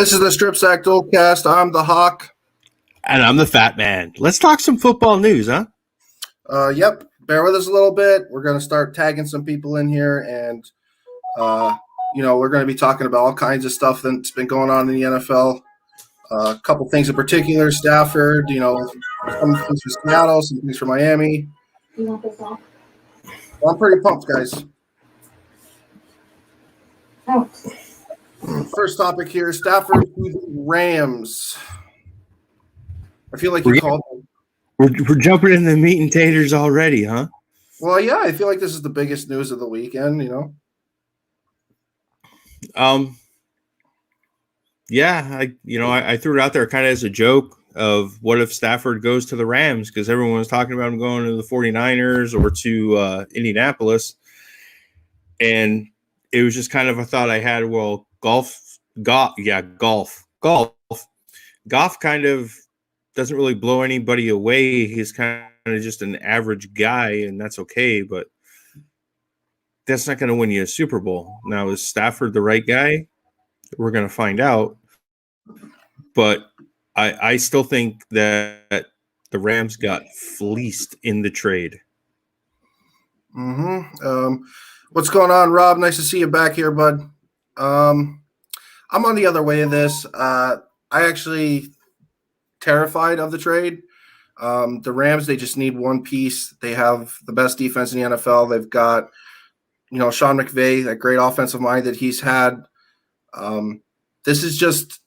This is the Stripsack Dualcast. I'm the Hawk. And I'm the FATMAN. Let's talk some football news, huh? Yep. Bear with us a little bit. We're going to start tagging some people in here, and we're going to be talking about all kinds of stuff that's been going on in the NFL. A couple things in particular: Stafford. Some things for Seattle, some things for Miami. You want this off? Well, I'm pretty pumped, guys. Oh. First topic here: Stafford to the Rams. I feel like you called. We're jumping in the meat and taters already, huh? Well, yeah, I feel like this is the biggest news of the weekend. Yeah, I threw it out there kind of as a joke of what if Stafford goes to the Rams, because everyone was talking about him going to the 49ers or to Indianapolis, and it was just kind of a thought I had. Well, golf kind of doesn't really blow anybody away. He's kind of just an average guy, and that's okay, but that's not going to win you a Super Bowl. Now, is Stafford the right guy? We're going to find out. But I still think that the Rams got fleeced in the trade. What's going on, Rob? Nice to see you back here, bud. I'm on the other way of this. I actually terrified of the trade. The Rams, they just need one piece. They have the best defense in the NFL. They've got, Sean McVay, that great offensive mind that he's had. This is just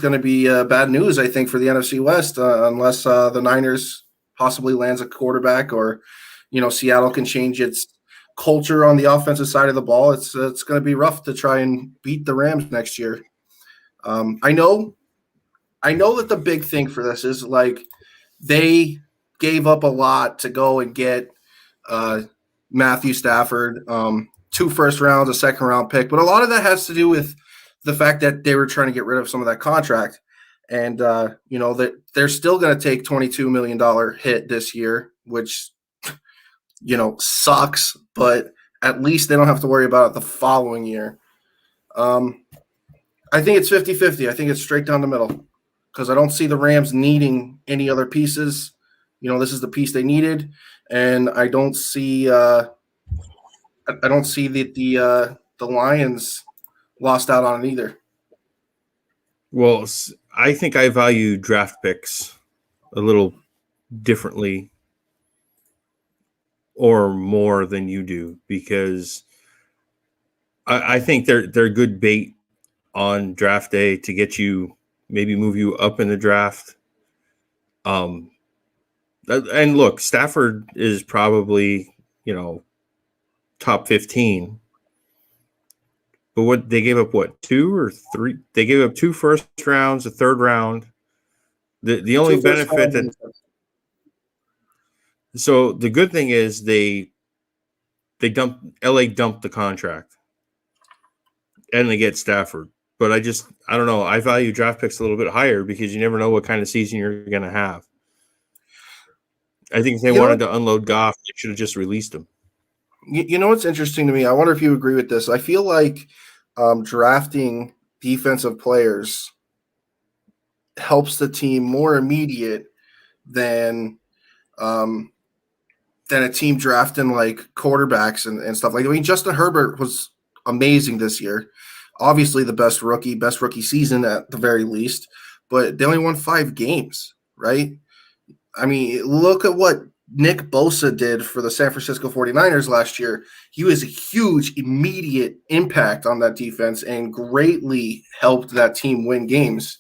going to be bad news, I think, for the NFC West, unless the Niners possibly lands a quarterback, or Seattle can change its culture on the offensive side of the ball. It's going to be rough to try and beat the Rams next year. I know that the big thing for this is, like, they gave up a lot to go and get Matthew Stafford, 2 first rounds, a second round pick, but a lot of that has to do with the fact that they were trying to get rid of some of that contract, and that they're still going to take $22 million hit this year, which sucks, but at least they don't have to worry about it the following year. I think it's 50-50. I think it's straight down the middle, because I don't see the Rams needing any other pieces. This is the piece they needed, and I don't see that the Lions lost out on it either. Well, I think I value draft picks a little differently or more than you do, because I think they're good bait on draft day to get you, maybe move you up in the draft. And look, Stafford is probably, top 15. But what they gave up, 2 or 3? They gave up 2 first rounds, a third round. The only benefit that, so the good thing is LA dumped the contract, and they get Stafford. But I don't know. I value draft picks a little bit higher, because you never know what kind of season you're going to have. I think if they wanted to unload Goff, they should have just released him. What's interesting to me? I wonder if you agree with this. I feel like drafting defensive players helps the team more immediate than a team drafting like quarterbacks and stuff. Like, Justin Herbert was amazing this year. Obviously, the best rookie season at the very least, but they only won 5 games, right? Look at what Nick Bosa did for the San Francisco 49ers last year. He was a huge immediate impact on that defense and greatly helped that team win games.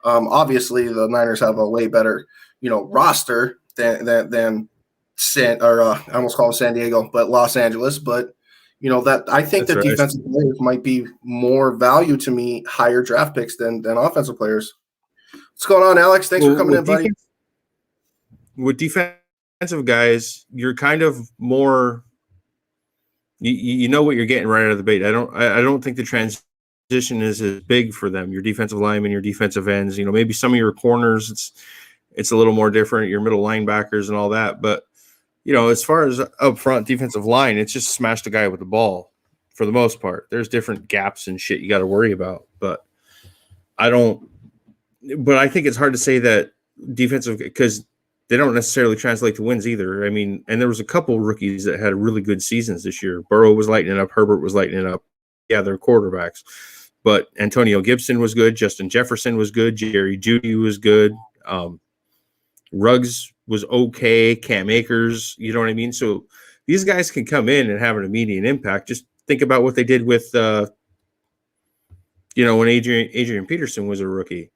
Obviously, the Niners have a way better, roster than I almost call it San Diego, but Los Angeles. But that I think that defensive players might be more value to me, higher draft picks than offensive players. What's going on, Alex? Thanks for coming in, buddy. With defensive guys, you're kind of more, you know what you're getting right out of the bait. I don't think the transition is as big for them. Your defensive linemen, your defensive ends, maybe some of your corners, it's a little more different, your middle linebackers and all that. But as far as up front defensive line, it's just smash the guy with the ball for the most part. There's different gaps and shit you got to worry about, but but I think it's hard to say that defensive, because they don't necessarily translate to wins either. I mean, and there was a couple rookies that had really good seasons this year. Burrow was lighting it up. Herbert was lighting it up. Yeah, they're quarterbacks. But Antonio Gibson was good. Justin Jefferson was good. Jerry Jeudy was good. Ruggs was okay. Cam Akers, you know what I mean? So these guys can come in and have an immediate impact. Just think about what they did with, when Adrian Peterson was a rookie.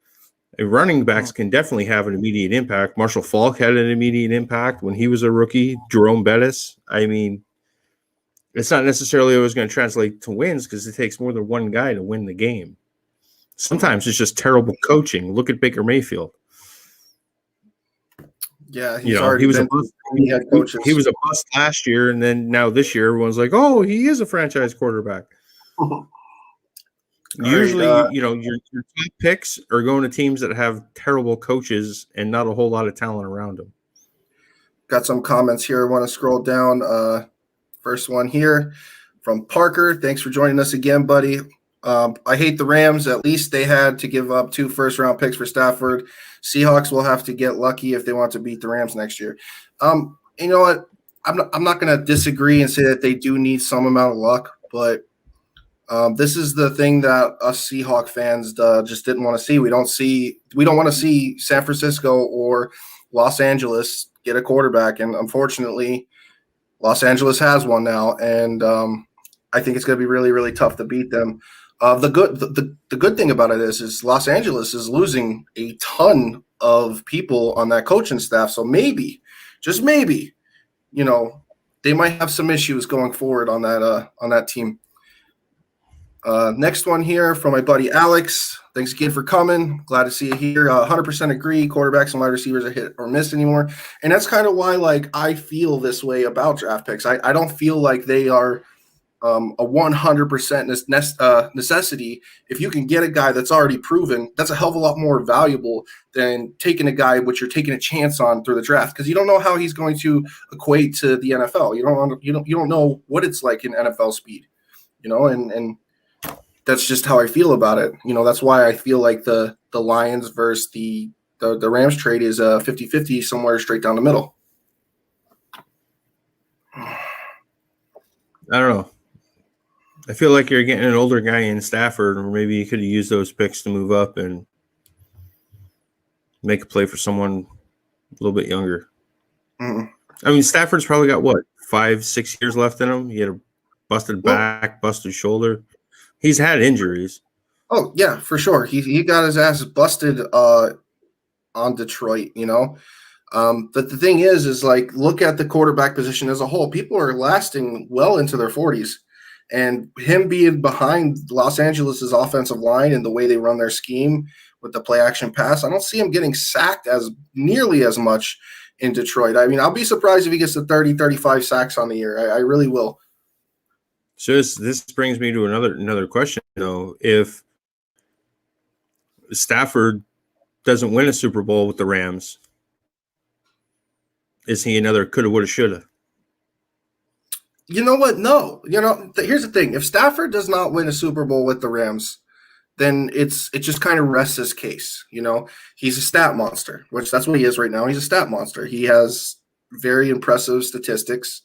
Running backs can definitely have an immediate impact. Marshall Faulk had an immediate impact when he was a rookie. Jerome Bettis. I mean, it's not necessarily always going to translate to wins because it takes more than one guy to win the game. Sometimes it's just terrible coaching. Look at Baker Mayfield. Yeah, he was a bust. He was a bust last year, and then now this year, everyone's like, "Oh, he is a franchise quarterback." Usually, your top picks are going to teams that have terrible coaches and not a whole lot of talent around them. Got some comments here. I want to scroll down. First one here from Parker. Thanks for joining us again, buddy. I hate the Rams. At least they had to give up 2 first-round picks for Stafford. Seahawks will have to get lucky if they want to beat the Rams next year. You know what? I'm not going to disagree and say that they do need some amount of luck, but this is the thing that us Seahawk fans just didn't want to see. We don't want to see San Francisco or Los Angeles get a quarterback, and unfortunately, Los Angeles has one now, and I think it's going to be really, really tough to beat them. The good thing about it is Los Angeles is losing a ton of people on that coaching staff, so maybe, just maybe, they might have some issues going forward on that team. Next one here from my buddy Alex. Thanks again for coming. Glad to see you here. 100% agree. Quarterbacks and wide receivers are hit or miss anymore. And that's kind of why, I feel this way about draft picks. I don't feel like they are a 100% necessity. If you can get a guy that's already proven, that's a hell of a lot more valuable than taking a guy which you're taking a chance on through the draft, because you don't know how he's going to equate to the NFL. You don't know what it's like in NFL speed, and that's just how I feel about it. That's why I feel like the Lions versus the Rams trade is a 50-50 somewhere straight down the middle. I don't know. I feel like you're getting an older guy in Stafford, or maybe you could have used those picks to move up and make a play for someone a little bit younger. Mm-hmm. I mean, Stafford's probably got 5-6 years left in him. He had a busted back, busted shoulder. He's had injuries. Oh yeah, for sure. He got his ass busted on Detroit. But the thing is look at the quarterback position as a whole. People are lasting well into their 40s, and him being behind Los Angeles's offensive line and the way they run their scheme with the play action pass, I don't see him getting sacked as nearly as much in Detroit. I mean, I'll be surprised if he gets to 30-35 sacks on the year. I really will. So this brings me to another question, though. If Stafford doesn't win a Super Bowl with the Rams, is he another coulda, woulda, shoulda? You know what? No. Here's the thing. If Stafford does not win a Super Bowl with the Rams, then it just kind of rests his case. He's a stat monster, which that's what he is right now. He's a stat monster. He has very impressive statistics.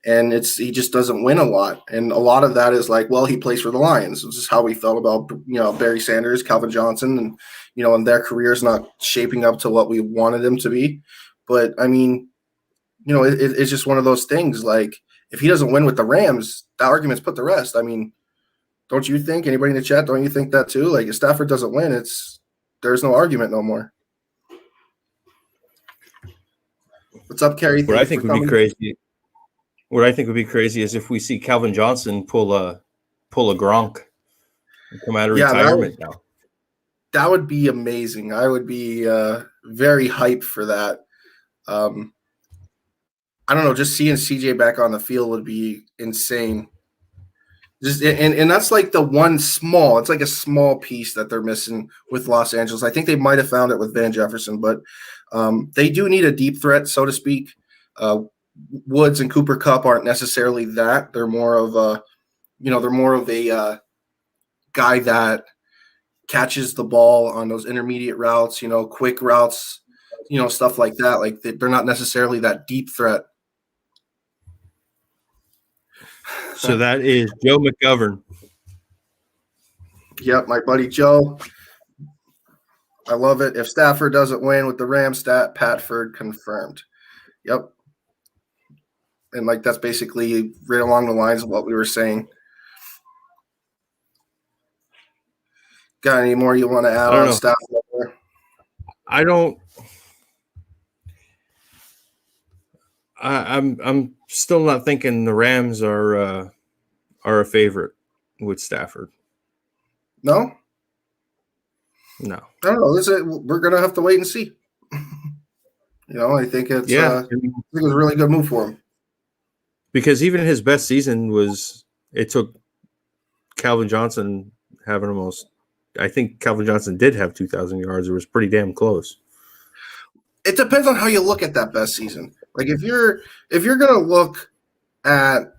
And he just doesn't win a lot. And a lot of that is he plays for the Lions. This is how we felt about, Barry Sanders, Calvin Johnson, and, and their careers not shaping up to what we wanted them to be. But, I mean, it's just one of those things. If he doesn't win with the Rams, the argument's put to rest. I mean, don't you think, anybody in the chat, don't you think that too? If Stafford doesn't win, there's no argument no more. What's up, Kerry? What I think would be crazy. What I think would be crazy is if we see Calvin Johnson pull a Gronk and come out of retirement now. That would be amazing. I would be very hyped for that. I don't know. Just seeing CJ back on the field would be insane. And that's it's like a small piece that they're missing with Los Angeles. I think they might have found it with Van Jefferson, but they do need a deep threat, so to speak. Woods and Cooper Kupp aren't necessarily that. They're more of a guy that catches the ball on those intermediate routes, quick routes, stuff like that. Like they're not necessarily that deep threat. So that is Joe McGovern. Yep, my buddy Joe. I love it. If Stafford doesn't win with the Rams, Patford confirmed. Yep. And like that's basically right along the lines of what we were saying. Got any more you want to add on Stafford? I don't. I'm still not thinking the Rams are a favorite with Stafford. No? No. I don't know. We're gonna have to wait and see. I think it's I think it was a really good move for him. Because even his best season it took Calvin Johnson having almost. I think Calvin Johnson did have 2,000 yards. It was pretty damn close. It depends on how you look at that best season. Like if you're gonna look at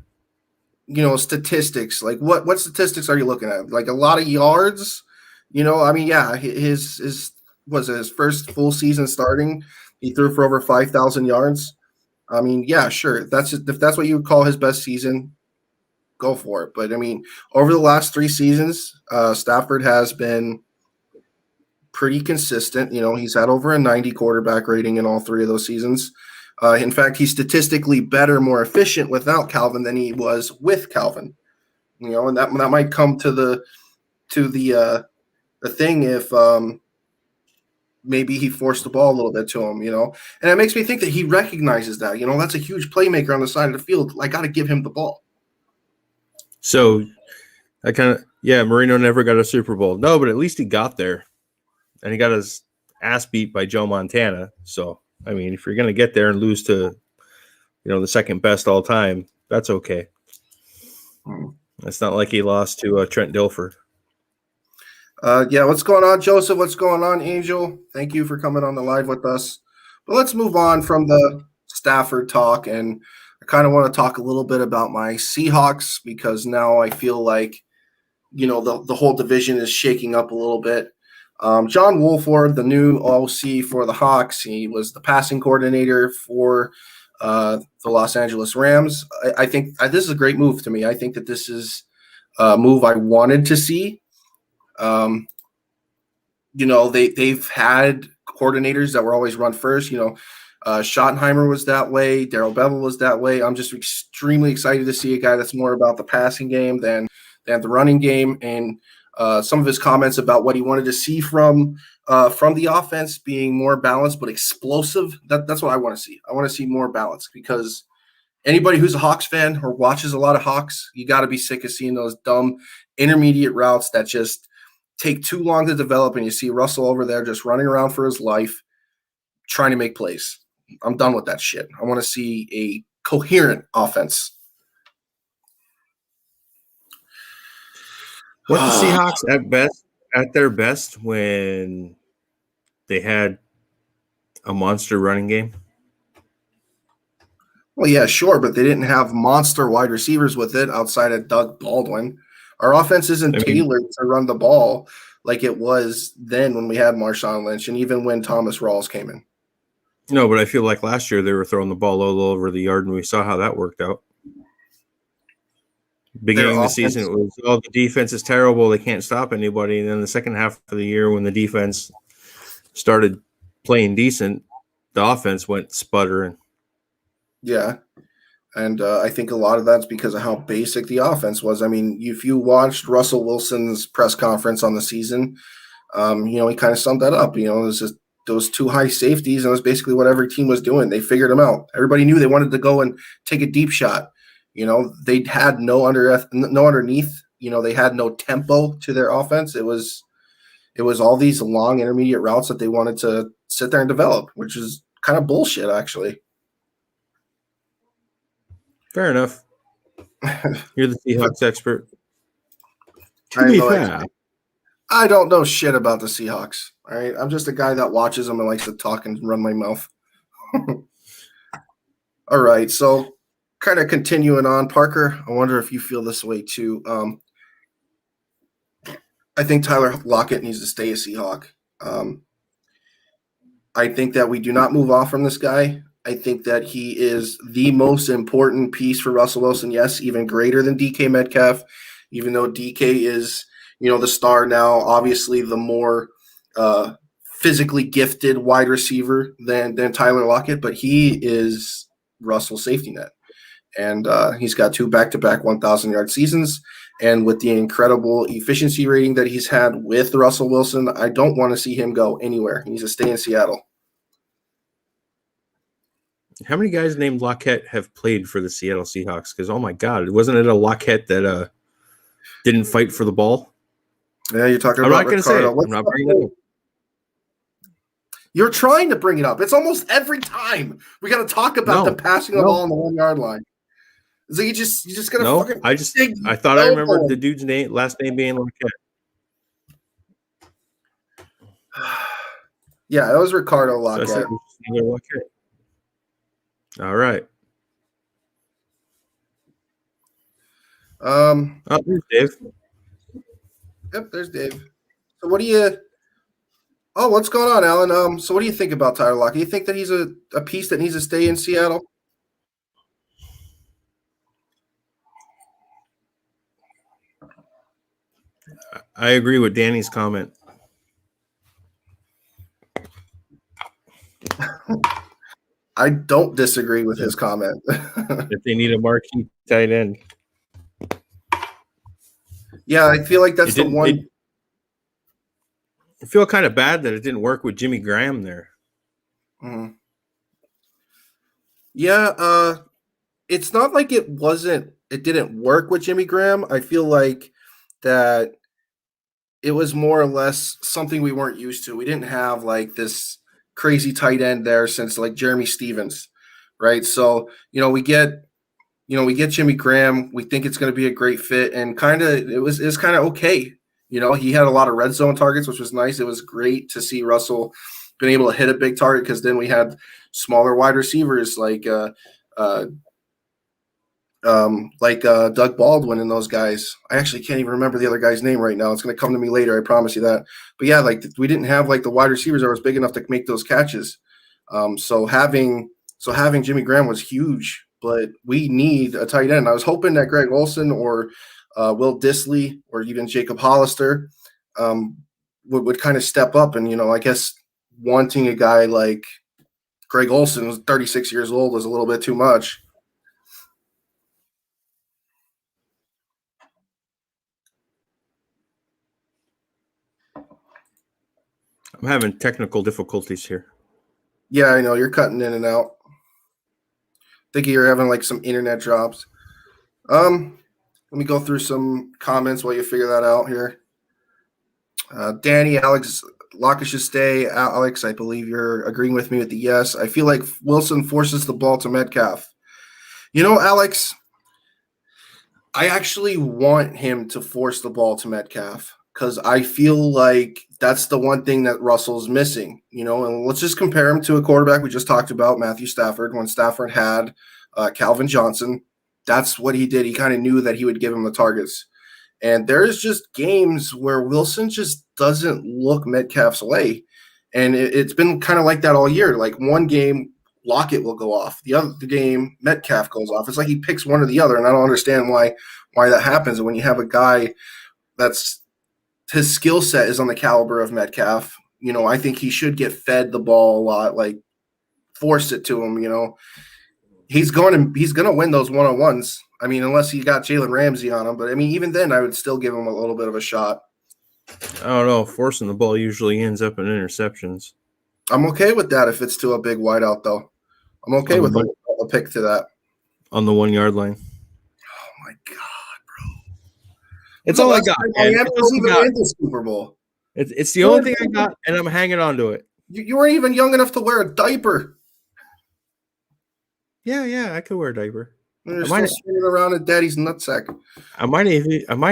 statistics, like what statistics are you looking at? Like a lot of yards, his was his first full season starting. He threw for over 5,000 yards. I mean, yeah, sure. If that's what you would call his best season, go for it. But I mean, over the last 3 seasons, Stafford has been pretty consistent. He's had over a 90 quarterback rating in all 3 of those seasons. In fact, he's statistically better, more efficient without Calvin than he was with Calvin. And that might come to the thing if maybe he forced the ball a little bit to him, and it makes me think that he recognizes that, that's a huge playmaker on the side of the field. I got to give him the ball. So Marino never got a Super Bowl. No, but at least he got there, and he got his ass beat by Joe Montana. So, I mean, if you're going to get there and lose to, the second best all time, that's okay. It's not like he lost to Trent Dilfer. What's going on, Joseph? What's going on, Angel? Thank you for coming on the live with us. But let's move on from the Stafford talk, and I kind of want to talk a little bit about my Seahawks because now I feel like, the whole division is shaking up a little bit. John Wolford, the new OC for the Hawks, he was the passing coordinator for the Los Angeles Rams. I think this is a great move to me. I think that this is a move I wanted to see. They've had coordinators that were always run first. Schottenheimer was that way. Darrell Bevel was that way. I'm just extremely excited to see a guy that's more about the passing game than the running game. And some of his comments about what he wanted to see from the offense being more balanced but explosive. That's what I want to see. I want to see more balance because anybody who's a Hawks fan or watches a lot of Hawks, you got to be sick of seeing those dumb intermediate routes that just take too long to develop, and you see Russell over there just running around for his life trying to make plays. I'm done with that shit. I want to see a coherent offense. What the Seahawks at their best when they had a monster running game? Well, yeah, sure, but they didn't have monster wide receivers with it outside of Doug Baldwin. Our offense isn't tailored to run the ball like it was then when we had Marshawn Lynch and even when Thomas Rawls came in. No, but I feel like last year they were throwing the ball all over the yard, and we saw how that worked out. Beginning of the season, it was, the defense is terrible. They can't stop anybody. And then the second half of the year, when the defense started playing decent, the offense went sputtering. Yeah. And I think a lot of that's because of how basic the offense was. I mean, if you watched Russell Wilson's press conference on the season, he kind of summed that up. It was just those 2 high safeties, and it was basically what every team was doing. They figured them out. Everybody knew they wanted to go and take a deep shot. They had no underneath. They had no tempo to their offense. It was all these long intermediate routes that they wanted to sit there and develop, which is kind of bullshit, actually. Fair enough. You're the Seahawks expert. I don't know shit about the Seahawks. All right, I'm just a guy that watches them and likes to talk and run my mouth. All right, so kind of continuing on, Parker, I wonder if you feel this way too. I think Tyler Lockett needs to stay a Seahawk. I think that we do not move off from this guy. I think that he is the most important piece for Russell Wilson. Yes, even greater than DK Metcalf, even though DK is, the star now, obviously the more physically gifted wide receiver than Tyler Lockett, but he is Russell's safety net. And he's got 2 back-to-back 1,000-yard seasons. And with the incredible efficiency rating that he's had with Russell Wilson, I don't want to see him go anywhere. He needs to stay in Seattle. How many guys named Lockett have played for the Seattle Seahawks? Because, oh, my God, wasn't it a Lockett that didn't fight for the ball? Yeah, you're talking I'm about not going to say it. Ricardo. I'm not bringing it up. You're trying to bring it up. It's almost every time we got to talk about the passing the ball on the 1-yard line. So you just gotta fucking. I thought I remembered the dude's last name being Lockett. Yeah, that was Ricardo Lockett. So Lockett. All right. There's Dave. Yep, there's Dave. So what do you? Oh, what's going on, Alan? So what do you think about Tyler Lockett? You think that he's a piece that needs to stay in Seattle? I agree with Danny's comment. I don't disagree with his comment. If they need a marquee tight end. Yeah, I feel like that's the one. I feel kind of bad that it didn't work with Jimmy Graham there. Mm-hmm. Yeah, it's not like it didn't work with Jimmy Graham. I feel like that it was more or less something we weren't used to. We didn't have like this crazy tight end there since like Jeremy Stevens, right? So, we get Jimmy Graham. We think it's going to be a great fit, and it was kind of okay. He had a lot of red zone targets, which was nice. It was great to see Russell been able to hit a big target, because then we had smaller wide receivers like Doug Baldwin and those guys. I actually can't even remember the other guy's name right now. It's going to come to me later, I promise you that. But yeah, we didn't have the wide receivers that was big enough to make those catches. So having Jimmy Graham was huge, but we need a tight end. I was hoping that Greg Olsen or Will Dissly or even Jacob Hollister would kind of step up. And, I guess wanting a guy like Greg Olsen, who's 36 years old, was a little bit too much. I'm having technical difficulties here. Yeah, I know. You're cutting in and out. I think you're having some internet drops. Let me go through some comments while you figure that out here. Danny, Alex, Lockett should stay. Alex, I believe you're agreeing with me with the yes. I feel like Wilson forces the ball to Metcalf. Alex, I actually want him to force the ball to Metcalf, because I feel like that's the one thing that Russell's missing, and let's just compare him to a quarterback we just talked about, Matthew Stafford. When Stafford had Calvin Johnson, that's what he did. He kind of knew that he would give him the targets. And there's just games where Wilson just doesn't look Metcalf's way. And it's been kind of like that all year. Like one game, Lockett will go off. The other game, Metcalf goes off. It's like he picks one or the other, and I don't understand why that happens. And when you have a guy that's his skill set is on the caliber of Metcalf, I think he should get fed the ball a lot, force it to him. He's going to win those one-on-ones. I mean, unless he got Jalen Ramsey on him. But, I mean, even then, I would still give him a little bit of a shot. I don't know. Forcing the ball usually ends up in interceptions. I'm okay with that if it's to a big wideout, though. I'm okay with a pick to that. On the 1-yard line. Oh, my God, bro. It's all I got. Miami wasn't even in the Super Bowl. It's the only thing I got, and I'm hanging on to it. You weren't even young enough to wear a diaper. Yeah, I could wear a diaper. You're still swinging around at daddy's nutsack. I might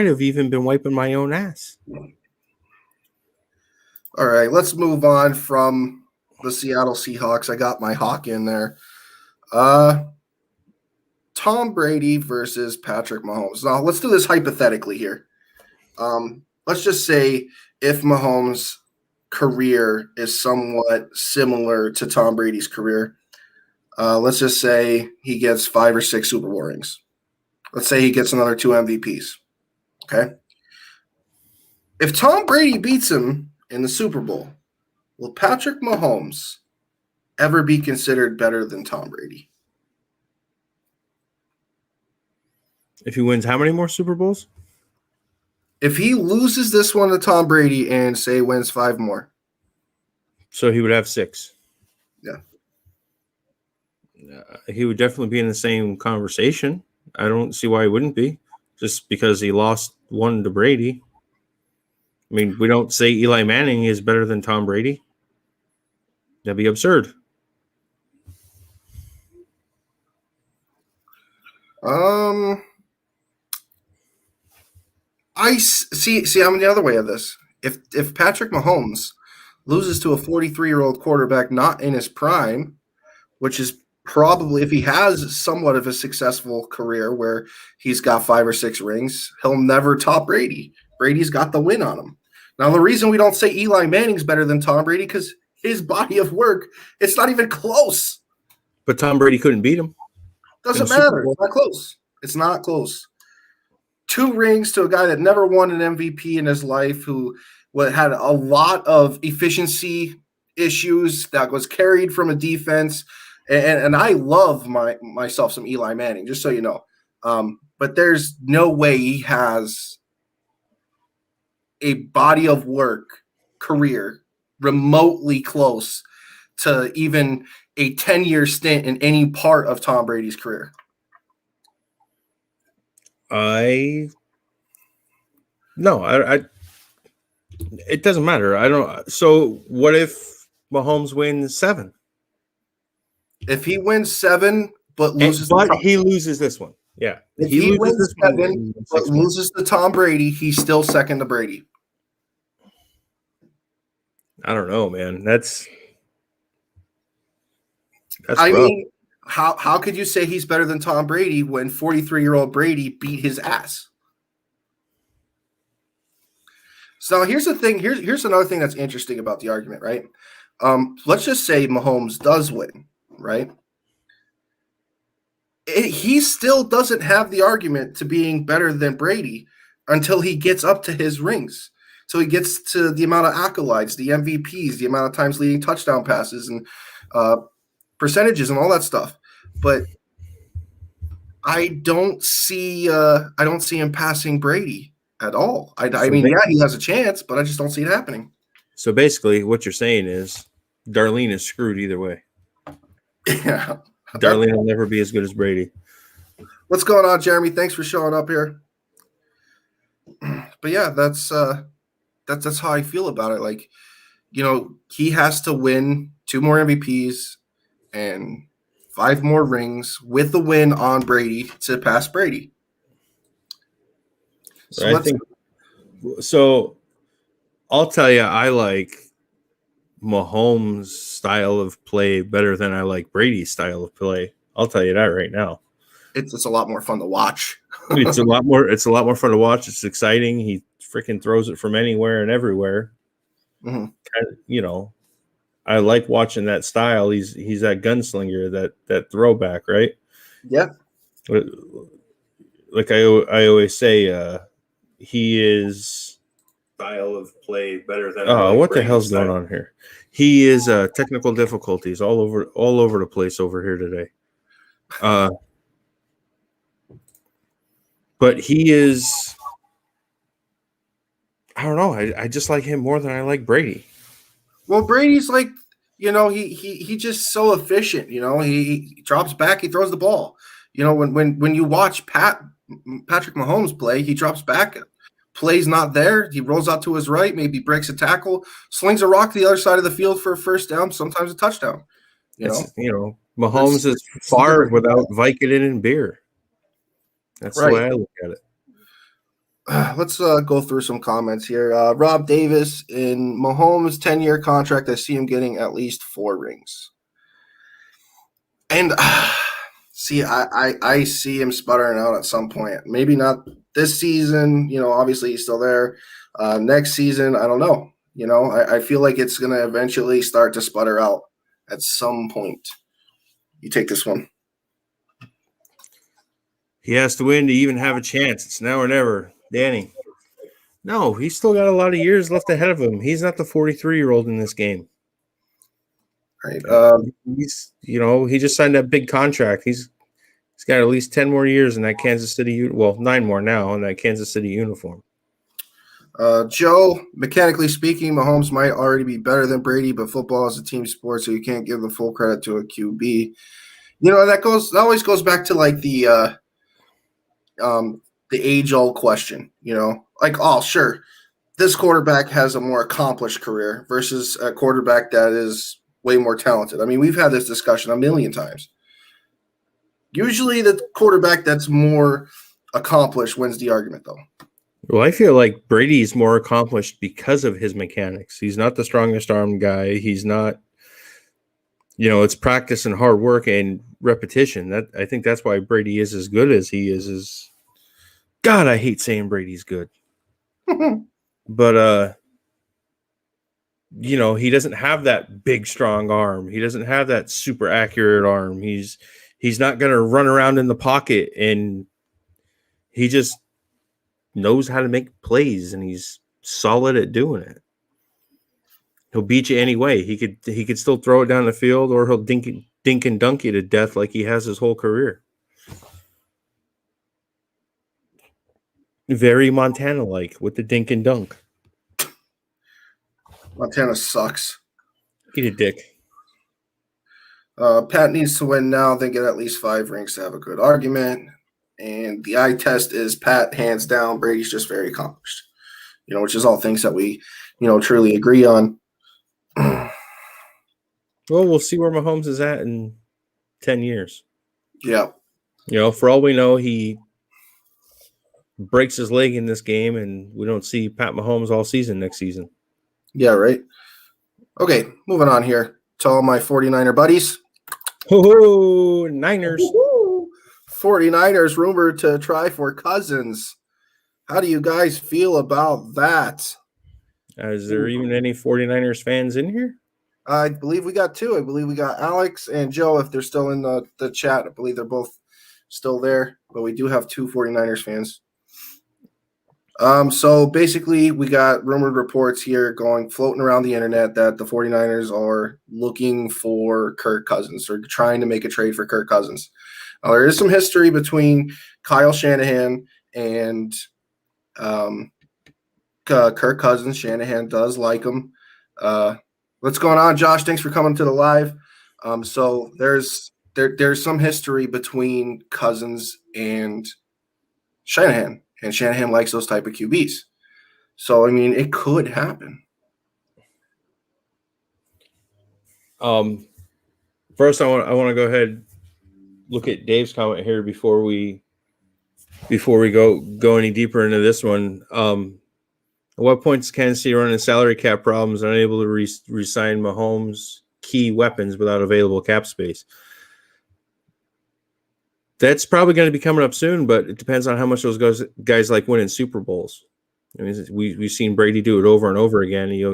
have even been wiping my own ass. All right, let's move on from the Seattle Seahawks. I got my Hawk in there. Tom Brady versus Patrick Mahomes. Now, let's do this hypothetically here. let's just say if Mahomes' career is somewhat similar to Tom Brady's career, let's just say he gets 5 or 6 Super Bowl rings. Let's say he gets another 2 MVPs. Okay. If Tom Brady beats him in the Super Bowl, will Patrick Mahomes ever be considered better than Tom Brady? If he wins how many more Super Bowls? If he loses this one to Tom Brady and say wins 5 more. So he would have 6. Yeah. He would definitely be in the same conversation. I don't see why he wouldn't be, just because he lost one to Brady. I mean, we don't say Eli Manning is better than Tom Brady. That'd be absurd. I see. I'm the other way of this. If Patrick Mahomes loses to a 43-year-old quarterback not in his prime, which is probably if he has somewhat of a successful career where he's got 5 or 6 rings, he'll never top Brady. Brady's got the win on him. Now, the reason we don't say Eli Manning's better than Tom Brady because his body of work, it's not even close. But Tom Brady couldn't beat him. Doesn't matter. It's not close. It's not close. 2 rings to a guy that never won an MVP in his life, who had a lot of efficiency issues, that was carried from a defense. And I love myself some Eli Manning, just so you know. But there's no way he has a body of work career remotely close to even a 10-year stint in any part of Tom Brady's career. It doesn't matter. I don't. So what if Mahomes wins 7? If he wins 7, but loses, he loses this one. Yeah, if he wins 7, but loses to Tom Brady, he's still second to Brady. I don't know, man. That's I rough. mean, how could you say he's better than Tom Brady when 43-year-old Brady beat his ass? So here's the thing. Here's another thing that's interesting about the argument, right? Let's just say Mahomes does win, right? He still doesn't have the argument to being better than Brady until he gets up to his rings. So he gets to the amount of accolades, the MVPs, the amount of times leading touchdown passes, and percentages and all that stuff. But I don't see him passing Brady at all. I mean, yeah, he has a chance, but I just don't see it happening. So basically, what you're saying is Darlene is screwed either way. Yeah, Darlene will never be as good as Brady. What's going on, Jeremy? Thanks for showing up here. But yeah, that's how I feel about it. Like, he has to win 2 more MVPs and 5 more rings with the win on Brady to pass Brady. So I'll tell you, I like Mahomes' style of play better than I like Brady's style of play. I'll tell you that right now. It's a lot more fun to watch. It's a lot more fun to watch. It's exciting. He freaking throws it from anywhere and everywhere. Mm-hmm. I like watching that style. He's that gunslinger, that throwback, right? Yeah. Like I always say, he is style of play better than. Oh, what the hell's going on here? He is technical difficulties all over the place over here today. But he is. I don't know. I just like him more than I like Brady. Well, Brady's like, he just so efficient. He drops back, he throws the ball. When you watch Patrick Mahomes play, he drops back, play's not there, he rolls out to his right, maybe breaks a tackle, slings a rock to the other side of the field for a first down, sometimes a touchdown. Mahomes is far without Vicodin and beer. That's right. The way I look at it. Let's go through some comments here. Rob Davis, in Mahomes' 10-year contract, I see him getting at least 4 rings. And see, I see him sputtering out at some point. Maybe not this season, obviously he's still there. Next season, I don't know. I feel like it's going to eventually start to sputter out at some point. You take this one. He has to win to even have a chance. It's now or never. Danny. No, he's still got a lot of years left ahead of him. He's not the 43-year-old in this game. Right. He's, he just signed that big contract. He's got at least 10 more years in that Kansas City, 9 more now in that Kansas City uniform. Joe, mechanically speaking, Mahomes might already be better than Brady, but football is a team sport, so you can't give the full credit to a QB. That always goes back to like the age-old question. Sure, this quarterback has a more accomplished career versus a quarterback that is way more talented. I mean, we've had this discussion a million times. Usually the quarterback that's more accomplished wins the argument, though. Well, I feel like Brady's more accomplished because of his mechanics. He's not the strongest arm guy. He's not, it's practice and hard work and repetition. I think that's why Brady is as good as he is. God, I hate saying Brady's good. But, he doesn't have that big, strong arm. He doesn't have that super accurate arm. He's not going to run around in the pocket, and he just knows how to make plays, and he's solid at doing it. He'll beat you anyway. He could still throw it down the field, or he'll dink and dunk you to death like he has his whole career. Very Montana-like with the dink and dunk. Montana sucks. Eat a dick. Pat needs to win now, then get at least 5 rings to have a good argument. And the eye test is Pat, hands down. Brady's just very accomplished, which is all things that we, truly agree on. Well, we'll see where Mahomes is at in 10 years. Yeah. For all we know, he breaks his leg in this game, and we don't see Pat Mahomes all season next season. Yeah, right. Okay, moving on here to all my 49er buddies. Oh, Niners. 49ers rumored to try for Cousins. How do you guys feel about that? Is there even any 49ers fans in here? I believe we got 2. I believe we got Alex and Joe, if they're still in the chat. I believe they're both still there, but we do have 2 49ers fans. So basically, we got rumored reports here floating around the internet that the 49ers are looking for Kirk Cousins or trying to make a trade for Kirk Cousins. There is some history between Kyle Shanahan and Kirk Cousins. Shanahan does like him. What's going on, Josh? Thanks for coming to the live. So there's some history between Cousins and Shanahan, and Shanahan likes those type of QBs. So I mean, it could happen. First, I want to go ahead. Look at Dave's comment here before we go any deeper into this one. At what point does Kansas City run into salary cap problems and unable to re-sign Mahomes' key weapons without available cap space? That's probably going to be coming up soon, but it depends on how much those guys like winning Super Bowls. I mean, we've seen Brady do it over and over again. He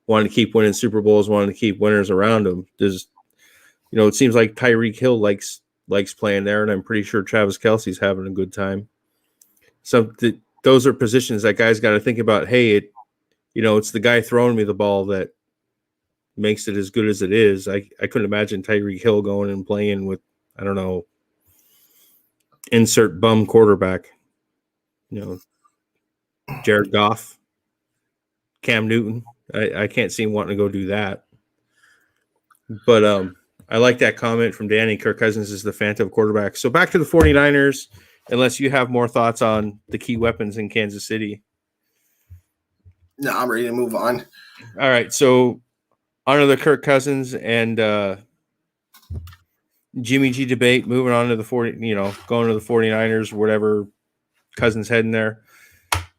wanted to keep winning Super Bowls, wanted to keep winners around him. It seems like Tyreek Hill likes playing there, and I'm pretty sure Travis Kelce's having a good time. So those are positions that guys got to think about. Hey, it's the guy throwing me the ball that makes it as good as it is. I couldn't imagine Tyreek Hill going and playing with, I don't know, insert bum quarterback. Jared Goff, Cam Newton. I can't see him wanting to go do that. But I like that comment from Danny. Kirk Cousins is the phantom quarterback. So back to the 49ers, unless you have more thoughts on the key weapons in Kansas City. No, I'm ready to move on. All right, so on to the Kirk Cousins and Jimmy G debate, moving on to the going to the 49ers, whatever Cousins heading there.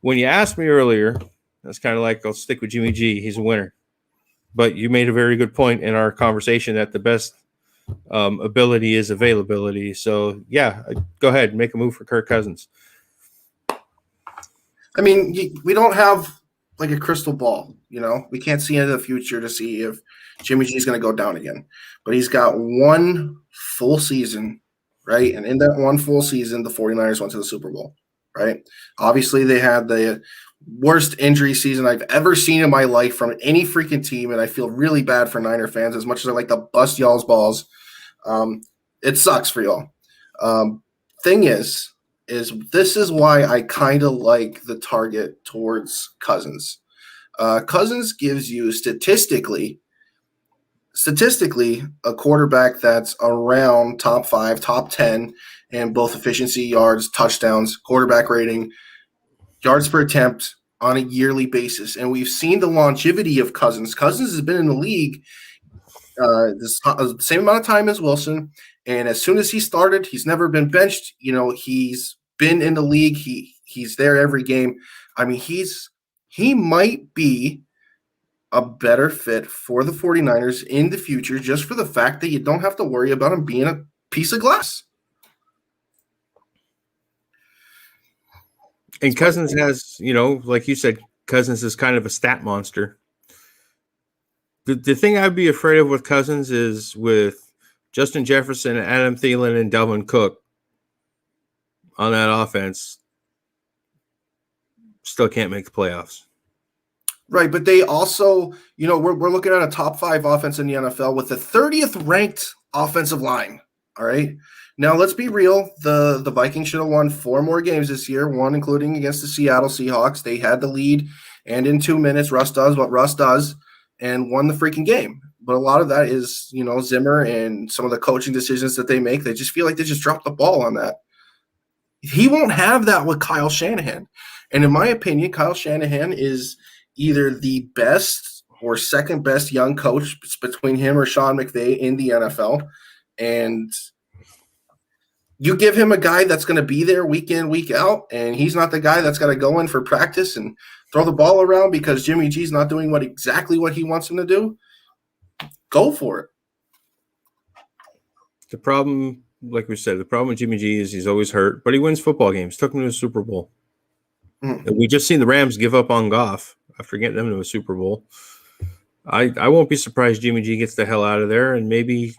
When you asked me earlier, that's kind of like, I'll stick with Jimmy G. He's a winner. But you made a very good point in our conversation that the best ability is availability. So, yeah, go ahead and make a move for Kirk Cousins. I mean, we don't have like a crystal ball, you know. We can't see into the future to see if Jimmy G is going to go down again. But he's got one full season, right? And in that one full season, the 49ers went to the Super Bowl, right? Obviously, they had the worst injury season I've ever seen in my life from any freaking team, and I feel really bad for Niner fans as much as I like to bust y'all's balls. It sucks for y'all. Thing is this is why I kind of like the target towards Cousins. Cousins gives you statistically a quarterback that's around top 5, top 10 in both efficiency, yards, touchdowns, quarterback rating, yards per attempt on a yearly basis. And we've seen the longevity of Cousins. Cousins has been in the league the same amount of time as Wilson. And as soon as he started, he's never been benched. You know, he's been in the league. He's there every game. I mean, he might be a better fit for the 49ers in the future just for the fact that you don't have to worry about him being a piece of glass. And Cousins has, you know, like you said, Cousins is kind of a stat monster. The thing I'd be afraid of with Cousins is with Justin Jefferson, Adam Thielen, and Dalvin Cook on that offense, still can't make the playoffs. Right, but they also, you know, we're looking at a top 5 offense in the NFL with the 30th ranked offensive line. All right. Now, let's be real. The Vikings should have won 4 more games this year, one including against the Seattle Seahawks. They had the lead, and in 2 minutes, Russ does what Russ does and won the freaking game. But a lot of that is, you know, Zimmer and some of the coaching decisions that they make. They just feel like they just dropped the ball on that. He won't have that with Kyle Shanahan. And in my opinion, Kyle Shanahan is either the best or second best young coach between him or Sean McVay in the NFL. And you give him a guy that's going to be there week in, week out, and he's not the guy that's going to go in for practice and throw the ball around because Jimmy G's not doing exactly what he wants him to do. Go for it. The problem, like we said, the problem with Jimmy G is he's always hurt, but he wins football games. Took him to the Super Bowl. And we just seen the Rams give up on Goff after getting them to a Super Bowl. I won't be surprised Jimmy G gets the hell out of there, and maybe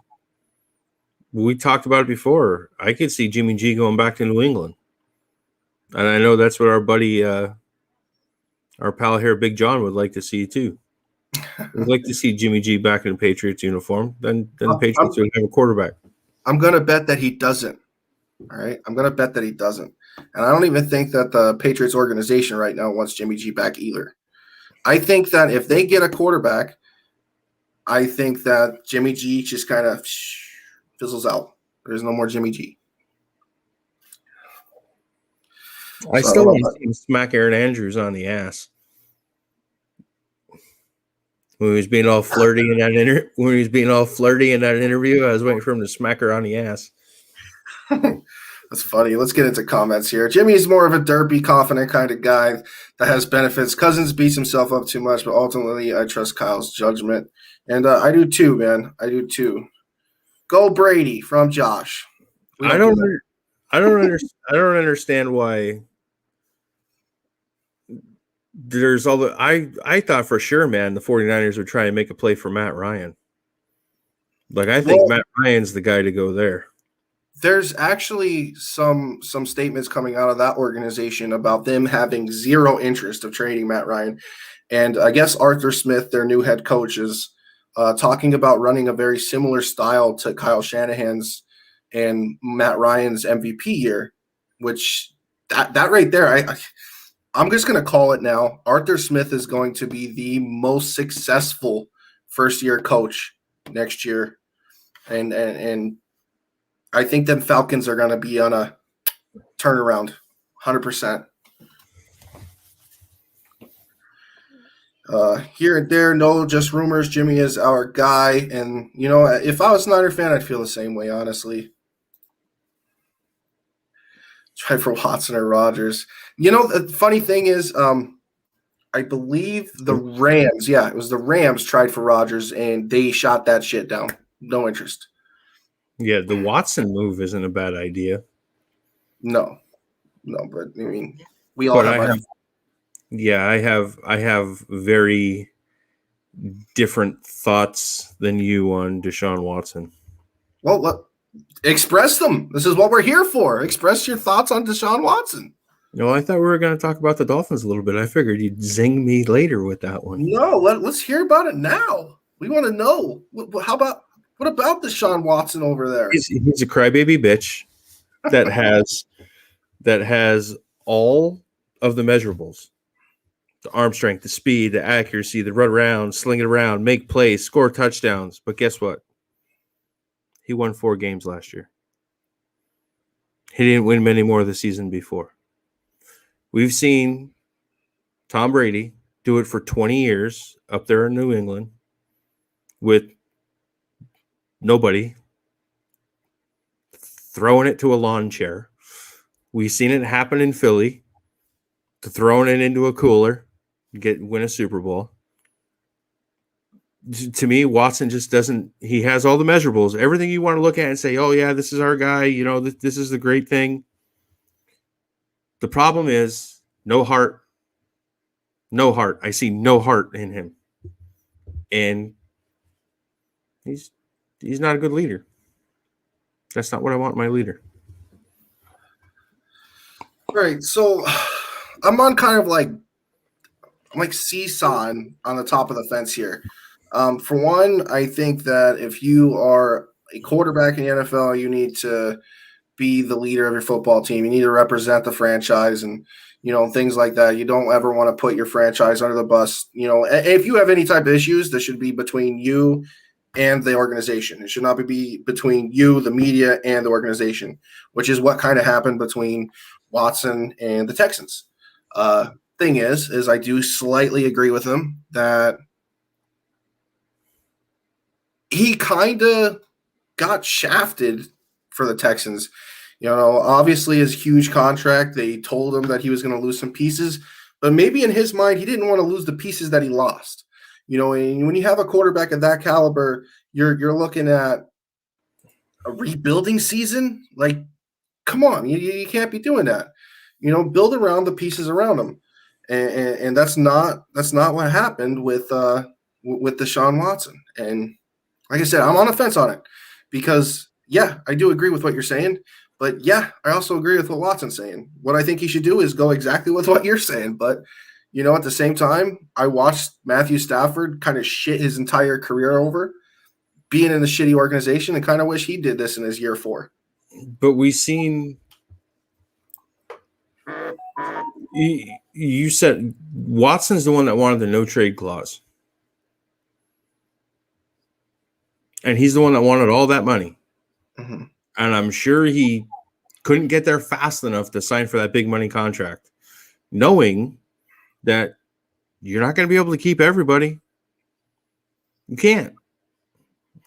we talked about it before. I could see Jimmy G going back to New England. And I know that's what our buddy, our pal here, Big John, would like to see too. We'd like to see Jimmy G back in a Patriots uniform. Then the Patriots would have a quarterback. I'm going to bet that he doesn't. All right? I'm going to bet that he doesn't. And I don't even think that the Patriots organization right now wants Jimmy G back either. I think that if they get a quarterback, I think that Jimmy G just kind of fizzles out. There's no more Jimmy G. I still want to see him smack Aaron Andrews on the ass. When he was being all flirty in that interview, I was waiting for him to smack her on the ass. That's funny. Let's get into comments here. Jimmy's more of a derpy, confident kind of guy that has benefits. Cousins beats himself up too much, but ultimately I trust Kyle's judgment. And I do too, man. I do too. Go Brady from Josh. I don't understand why there's all the I thought for sure, man, the 49ers would try and make a play for Matt Ryan. Like I think Matt Ryan's the guy to go there. There's actually some statements coming out of that organization about them having zero interest of trading Matt Ryan. And I guess Arthur Smith, their new head coach, is talking about running a very similar style to Kyle Shanahan's and Matt Ryan's MVP year, which that right there, I'm just going to call it now. Arthur Smith is going to be the most successful first-year coach next year. And I think them Falcons are going to be on a turnaround, 100%. Here and there, no, just rumors. Jimmy is our guy. And, you know, if I was a Niner fan, I'd feel the same way, honestly. Try for Watson or Rodgers. You know, the funny thing is, I believe the Rams, it was the Rams tried for Rodgers, and they shot that shit down. No interest. Yeah, the Watson move isn't a bad idea. No, but I mean, we all have Yeah, I have very different thoughts than you on Deshaun Watson. Well, express them. This is what we're here for. Express your thoughts on Deshaun Watson. No, I thought we were going to talk about the Dolphins a little bit. I figured you'd zing me later with that one. No, let's hear about it now. We want to know. What about Deshaun Watson over there? He's a crybaby bitch that has all of the measurables: the arm strength, the speed, the accuracy, the run around, sling it around, make plays, score touchdowns. But guess what? He won 4 games last year. He didn't win many more the season before. We've seen Tom Brady do it for 20 years up there in New England with nobody, throwing it to a lawn chair. We've seen it happen in Philly, to throwing it into a cooler, win a Super Bowl. To me, Watson just doesn't. He has all the measurables, everything you want to look at and say, "Oh yeah, this is our guy." You know, this is the great thing. The problem is no heart. No heart. I see no heart in him, and he's not a good leader. That's not what I want in my leader. Right. So I'm on kind of like seesawing on the top of the fence here. For one, I think that if you are a quarterback in the NFL, you need to be the leader of your football team. You need to represent the franchise and, things like that. You don't ever want to put your franchise under the bus. If you have any type of issues, this should be between you and the organization. It should not be between you, the media, and the organization, which is what kind of happened between Watson and the Texans. Thing is I do slightly agree with him that he kind of got shafted for the Texans. Obviously his huge contract, they told him that he was going to lose some pieces, but maybe in his mind, he didn't want to lose the pieces that he lost. And when you have a quarterback of that caliber, you're looking at a rebuilding season. Like, come on, you can't be doing that. Build around the pieces around him. And that's not what happened with Deshaun Watson. And like I said, I'm on the fence on it because, yeah, I do agree with what you're saying. But, yeah, I also agree with what Watson's saying. What I think he should do is go exactly with what you're saying. But, at the same time, I watched Matthew Stafford kind of shit his entire career over being in a shitty organization and kind of wish he did this in his year 4. But we've seen you said Watson's the one that wanted the no trade clause. And he's the one that wanted all that money. Mm-hmm. And I'm sure he couldn't get there fast enough to sign for that big money contract, knowing that you're not going to be able to keep everybody. You can't.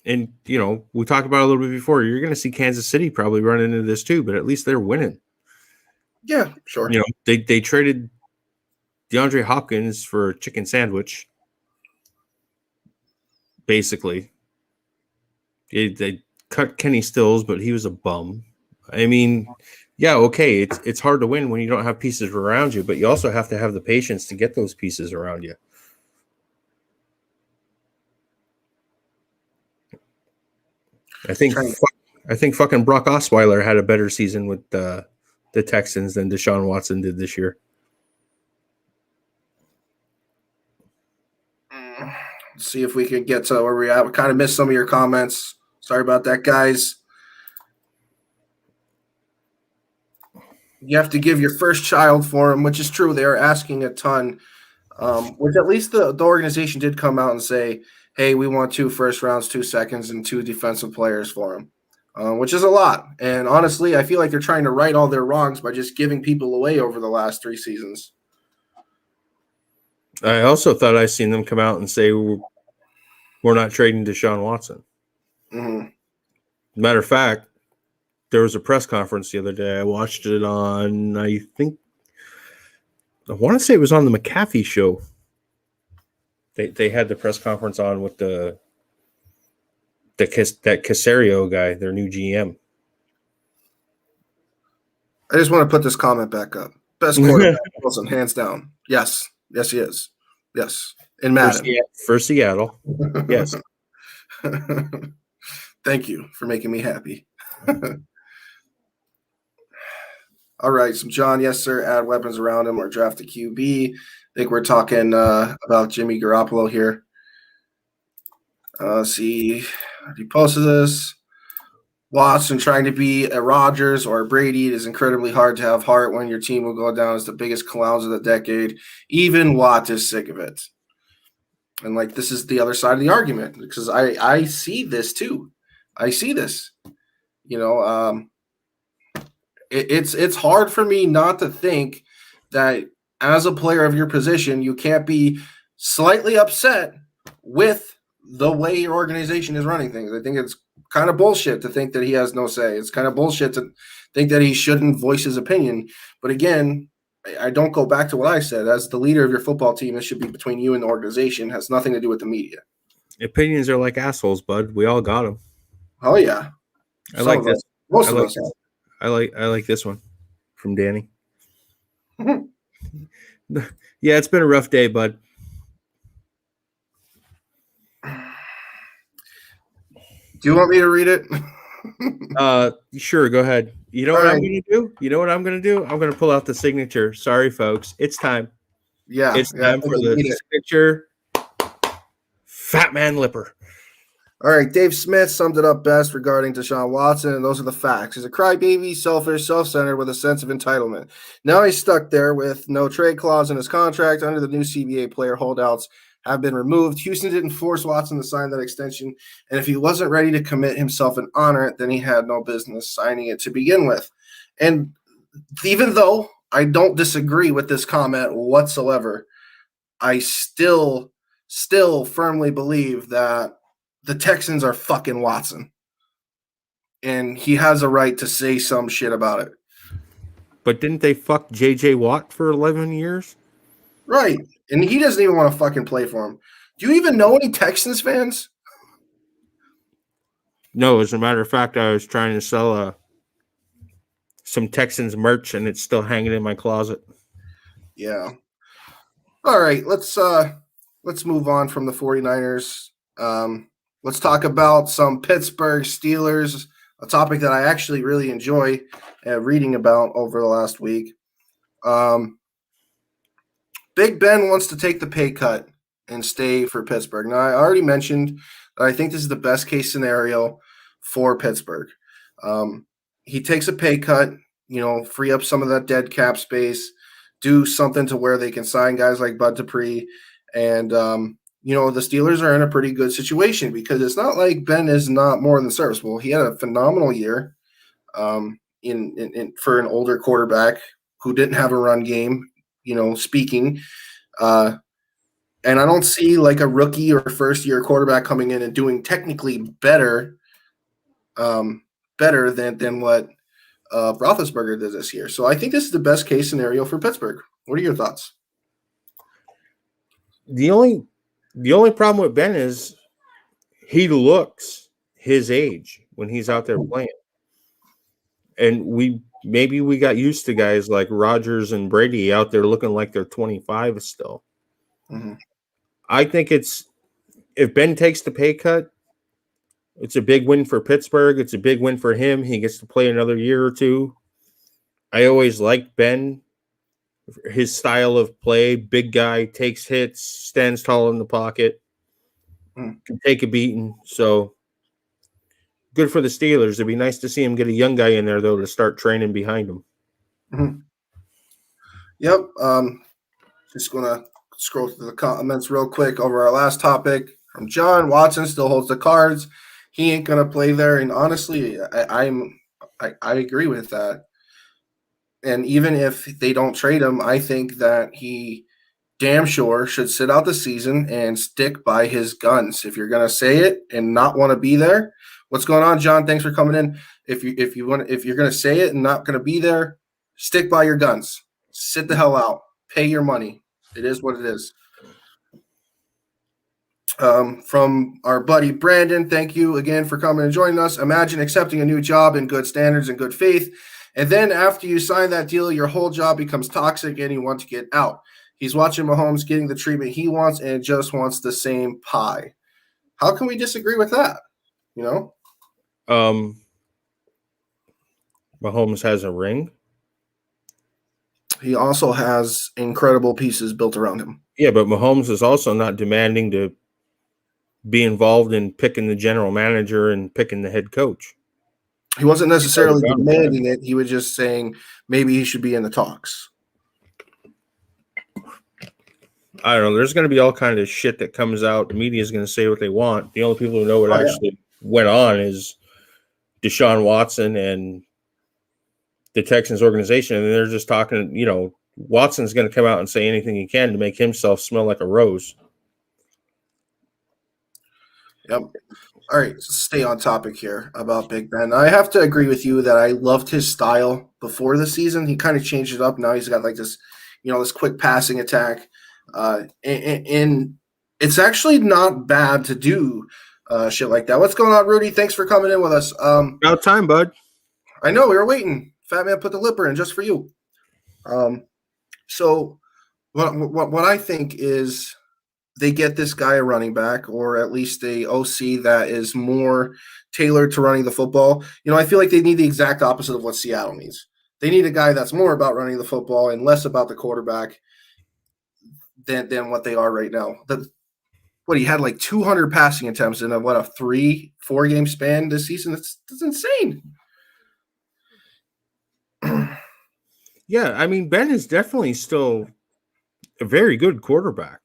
And, we talked about it a little bit before. You're going to see Kansas City probably run into this too, but at least they're winning. Yeah, sure. They traded DeAndre Hopkins for a chicken sandwich, basically. They cut Kenny Stills, but he was a bum. I mean, yeah, okay, it's hard to win when you don't have pieces around you, but you also have to have the patience to get those pieces around you. I think fucking Brock Osweiler had a better season with the Texans than Deshaun Watson did this year. Let's see if we can get to where we're at. We kind of missed some of your comments. Sorry about that, guys. You have to give your first child for him, which is true. They are asking a ton, which at least the organization did come out and say, hey, we want 2 first rounds, 2 seconds, and 2 defensive players for him, which is a lot. And honestly, I feel like they're trying to right all their wrongs by just giving people away over the last 3 seasons. I also thought I seen them come out and say we're not trading Deshaun Watson. Mm-hmm. Matter of fact, there was a press conference the other day. I watched it on, I want to say it was on the McAfee show. They had the press conference on with that Caserio guy, their new GM. I just want to put this comment back up. Best quarterback, Wilson, hands down. Yes, Yes, he is. Yes, in Madden. For Seattle. Yes. Thank you for making me happy. All right, so John, yes, sir. Add weapons around him or draft a QB. I think we're talking about Jimmy Garoppolo here. Let's see. He posted this. Watson trying to be a Rodgers or a Brady. It is incredibly hard to have heart when your team will go down as the biggest clowns of the decade. Even Watt is sick of it. And like this is the other side of the argument because I see this too. I see this. You know, it's hard for me not to think that as a player of your position, you can't be slightly upset with the way your organization is running things. I think it's kind of bullshit to think that he has no say. It's kind of bullshit to think that he shouldn't voice his opinion. But again, I don't go back to what I said. As the leader of your football team, this should be between you and the organization. It has nothing to do with the media. Opinions are like assholes, bud. We all got them. Oh yeah, I like this. Most of us. I like this one from Danny. Yeah, it's been a rough day, bud. Do you want me to read it? Sure, go ahead. You know what I'm going to do? You know what I'm going to do? I'm going to pull out the signature. Sorry, folks. It's time. Yeah. It's time for the signature FATMAN Lipper. All right, Dave Smith summed it up best regarding Deshaun Watson, and those are the facts. He's a crybaby, selfish, self-centered with a sense of entitlement. Now he's stuck there with no trade clause in his contract under the new CBA player holdouts have been removed. Houston didn't force Watson to sign that extension, and if he wasn't ready to commit himself and honor it, then he had no business signing it to begin with. And even though I don't disagree with this comment whatsoever, I still firmly believe that the Texans are fucking Watson. And he has a right to say some shit about it. But didn't they fuck J.J. Watt for 11 years? Right. And he doesn't even want to fucking play for him. Do you even know any Texans fans? No, as a matter of fact, I was trying to sell some Texans merch, and it's still hanging in my closet. Yeah. All right, let's move on from the 49ers. Let's talk about some Pittsburgh Steelers, a topic that I actually really enjoy reading about over the last week. Big Ben wants to take the pay cut and stay for Pittsburgh. Now, I already mentioned that I think this is the best case scenario for Pittsburgh. He takes a pay cut, free up some of that dead cap space, do something to where they can sign guys like Bud Dupree. And, the Steelers are in a pretty good situation because it's not like Ben is not more than serviceable. He had a phenomenal year for an older quarterback who didn't have a run game, speaking. And I don't see like a rookie or first-year quarterback coming in and doing technically better than what Roethlisberger did this year. So I think this is the best case scenario for Pittsburgh. What are your thoughts? The only problem with Ben is he looks his age when he's out there playing. And we got used to guys like Rodgers and Brady out there looking like they're 25 still. Mm-hmm. I think if Ben takes the pay cut, it's a big win for Pittsburgh. It's a big win for him. He gets to play another year or two. I always liked Ben. His style of play, big guy, takes hits, stands tall in the pocket, can take a beating. So good for the Steelers. It'd be nice to see him get a young guy in there, though, to start training behind him. Mm-hmm. Yep. Just going to scroll through the comments real quick over our last topic from John. Watson still holds the cards. He ain't going to play there. And honestly, I agree with that. And even if they don't trade him, I think that he damn sure should sit out the season and stick by his guns. If you're going to say it and not want to be there, what's going on, John? Thanks for coming in. If you're going to say it and not going to be there, stick by your guns. Sit the hell out. Pay your money. It is what it is. From our buddy Brandon, thank you again for coming and joining us. Imagine accepting a new job in good standards and good faith. And then after you sign that deal, your whole job becomes toxic and you want to get out. He's watching Mahomes getting the treatment he wants and just wants the same pie. How can we disagree with that? You know? Mahomes has a ring. He also has incredible pieces built around him. Yeah, but Mahomes is also not demanding to be involved in picking the general manager and picking the head coach. He wasn't necessarily demanding it. He was just saying maybe he should be in the talks. I don't know. There's going to be all kind of shit that comes out. The media is going to say what they want. The only people who know what actually went on is Deshaun Watson and the Texans organization. And they're just talking, you know, Watson's going to come out and say anything he can to make himself smell like a rose. Yep. All right, stay on topic here about Big Ben. I have to agree with you that I loved his style before the season. He kind of changed it up. Now he's got like this, you know, this quick passing attack. And it's actually not bad to do shit like that. What's going on, Rudy? Thanks for coming in with us. About time, bud. I know, we were waiting. Fatman put the lipper in just for you. So what I think is they get this guy a running back or at least a OC that is more tailored to running the football. You know, I feel like they need the exact opposite of what Seattle needs. They need a guy that's more about running the football and less about the quarterback than what they are right now. He had like 200 passing attempts in a 3-4 game span this season. That's insane. Yeah, I mean, Ben is definitely still a very good quarterback.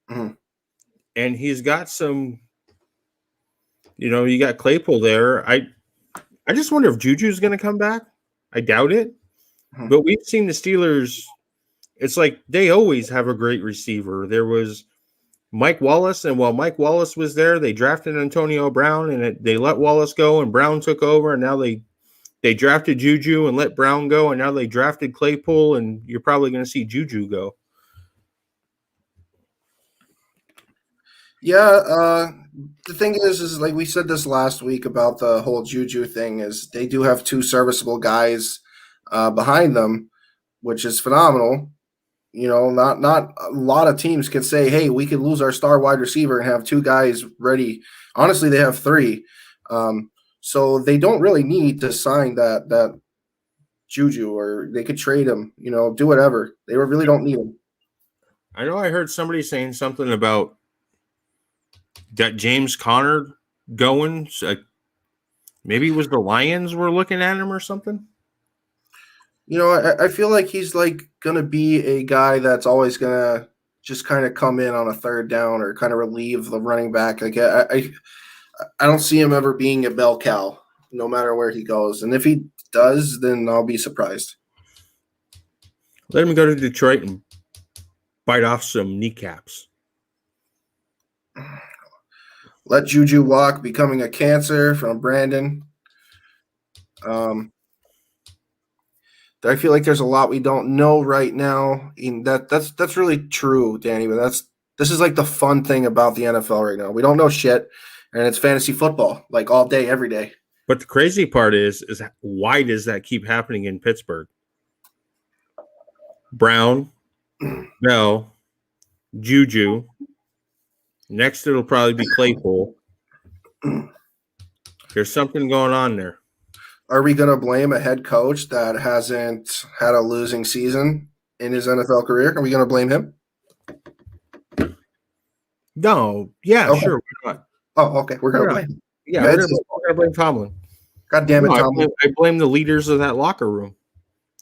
Mm-hmm. And he's got some, you know, you got Claypool there. I just wonder if Juju's going to come back. I doubt it. Mm-hmm. But we've seen the Steelers. It's like they always have a great receiver. There was Mike Wallace, and while Mike Wallace was there, they drafted Antonio Brown, and they let Wallace go, and Brown took over, and now they drafted Juju and let Brown go, and now they drafted Claypool, and you're probably going to see Juju go. Yeah, the thing is like we said this last week about the whole Juju thing is they do have two serviceable guys behind them, which is phenomenal. You know, not a lot of teams can say, hey, we could lose our star wide receiver and have two guys ready. Honestly, they have three. So they don't really need to sign that Juju, or they could trade him, you know, do whatever. They really don't need him. I know I heard somebody saying something about that James Conner going. Maybe it was the Lions were looking at him or something. You know, I feel like he's like going to be a guy that's always going to just kind of come in on a third down or kind of relieve the running back. Like I don't see him ever being a bell cow, no matter where he goes. And if he does, then I'll be surprised. Let him go to Detroit and bite off some kneecaps. Let Juju walk, becoming a cancer from Brandon. I feel like there's a lot we don't know right now. That's really true, Danny. But this is like the fun thing about the NFL right now. We don't know shit, and it's fantasy football, like all day, every day. But the crazy part is why does that keep happening in Pittsburgh? Brown, Bell, Juju. Next, it'll probably be Claypool. There's something going on there. Are we going to blame a head coach that hasn't had a losing season in his NFL career? Are we going to blame him? No. Yeah, okay. Sure. Why not? Oh, okay. We're going to blame. Yeah, we're going to blame Tomlin. God damn it, Tomlin. I blame the leaders of that locker room.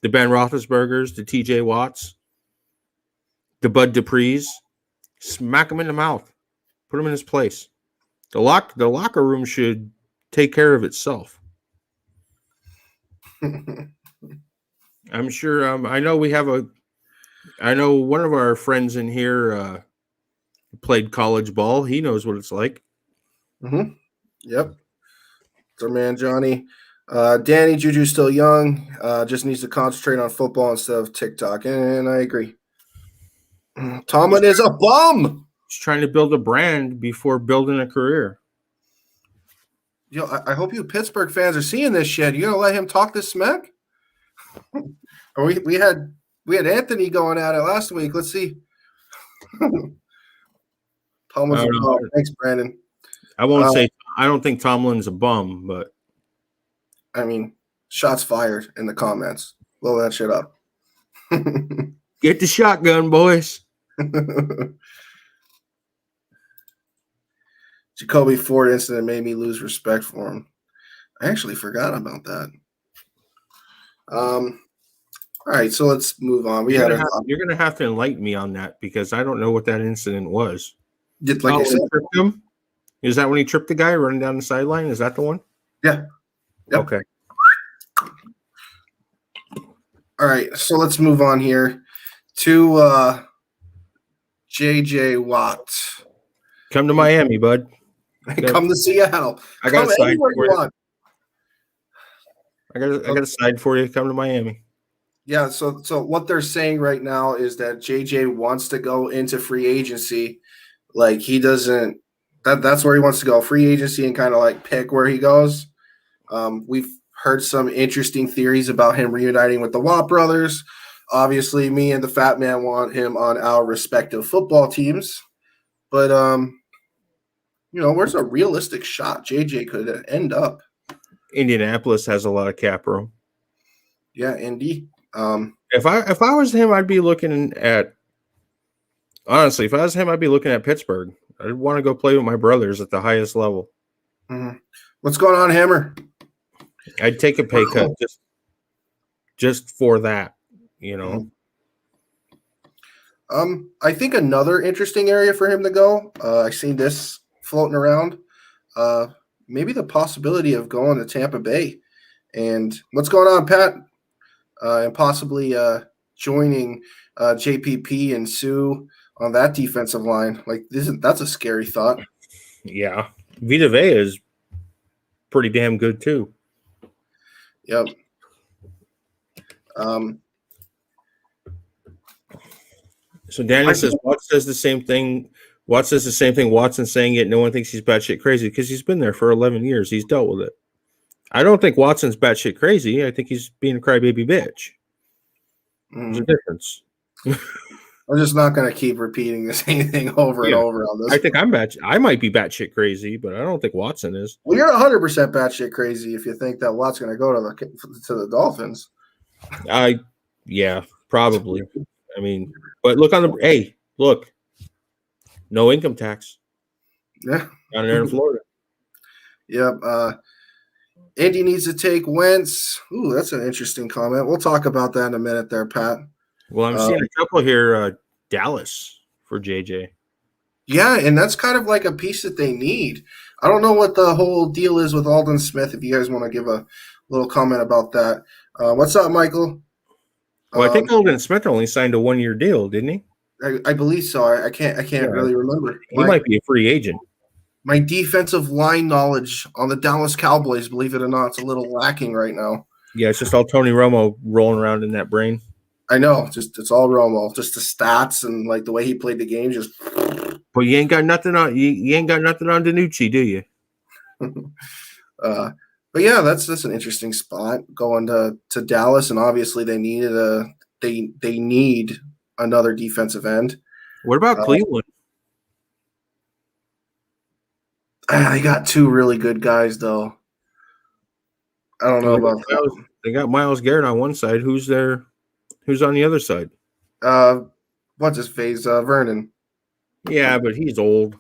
The Ben Roethlisbergers, the TJ Watts, the Bud Duprees. Smack him in the mouth. Put him in his place. The locker room should take care of itself. I'm sure. I know one of our friends in here played college ball. He knows what it's like. Mm-hmm. Yep. It's our man Johnny. Danny, Juju's still young. Just needs to concentrate on football instead of TikTok. And I agree. Tomlin is a bum. He's trying to build a brand before building a career. Yo, I hope you Pittsburgh fans are seeing this shit. You gonna let him talk this smack? We had We had Anthony going at it last week. Let's see. Tomlin's a bum. Thanks, Brandon. I won't say I don't think Tomlin's a bum, but I mean, shots fired in the comments. Blow that shit up. get the shotgun, boys. Jacoby Ford incident made me lose respect for him. I actually forgot about that. All right, so let's move on. You're gonna have to enlighten me on that because I don't know what that incident was. Like I said, tripped him? Is that when he tripped the guy running down the sideline? Is that the one? Yeah. Yep. Okay. All right, so let's move on here to JJ Watt. Come to Miami, bud. Come to Seattle. I got a side for you. I got a side for you. Come to Miami. Yeah, so what they're saying right now is that JJ wants to go into free agency. Like he doesn't that's where he wants to go, free agency, and kind of like pick where he goes. We've heard some interesting theories about him reuniting with the Watt brothers. Obviously, me and the Fat Man want him on our respective football teams. But where's a realistic shot JJ could end up? Indianapolis has a lot of cap room. Yeah, Indy. If I was him, I'd be looking at honestly, if I was him, I'd be looking at Pittsburgh. I'd want to go play with my brothers at the highest level. Mm-hmm. What's going on, Hammer? I'd take a pay cut just for that, I think another interesting area for him to go, I've seen this floating around, maybe the possibility of going to Tampa Bay. And what's going on, Pat? And possibly joining JPP and Sue on that defensive line. That's a scary thought. Yeah. Vita Vea is pretty damn good too. Yep. So Danny says Watts says the same thing. Watts says the same thing Watson's saying, yet no one thinks he's batshit crazy because he's been there for 11 years. He's dealt with it. I don't think Watson's batshit crazy. I think he's being a crybaby bitch. There's a difference. I'm just not going to keep repeating the same thing over and over on this. I think I might be batshit crazy, but I don't think Watson is. Well, you're 100% batshit crazy if you think that Watt's going to go to the Dolphins. Yeah, probably. I mean, but look no income tax. Yeah, down there in Florida. Yep. Indy needs to take Wentz. Ooh, that's an interesting comment. We'll talk about that in a minute there, Pat. Well, I'm seeing a couple here. Dallas for JJ. Yeah, and that's kind of like a piece that they need. I don't know what the whole deal is with Aldon Smith. If you guys want to give a little comment about that. What's up, Michael? Well, I think Aldon Smith only signed a 1-year deal, didn't he? I believe so. I can't really remember. He might be a free agent. My defensive line knowledge on the Dallas Cowboys, believe it or not, it's a little lacking right now. Yeah, it's just all Tony Romo rolling around in that brain. I know, it's all Romo, just the stats and like the way he played the game. Just. But you ain't got nothing on you ain't got nothing on Danucci, do you? But yeah, that's an interesting spot going to Dallas, and obviously they needed they need another defensive end. What about Cleveland? They got two really good guys, though. I don't know about that. They got Myles Garrett on one side. Who's there? Who's on the other side? What's his face? Vernon. Yeah, but he's old.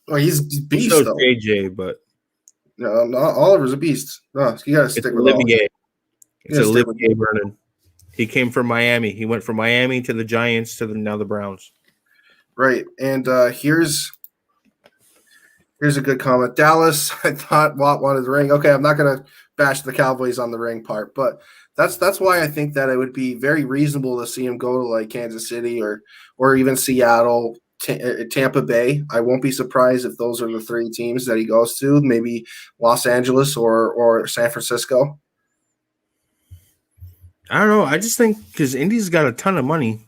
Well, he's beast, so though. JJ, but no, Oliver's a beast. No, you got to stick with Oliver. It's Olivier Vernon. He came from Miami. He went from Miami to the Giants to now the Browns. Right, and here's a good comment. Dallas, I thought Watt wanted the ring. Okay, I'm not going to bash the Cowboys on the ring part, but that's why I think that it would be very reasonable to see him go to like Kansas City or even Seattle, Tampa Bay. I won't be surprised if those are the three teams that he goes to. Maybe Los Angeles or San Francisco. I don't know. I just think because Indy's got a ton of money.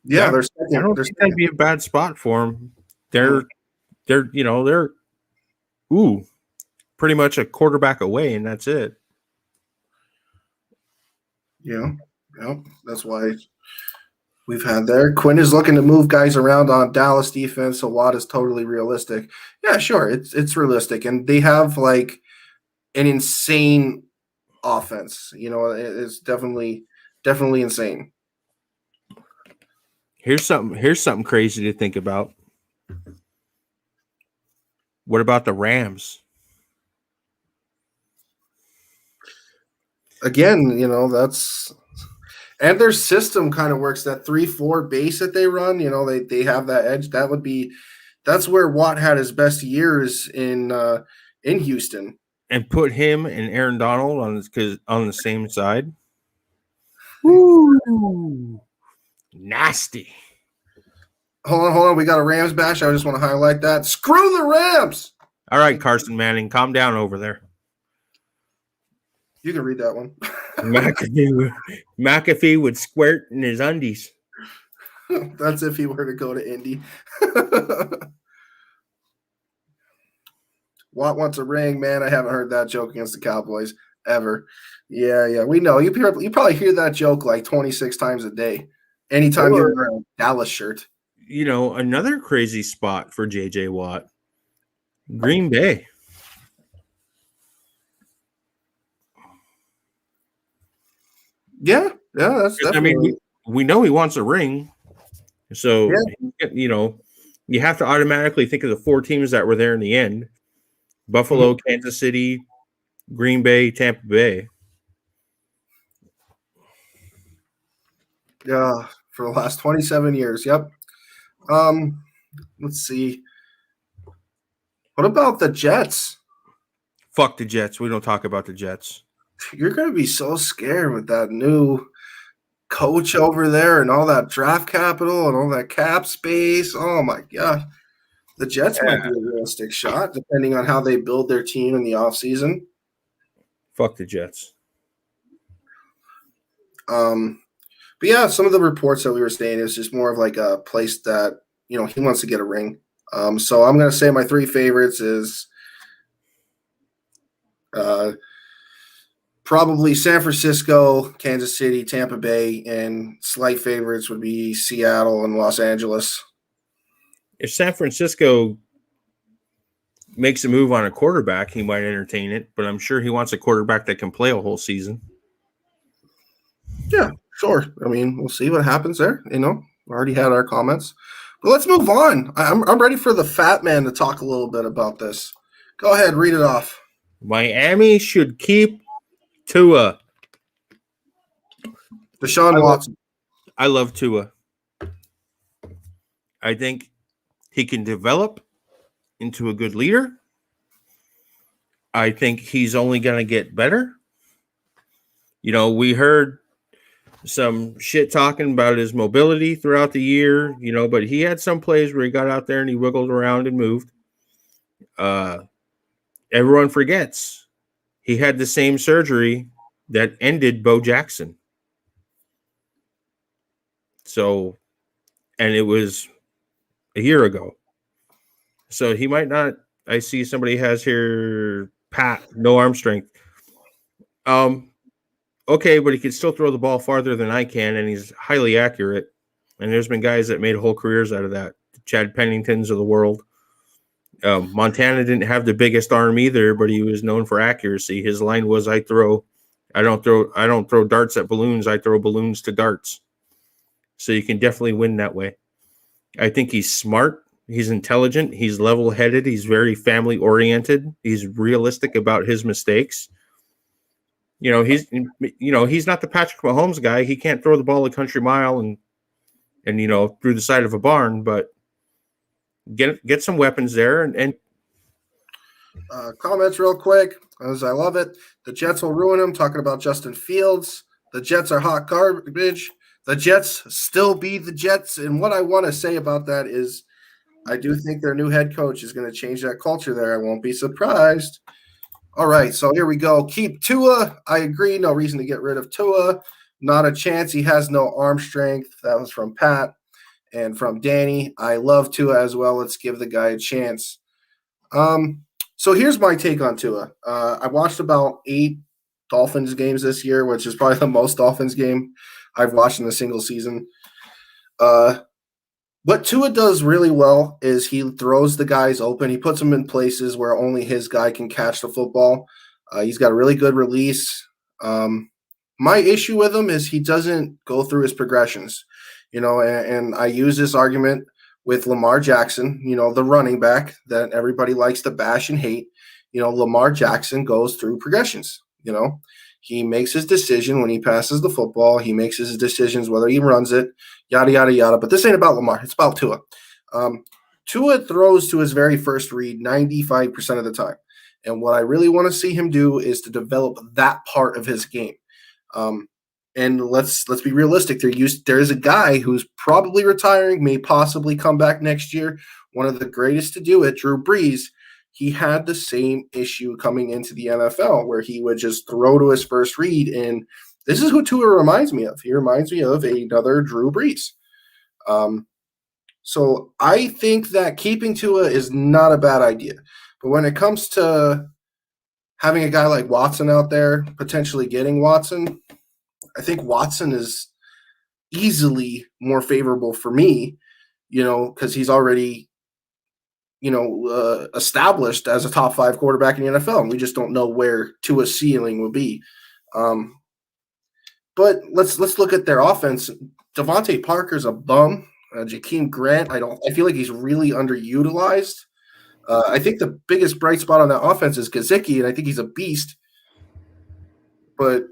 Yeah, I don't think that'd be a bad spot for him. They're pretty much a quarterback away, and that's it. Yeah. That's why we've had there. Quinn is looking to move guys around on Dallas defense, so Watt is totally realistic. Yeah, sure, it's realistic, and they have like an insane offense. It's definitely insane. Here's something crazy to think about. What about the Rams? Again, that's and their system kind of works, that 3-4 base that they run. They have that edge. That's where Watt had his best years in Houston. And put him and Aaron Donald on the same side. Woo! Nasty. Hold on. We got a Rams bash. I just want to highlight that. Screw the Rams. All right, Carson Manning, calm down over there. You can read that one. McAfee would squirt in his undies. That's if he were to go to Indy. Watt wants a ring, man. I haven't heard that joke against the Cowboys ever. Yeah. We know. You probably hear that joke like 26 times a day. Anytime you wear a Dallas shirt. Another crazy spot for J.J. Watt. Green Bay. Yeah, that's definitely. I mean, we know he wants a ring, so you have to automatically think of the 4 teams that were there in the end: Buffalo, Kansas City, Green Bay, Tampa Bay. Yeah, for the last 27 years. Yep. Let's see. What about the Jets? Fuck the Jets. We don't talk about the Jets. You're going to be so scared with that new coach over there and all that draft capital and all that cap space. Oh, my God. The Jets might be a realistic shot, depending on how they build their team in the offseason. Fuck the Jets. But, yeah, some of the reports that we were saying is just more of like a place that, he wants to get a ring. So I'm going to say my 3 favorites is probably San Francisco, Kansas City, Tampa Bay, and slight favorites would be Seattle and Los Angeles. If San Francisco makes a move on a quarterback, he might entertain it, but I'm sure he wants a quarterback that can play a whole season. Yeah, sure. I mean, we'll see what happens there. We already had our comments. But let's move on. I'm ready for the Fat Man to talk a little bit about this. Go ahead, read it off. Miami should keep Tua. Deshaun Watson. I love Tua. I think he can develop into a good leader. I think he's only going to get better. We heard some shit talking about his mobility throughout the year, but he had some plays where he got out there and he wiggled around and moved. Everyone forgets he had the same surgery that ended Bo Jackson. So, and it was a year ago. So he might not. I see somebody has here, Pat, no arm strength. Okay, but he can still throw the ball farther than I can, and he's highly accurate. And there's been guys that made whole careers out of that. Chad Penningtons of the world. Montana didn't have the biggest arm either, but he was known for accuracy. His line was, I don't throw darts at balloons. I throw balloons to darts. So you can definitely win that way. I think he's smart. He's intelligent. He's level-headed. He's very family-oriented. He's realistic about his mistakes. He's not the Patrick Mahomes guy. He can't throw the ball a country mile and through the side of a barn, but get some weapons there and comments real quick, as I love it. The Jets will ruin him. Talking about Justin Fields. The Jets are hot garbage. The Jets still be the Jets. And what I want to say about that is I do think their new head coach is going to change that culture there. I won't be surprised. All right, so here we go. Keep Tua. I agree. No reason to get rid of Tua. Not a chance. He has no arm strength. That was from Pat. And from Danny, I love Tua as well. Let's give the guy a chance. So here's my take on Tua. I watched about 8 Dolphins games this year, which is probably the most Dolphins game I've watched in a single season. What Tua does really well is he throws the guys open. He puts them in places where only his guy can catch the football. He's got a really good release. My issue with him is he doesn't go through his progressions, and I use this argument with Lamar Jackson, the running back that everybody likes to bash and hate. Lamar Jackson goes through progressions. He makes his decision when he passes the football. He makes his decisions whether he runs it, yada, yada, yada. But this ain't about Lamar. It's about Tua. Tua throws to his very first read 95% of the time. And what I really want to see him do is to develop that part of his game. And let's be realistic. There is a guy who's probably retiring, may possibly come back next year. One of the greatest to do it, Drew Brees. He had the same issue coming into the NFL where he would just throw to his first read. And this is who Tua reminds me of. He reminds me of another Drew Brees. So I think that keeping Tua is not a bad idea. But when it comes to having a guy like Watson out there, potentially getting Watson, I think Watson is easily more favorable for me, because he's already established as a top 5 quarterback in the NFL, and we just don't know where Tua's ceiling will be. But let's look at their offense. Devontae Parker's a bum. Jakeem Grant, I feel like he's really underutilized. I think the biggest bright spot on that offense is Gesicki, and I think he's a beast. But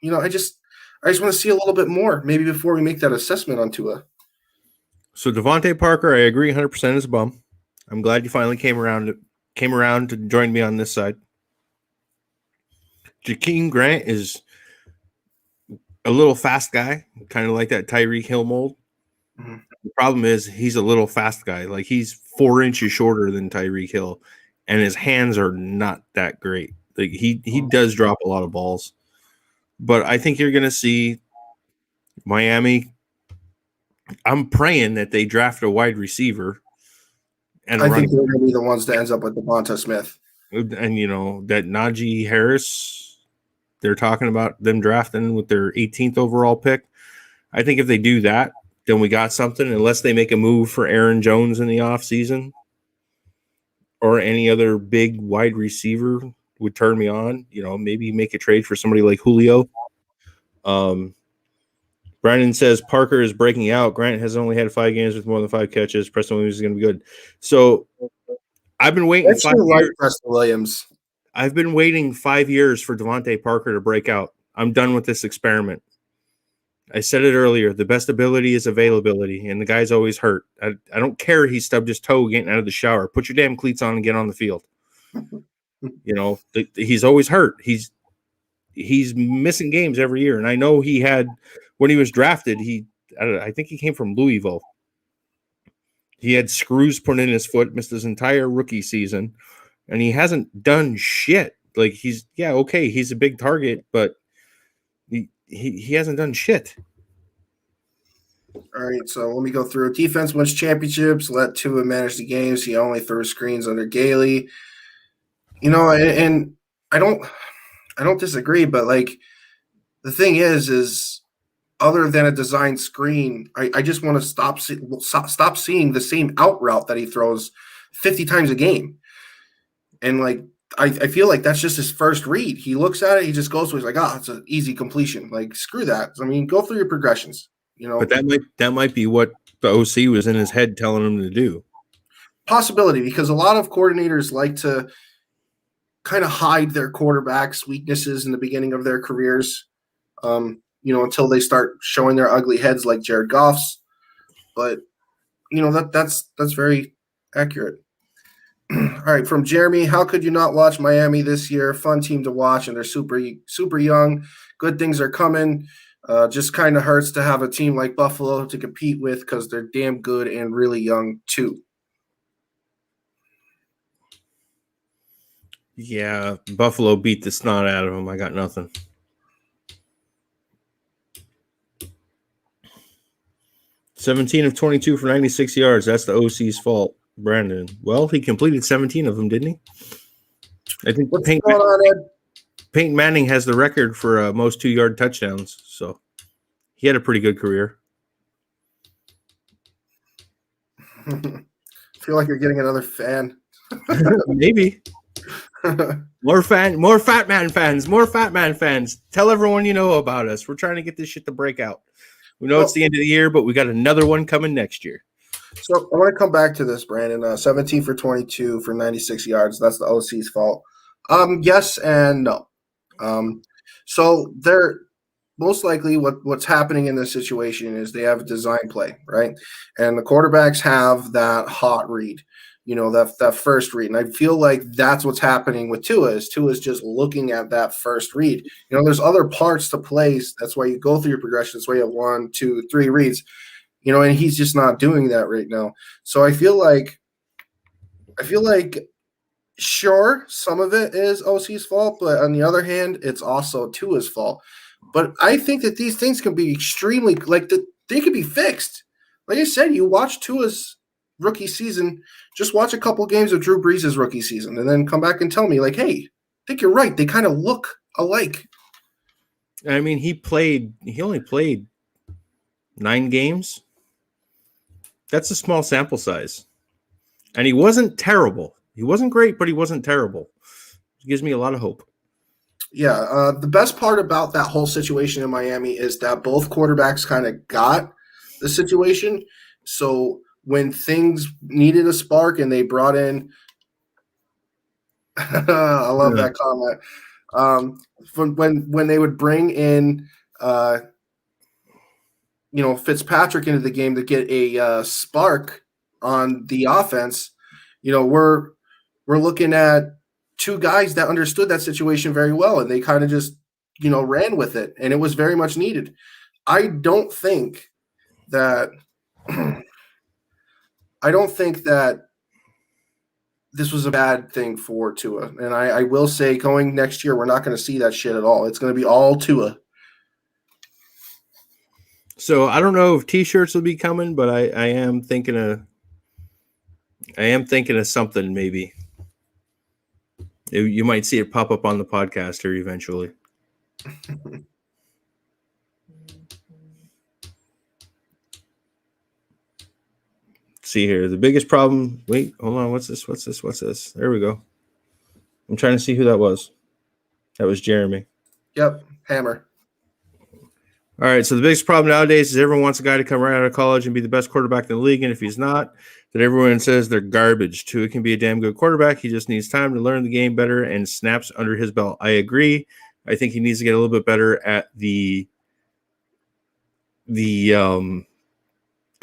I just want to see a little bit more, maybe before we make that assessment on Tua. So Devontae Parker, I agree 100% is a bum. I'm glad you finally came around to join me on this side. Jakeem Grant is a little fast guy, kind of like that Tyreek Hill mold. Mm-hmm. The problem is he's a little fast guy. Like he's 4 inches shorter than Tyreek Hill, and his hands are not that great. Like he does drop a lot of balls. But I think you're going to see Miami. I'm praying that they draft a wide receiver. And I think they're going to be the ones that ends up with Devonta Smith. And, that Najee Harris, they're talking about them drafting with their 18th overall pick. I think if they do that, then we got something, unless they make a move for Aaron Jones in the offseason or any other big wide receiver would turn me on. Maybe make a trade for somebody like Julio. Brandon says Parker is breaking out. Grant has only had 5 games with more than 5 catches. Preston Williams is going to be good. So I've been waiting 5 years. Preston Williams. I've been waiting 5 years for Devontae Parker to break out. I'm done with this experiment. I said it earlier. The best ability is availability, and the guy's always hurt. I don't care he stubbed his toe getting out of the shower. Put your damn cleats on and get on the field. He's always hurt. He's missing games every year, and I know he had – when he was drafted, I think he came from Louisville. He had screws put in his foot, missed his entire rookie season, and he hasn't done shit. Like he's a big target, but he hasn't done shit. All right, so let me go through. Defense wins championships. Let Tua manage the games. He only threw screens under Gailey. And I don't disagree, but like the thing is other than a design screen, I just want to stop seeing the same out route that he throws 50 times a game. And like I feel like that's just his first read. He looks at it, he just goes to it, he's like, it's an easy completion. Like screw that. I mean, go through your progressions. But that might be what the OC was in his head telling him to do. Possibility, because a lot of coordinators like to kind of hide their quarterbacks' weaknesses in the beginning of their careers. Until they start showing their ugly heads like Jared Goff's. But, that's very accurate. All right, from Jeremy, how could you not watch Miami this year? Fun team to watch, and they're super, super young. Good things are coming. Just kind of hurts to have a team like Buffalo to compete with because they're damn good and really young too. Yeah, Buffalo beat the snot out of them. I got nothing. $17 of 22 for 96 yards. That's the OC's fault, Brandon. Well, he completed 17 of them, didn't he? I think Peyton Manning has the record for most 2-yard touchdowns. So He had a pretty good career. I feel like you're getting another fan. Maybe. More FATMAN fans. Tell everyone you know about us. We're trying to get this shit to break out. We know it's the end of the year, but we got another one coming next year. So I want to come back to this, Brandon. 17 for 22 for 96 yards. That's the OC's fault. Yes and no. So they're most likely what's happening in this situation is they have a design play, right? And the quarterbacks have that hot read, that first read. And I feel like that's what's happening with Tua's just looking at that first read. There's other parts to plays. That's why you go through your progression. That's why you have 1, 2, 3 reads. And he's just not doing that right now. So I feel like sure, some of it is OC's fault, but on the other hand, it's also Tua's fault. But I think that these things can be extremely they can be fixed. Like I said, you watch Tua's rookie season, just watch a couple games of Drew Brees' rookie season, and then come back and tell me, like, hey, I think you're right. They kind of look alike. I mean, he only played 9 games. That's a small sample size. And he wasn't terrible. He wasn't great, but he wasn't terrible. It gives me a lot of hope. Yeah, the best part about that whole situation in Miami is that both quarterbacks kind of got the situation. So when things needed a spark and they brought in – I love that comment. When they would bring in Fitzpatrick into the game to get a spark on the offense, we're looking at two guys that understood that situation very well, and they kind of just, ran with it, and it was very much needed. I don't think that this was a bad thing for Tua, and I will say going next year, we're not going to see that shit at all. It's going to be all Tua. So I don't know if T-shirts will be coming, but I am thinking of something maybe. You might see it pop up on the podcast here eventually. See here, the biggest problem. Wait, hold on. What's this? There we go. I'm trying to see who that was. That was Jeremy. Yep, Hammer. All right, so the biggest problem nowadays is everyone wants a guy to come right out of college and be the best quarterback in the league, and if he's not, then everyone says they're garbage. Tua can be a damn good quarterback. He just needs time to learn the game better and snaps under his belt. I agree. I think he needs to get a little bit better at the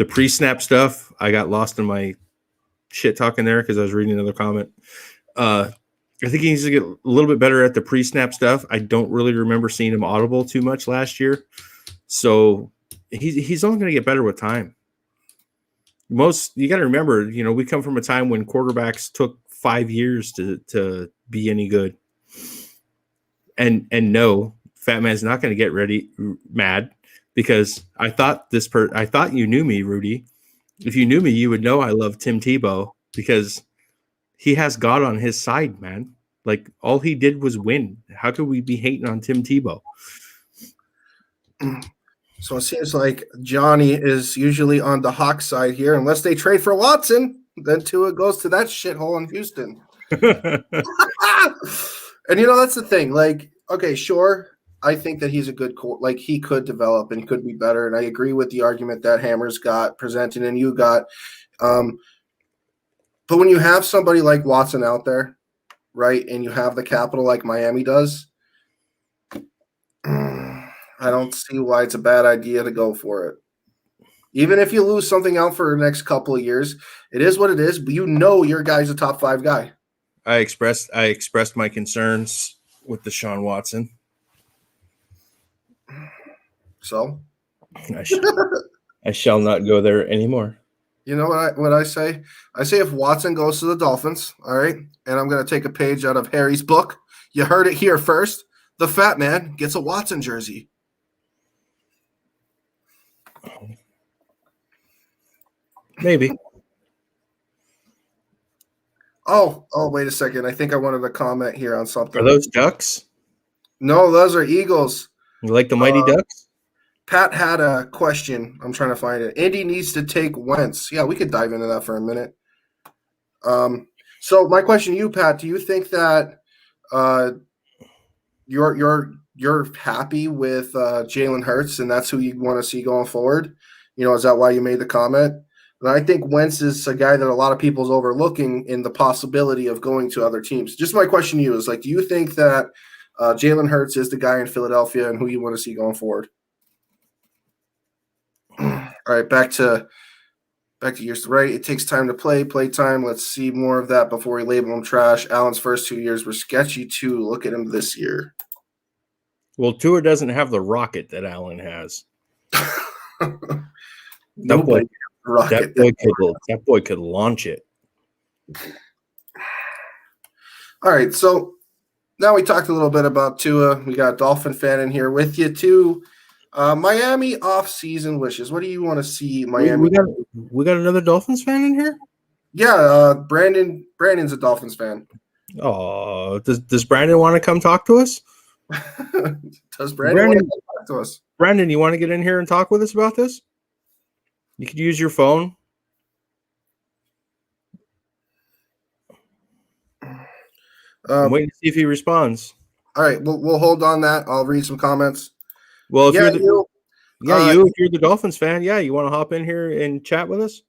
pre-snap stuff. I got lost in my shit talking there because I was reading another comment. I think he needs to get a little bit better at the pre-snap stuff. I don't really remember seeing him audible too much last year. So he's only going to get better with time. You got to remember, we come from a time when quarterbacks took 5 years to be any good. And no, FATMAN's not going to get mad because I thought you knew me, Rudy. If you knew me, you would know I love Tim Tebow because he has God on his side, man. Like all he did was win. How could we be hating on Tim Tebow? So it seems like Johnny is usually on the Hawks side here. Unless they trade for Watson, then Tua goes to that shithole in Houston. And that's the thing. Like, okay, sure, I think that he's a good he could develop and he could be better. And I agree with the argument that Hammer's got presented and you got. But when you have somebody like Watson out there, right, and you have the capital like Miami does, I don't see why it's a bad idea to go for it. Even if you lose something out for the next couple of years, it is what it is. But your guy's a top 5 guy. I expressed my concerns with Deshaun Watson. So I shall not go there anymore. You know what I say? I say if Watson goes to the Dolphins, all right, and I'm going to take a page out of Harry's book. You heard it here first. The fat man gets a Watson jersey. Maybe. Oh, wait a second. I think I wanted to comment here on something. Are those Ducks? No, those are Eagles. You like the Mighty Ducks? Pat had a question. I'm trying to find it. Indy needs to take Wentz. Yeah, we could dive into that for a minute. So my question to you, Pat, do you think that you're happy with Jalen Hurts and that's who you want to see going forward? Is that why you made the comment? And I think Wentz is a guy that a lot of people's overlooking in the possibility of going to other teams. Just my question to you is do you think that Jalen Hurts is the guy in Philadelphia and who you want to see going forward? All right, back to years right. It takes time to play time. Let's see more of that before we label him trash. Allen's first 2 years were sketchy too. Look at him this year. Well, Tua doesn't have the rocket that Allen has. Nobody rocket. That boy could launch it. All right, so now we talked a little bit about Tua. We got a Dolphin fan in here with you too. Miami off-season wishes. What do you want to see Miami? We got another Dolphins fan in here? Yeah, Brandon's a Dolphins fan. Oh, does Brandon want to come talk to us? Does Brandon want to come talk to us? Brandon, you want to get in here and talk with us about this? You could use your phone. I'm waiting to see if he responds. All right, we'll hold on that. I'll read some comments. Well, if if you're the Dolphins fan, you want to hop in here and chat with us?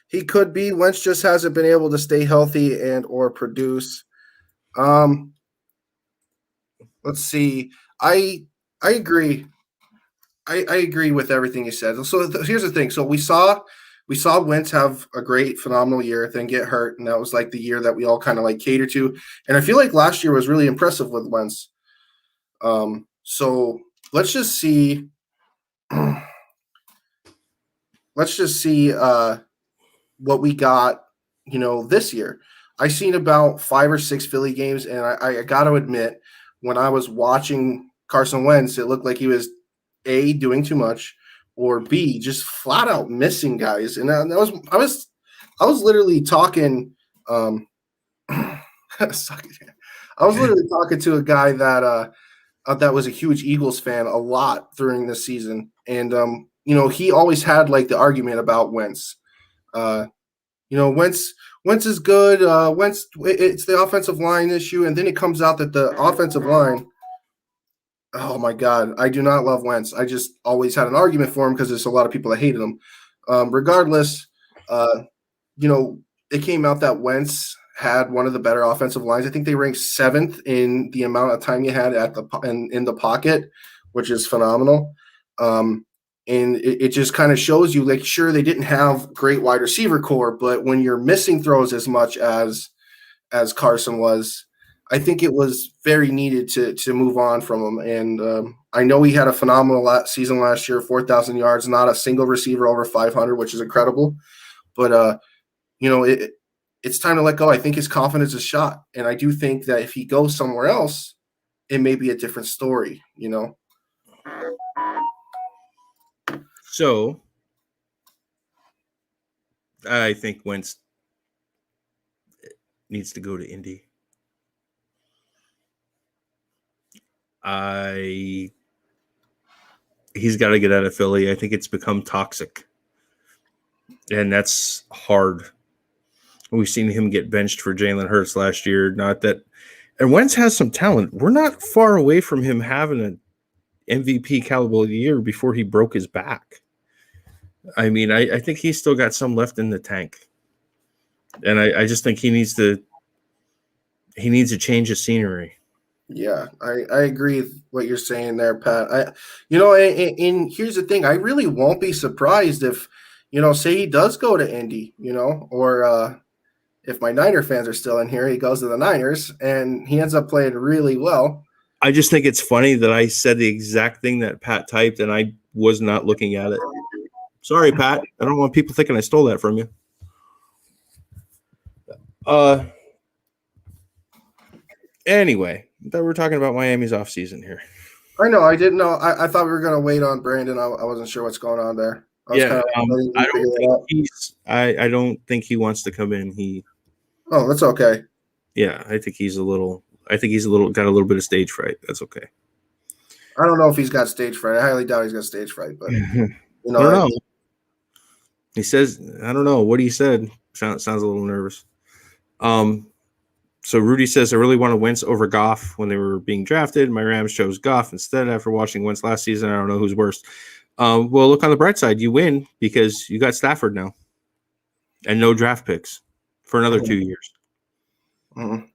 He could be. Wentz just hasn't been able to stay healthy and or produce. Let's see. I agree. I agree with everything you said. So here's the thing. So we saw Wentz have a great, phenomenal year, then get hurt, and that was like the year that we all kind of cater to. And I feel like last year was really impressive with Wentz. So let's just see. What we got, this year. I seen about 5 or 6 Philly games, and I got to admit, when I was watching Carson Wentz, it looked like he was A, doing too much, or B, just flat out missing guys. And I was literally talking. I was literally talking to a guy that was a huge Eagles fan a lot during this season, and he always had the argument about Wentz. Wentz is good. Wentz, it's the offensive line issue, and then it comes out that the offensive line. Oh my God, I do not love Wentz. I just always had an argument for him because there's a lot of people that hated him. Regardless, it came out that Wentz had one of the better offensive lines. I think they ranked 7th in the amount of time you had in the pocket, which is phenomenal. And it just kind of shows you, sure, they didn't have great wide receiver core, but when you're missing throws as much as Carson was, I think it was very needed to move on from him. And I know he had a phenomenal season last year, 4,000 yards, not a single receiver over 500, which is incredible. But, it's time to let go. I think his confidence is shot. And I do think that if he goes somewhere else, it may be a different story, So I think Wentz needs to go to Indy. He's got to get out of Philly. I think it's become toxic, and that's hard. We've seen him get benched for Jalen Hurts last year. And Wentz has some talent. We're not far away from him having an MVP caliber year before he broke his back. I mean, I think he's still got some left in the tank, and I just think he needs to change his scenery. Yeah, I agree with what you're saying there, Pat. And here's the thing: I really won't be surprised if, say he does go to Indy, or if my Niner fans are still in here, he goes to the Niners and he ends up playing really well. I just think it's funny that I said the exact thing that Pat typed, and I was not looking at it. Sorry, Pat. I don't want people thinking I stole that from you. Anyway, I thought we were talking about Miami's offseason here. I know. I didn't know. I thought we were going to wait on Brandon. I wasn't sure what's going on there. I don't think he wants to come in. Oh, that's okay. Yeah, I think he's got a little bit of stage fright. That's okay. I don't know if he's got stage fright. I highly doubt he's got stage fright, but I don't know. He says, I don't know what he said. Sounds a little nervous. So Rudy says, I really wanted Wentz over Goff when they were being drafted. My Rams chose Goff instead after watching Wentz last season. I don't know who's worse. Well, look on the bright side. You win because you got Stafford now and no draft picks for another 2 years. Mm-hmm.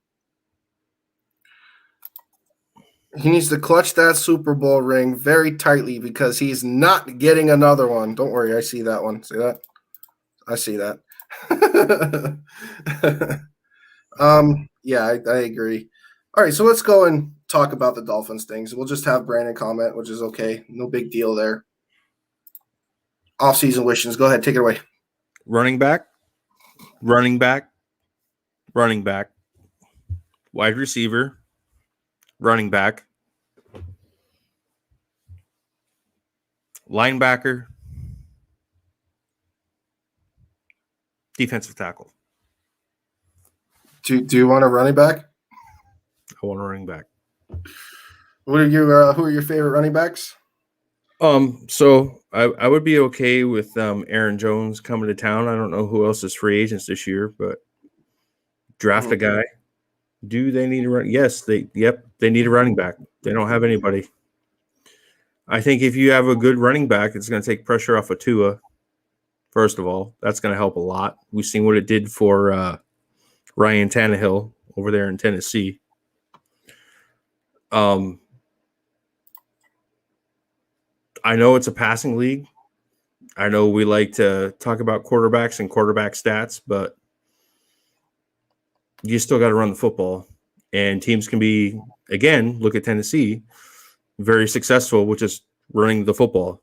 He needs to clutch that Super Bowl ring very tightly because he's not getting another one. Don't worry. I see that one. See that? I see that. Yeah, I agree. All right, so let's go and talk about the Dolphins things. We'll just have Brandon comment, which is okay. No big deal there. Off-season wishes. Go ahead, take it away. Running back, wide receiver, running back, linebacker, defensive tackle. Do you want a running back? I want a running back. What are your who are your favorite running backs? So I would be okay with Aaron Jones coming to town. I don't know who else is free agents this year, but draft a guy. Do they need a run? Yes, they need a running back. They don't have anybody. I think if you have a good running back, it's going to take pressure off of Tua. First of all, that's going to help a lot. We've seen what it did for Ryan Tannehill over there in Tennessee. I know it's a passing league. I know we like to talk about quarterbacks and quarterback stats, but you still got to run the football. And teams can be, again, look at Tennessee, very successful with just running the football.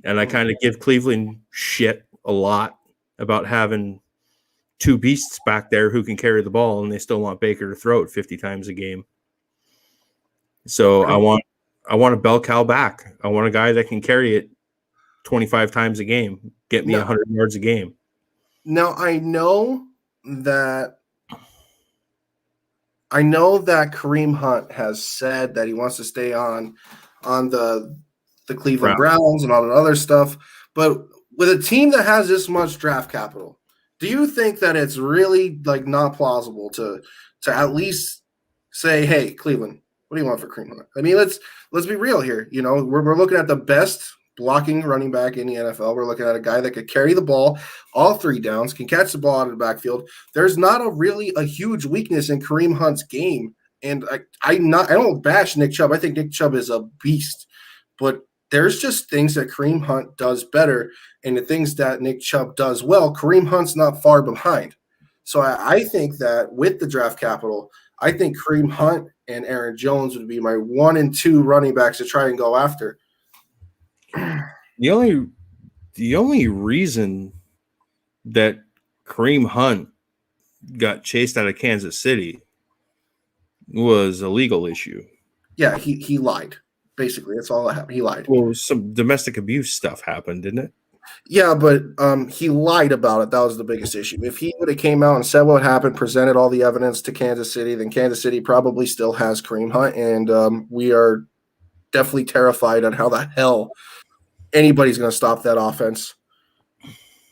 And I kind of give Cleveland shit a lot about having two beasts back there who can carry the ball, and they still want Baker to throw it 50 times a game. So I want a bell cow back. I want a guy that can carry it 25 times a game, get me 100 yards a game. Now I know that Kareem Hunt has said that he wants to stay on the Cleveland Browns and all that other stuff, but with a team that has this much draft capital, do you think that it's really like not plausible to at least say, hey, Cleveland, what do you want for Kareem Hunt? I mean, let's be real here. You know, we're looking at the best blocking running back in the NFL. We're looking at a guy that could carry the ball all three downs, can catch the ball out of the backfield. There's not a huge weakness in Kareem Hunt's game. And I don't bash Nick Chubb. I think Nick Chubb is a beast. But there's just things that Kareem Hunt does better, and the things that Nick Chubb does well, Kareem Hunt's not far behind. So I think that with the draft capital, I think Kareem Hunt and Aaron Jones would be my 1 and 2 running backs to try and go after. The only reason that Kareem Hunt got chased out of Kansas City was a legal issue. Yeah, he lied. Basically, that's all that happened. He lied. Well, some domestic abuse stuff happened, didn't it? Yeah, but he lied about it. That was the biggest issue. If he would have came out and said what happened, presented all the evidence to Kansas City, then Kansas City probably still has Kareem Hunt, and we are definitely terrified on how the hell anybody's going to stop that offense.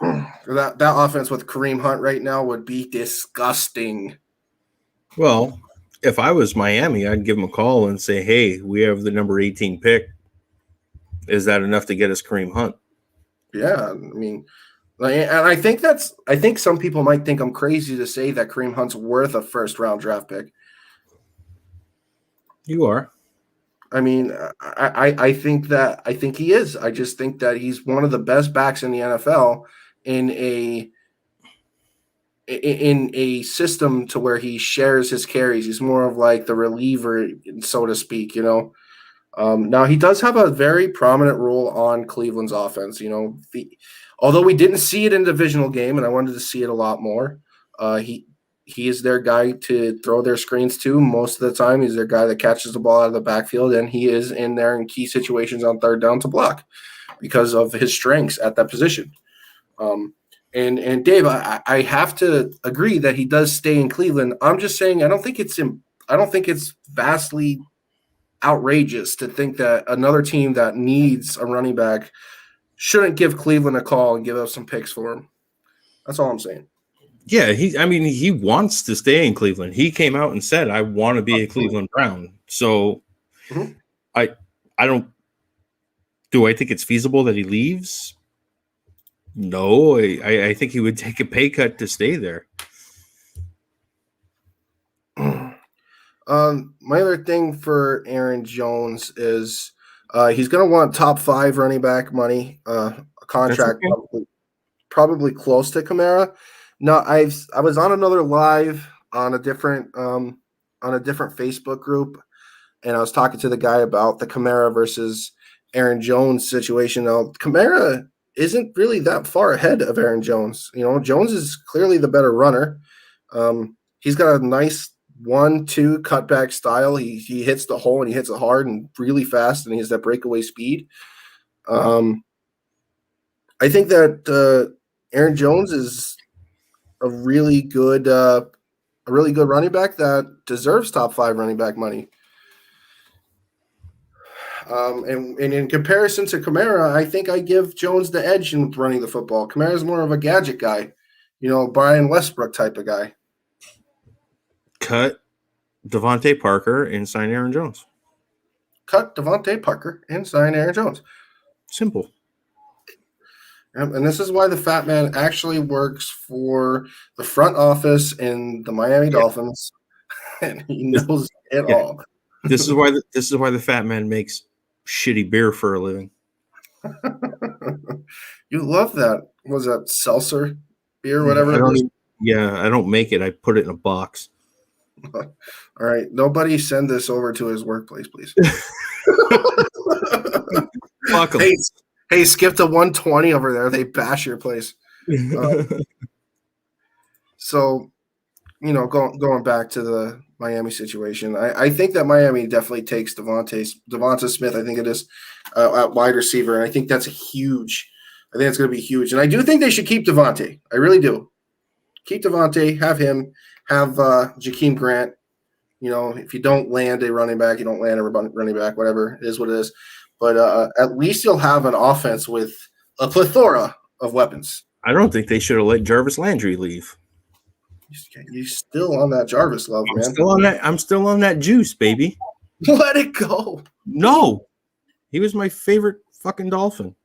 That offense with Kareem Hunt right now would be disgusting. Well, if I was Miami, I'd give them a call and say, hey, we have the number 18 pick. Is that enough to get us Kareem Hunt? Yeah, I mean, and I think some people might think I'm crazy to say that Kareem Hunt's worth a first-round draft pick. You are. I mean, I think he is. I just think that he's one of the best backs in the NFL in a system to where he shares his carries. He's more of like the reliever, so to speak, you know. Now he does have a very prominent role on Cleveland's offense. You know, although we didn't see it in the divisional game, and I wanted to see it a lot more. He is their guy to throw their screens to most of the time. He's their guy that catches the ball out of the backfield, and he is in there in key situations on third down to block because of his strengths at that position. And Dave, I have to agree that he does stay in Cleveland. I'm just saying I don't think it's vastly outrageous to think that another team that needs a running back shouldn't give Cleveland a call and give up some picks for him. That's all I'm saying. Yeah, he wants to stay in Cleveland. He came out and said, "I want to be a Cleveland Brown." So, Mhm. I don't. Do I think it's feasible that he leaves? No, I think he would take a pay cut to stay there. My other thing for Aaron Jones is he's going to want top 5 running back money, a contract Okay. probably close to Kamara. No, I was on another live on a different Facebook group, and I was talking to the guy about the Kamara versus Aaron Jones situation. Now, Kamara isn't really that far ahead of Aaron Jones. Jones is clearly the better runner. He's got a nice 1-2 cutback style. He hits the hole and he hits it hard and really fast, and he has that breakaway speed. I think that Aaron Jones is a really good running back that deserves top 5 running back money. And in comparison to Kamara, I think I give Jones the edge in running the football. Kamara's more of a gadget guy, Brian Westbrook type of guy. Cut Devontae Parker and sign Aaron Jones. Cut Devontae Parker and sign Aaron Jones. Simple. And this is why the Fat Man actually works for the front office in the Miami Dolphins, and he knows it all. This is why the Fat Man makes shitty beer for a living. You love that. What was that seltzer beer, whatever? I don't make it. I put it in a box. All right. Nobody send this over to his workplace, please. Fuck 'em. Hey, skip to 120 over there. They bash your place. So, going back to the Miami situation, I think that Miami definitely takes Devonta Smith. I think it is at wide receiver, and I think that's huge. I think it's going to be huge, and I do think they should keep Devonta. I really do. Keep Devonta. Have him. Have Jakeem Grant. If you don't land a running back, you don't land a running back. Whatever it is, what it is. But at least you'll have an offense with a plethora of weapons. I don't think they should have let Jarvis Landry leave. You still on that Jarvis love, man? I'm still on that juice, baby. Let it go. No, he was my favorite fucking Dolphin.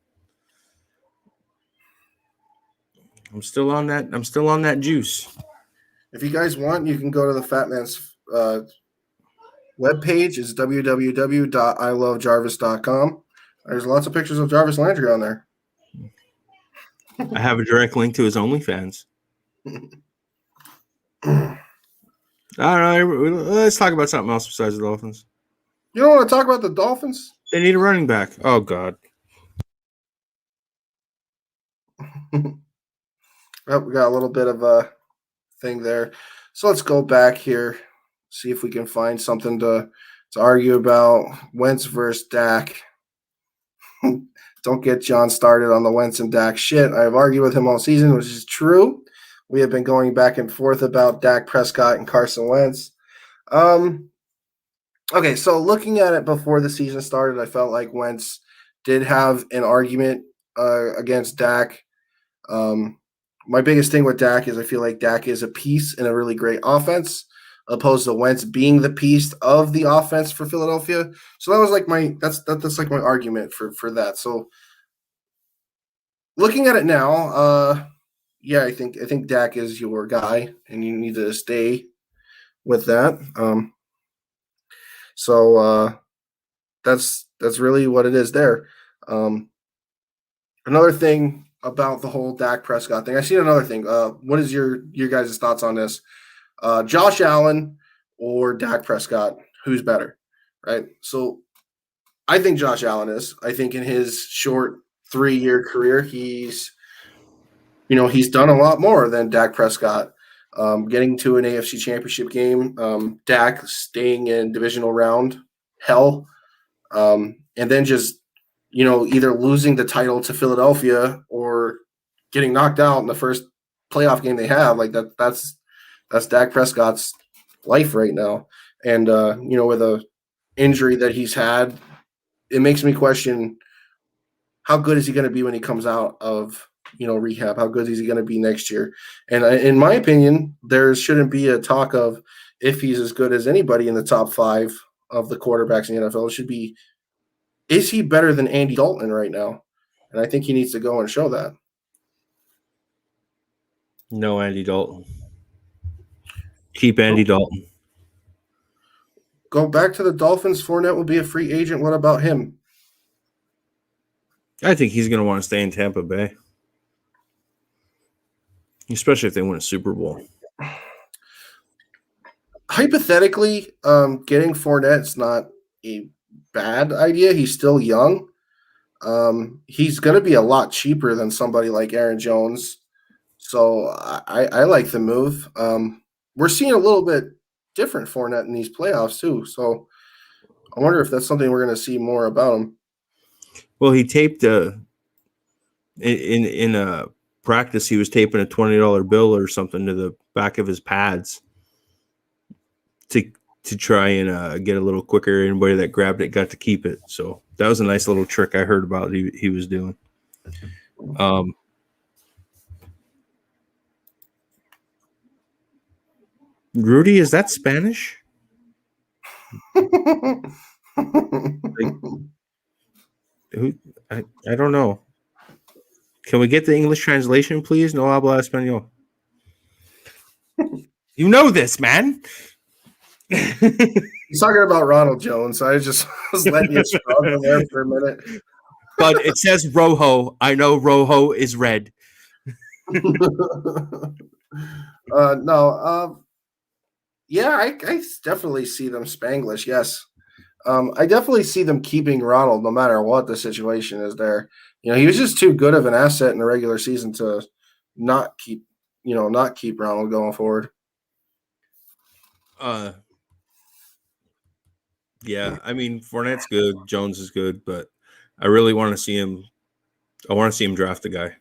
I'm still on that juice. If you guys want, you can go to the Fat Man's webpage. It's www.ilovejarvis.com. There's lots of pictures of Jarvis Landry on there. I have a direct link to his OnlyFans. All right, let's talk about something else besides the Dolphins. You don't want to talk about the Dolphins? They need a running back. Oh, God. Oh, we got a little bit of a thing there. So let's go back here, see if we can find something to argue about. Wentz versus Dak. Don't get John started on the Wentz and Dak shit. I've argued with him all season, which is true. We have been going back and forth about Dak Prescott and Carson Wentz. Okay, so looking at it before the season started, I felt like Wentz did have an argument against Dak. My biggest thing with Dak is I feel like Dak is a piece in a really great offense, opposed to Wentz being the piece of the offense for Philadelphia. So that was like that's like my argument for that. So looking at it now, yeah, I think Dak is your guy, and you need to stay with that. So that's really what it is there. Another thing about the whole Dak Prescott thing, I seen another thing. What is your guys' thoughts on this? Josh Allen or Dak Prescott, who's better, right? So I think Josh Allen is. I think in his short 3-year career, he's done a lot more than Dak Prescott. Getting to an AFC Championship game, Dak staying in divisional round hell, and then just either losing the title to Philadelphia or getting knocked out in the first playoff game they have. Like that's Dak Prescott's life right now. And with a injury that he's had, it makes me question how good is he going to be when he comes out of rehab? How good is he going to be next year? And in my opinion, there shouldn't be a talk of if he's as good as anybody in the top 5 of the quarterbacks in the NFL. It should be, is he better than Andy Dalton right now? And I think he needs to go and show that. No Andy Dalton. Keep Andy Dalton. Go back to the Dolphins. Fournette will be a free agent. What about him? I think he's going to want to stay in Tampa Bay, especially if they win a Super Bowl. Hypothetically, getting Fournette's not a bad idea. He's still young. He's going to be a lot cheaper than somebody like Aaron Jones. So I like the move. We're seeing a little bit different Fournette in these playoffs too. So I wonder if that's something we're going to see more about him. Well, he taped in a practice. He was taping a $20 bill or something to the back of his pads to try and get a little quicker. Anybody that grabbed it got to keep it. So that was a nice little trick I heard about he was doing. Rudy, is that Spanish? I don't know. Can we get the English translation, please? No habla español. You know this, man. He's talking about Ronald Jones. I just was letting you struggle there for a minute. But it says Rojo. I know Rojo is red. Yeah, I definitely see them Spanglish. Yes. I definitely see them keeping Ronald no matter what the situation is there. He was just too good of an asset in the regular season to not keep Ronald going forward. Yeah, I mean, Fournette's good, Jones is good, but I really want to see him. I want to see him draft a guy.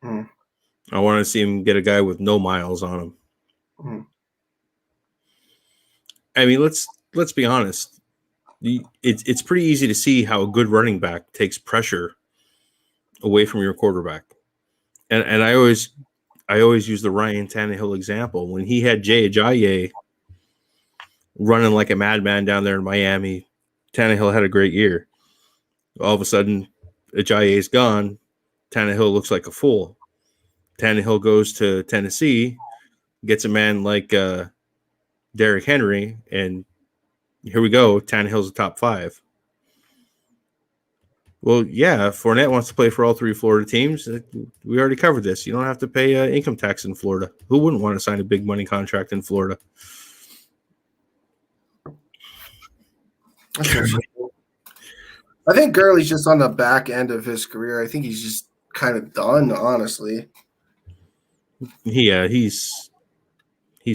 I want to see him get a guy with no miles on him. I mean, let's be honest. It's pretty easy to see how a good running back takes pressure away from your quarterback. And I always use the Ryan Tannehill example. When he had Jay Ajayi running like a madman down there in Miami, Tannehill had a great year. All of a sudden, Ajayi's gone. Tannehill looks like a fool. Tannehill goes to Tennessee, gets a man like Derrick Henry, and here we go. Tannehill's a top 5. Well, yeah, Fournette wants to play for all 3 Florida teams. We already covered this. You don't have to pay income tax in Florida. Who wouldn't want to sign a big money contract in Florida? I think Gurley's just on the back end of his career. I think he's just kind of done, honestly. Yeah, he's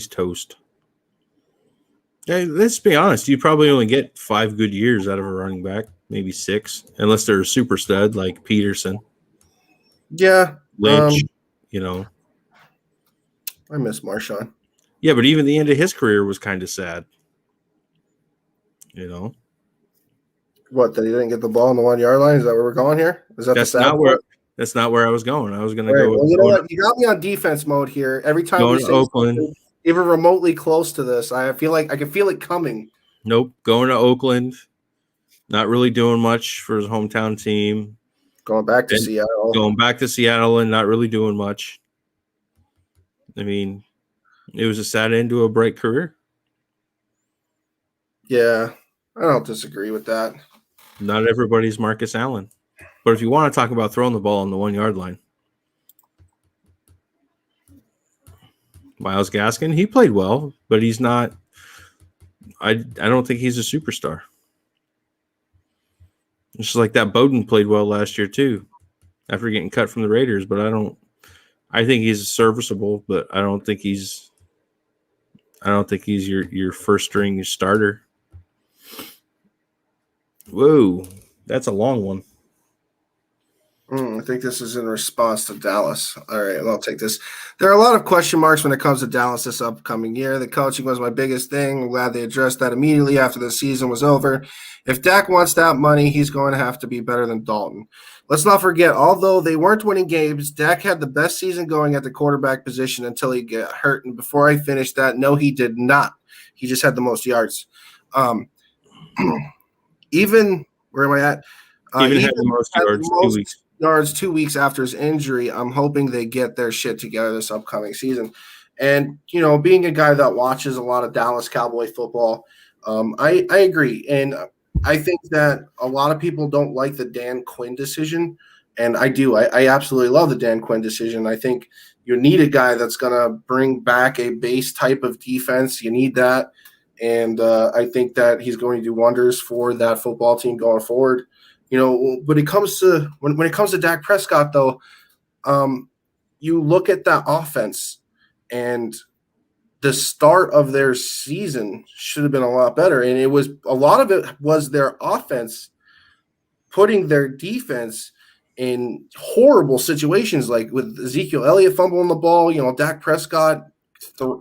toast. Hey, let's be honest. You probably only get 5 good years out of a running back, maybe 6, unless they're a super stud like Peterson. Yeah, Lynch. I miss Marshawn. Yeah, but even the end of his career was kind of sad. What, that he didn't get the ball on the 1-yard line? Is that where we're going here? Is that that's the sad not part? That's not where I was going. I was going to Right, go. well, you know what? You got me on defense mode here. Every time Going we to say Oakland, even remotely close to this, I feel like I can feel it coming. Nope, going to Oakland. Not really doing much for his hometown team. Going back to Seattle. Going back to Seattle and not really doing much. I mean, it was a sad end to a bright career. Yeah, I don't disagree with that. Not everybody's Marcus Allen. But if you want to talk about throwing the ball on the 1-yard line, Myles Gaskin, he played well, but he's not – I don't think he's a superstar. It's just like that Bowden played well last year too after getting cut from the Raiders, but I think he's serviceable, but I don't think he's your first string starter. Whoa, that's a long one. I think this is in response to Dallas. All right, I'll take this. There are a lot of question marks when it comes to Dallas this upcoming year. The coaching was my biggest thing. I'm glad they addressed that immediately after the season was over. If Dak wants that money, he's going to have to be better than Dalton. Let's not forget, although they weren't winning games, Dak had the best season going at the quarterback position until he got hurt. And before I finished that, no, he did not. He just had the most yards. Even where am I at? Even had the most yards 2 weeks. 2 weeks after his injury. I'm hoping they get their shit together this upcoming season. And, being a guy that watches a lot of Dallas Cowboy football, I agree. And I think that a lot of people don't like the Dan Quinn decision. And I do. I absolutely love the Dan Quinn decision. I think you need a guy that's going to bring back a base type of defense. You need that. And I think that he's going to do wonders for that football team going forward. When it comes to when it comes to Dak Prescott, though, you look at that offense, and the start of their season should have been a lot better. And a lot of it was their offense putting their defense in horrible situations, like with Ezekiel Elliott fumbling the ball. Dak Prescott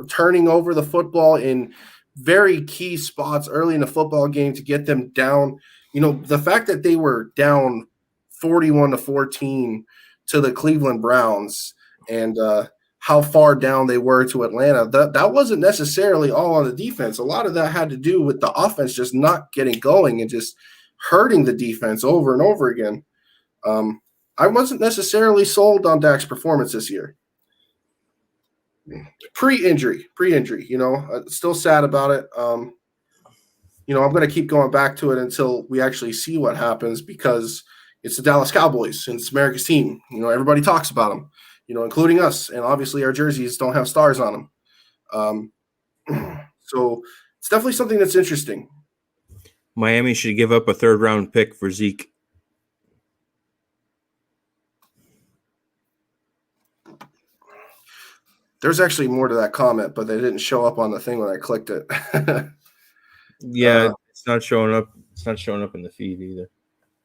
turning over the football in very key spots early in the football game to get them down. The fact that they were down 41-14 to the Cleveland Browns and how far down they were to Atlanta, that wasn't necessarily all on the defense. A lot of that had to do with the offense just not getting going and just hurting the defense over and over again. I wasn't necessarily sold on Dak's performance this year. Pre-injury, still sad about it. I'm going to keep going back to it until we actually see what happens, because it's the Dallas Cowboys and it's America's team. Everybody talks about them, including us. And obviously our jerseys don't have stars on them. So it's definitely something that's interesting. Miami should give up a third-round pick for Zeke. There's actually more to that comment, but they didn't show up on the thing when I clicked it. Yeah, it's not showing up. It's not showing up in the feed either.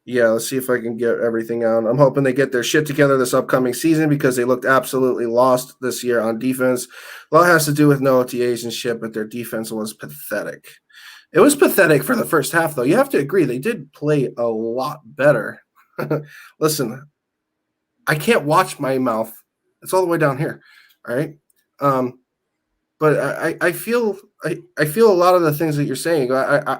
Yeah, let's see if I can get everything out. I'm hoping they get their shit together this upcoming season, because they looked absolutely lost this year on defense. A lot has to do with no OTAs and shit, but their defense was pathetic. It was pathetic for the first half, though. You have to agree, they did play a lot better. Listen, I can't watch my mouth. It's all the way down here. All right. But I feel a lot of the things that you're saying.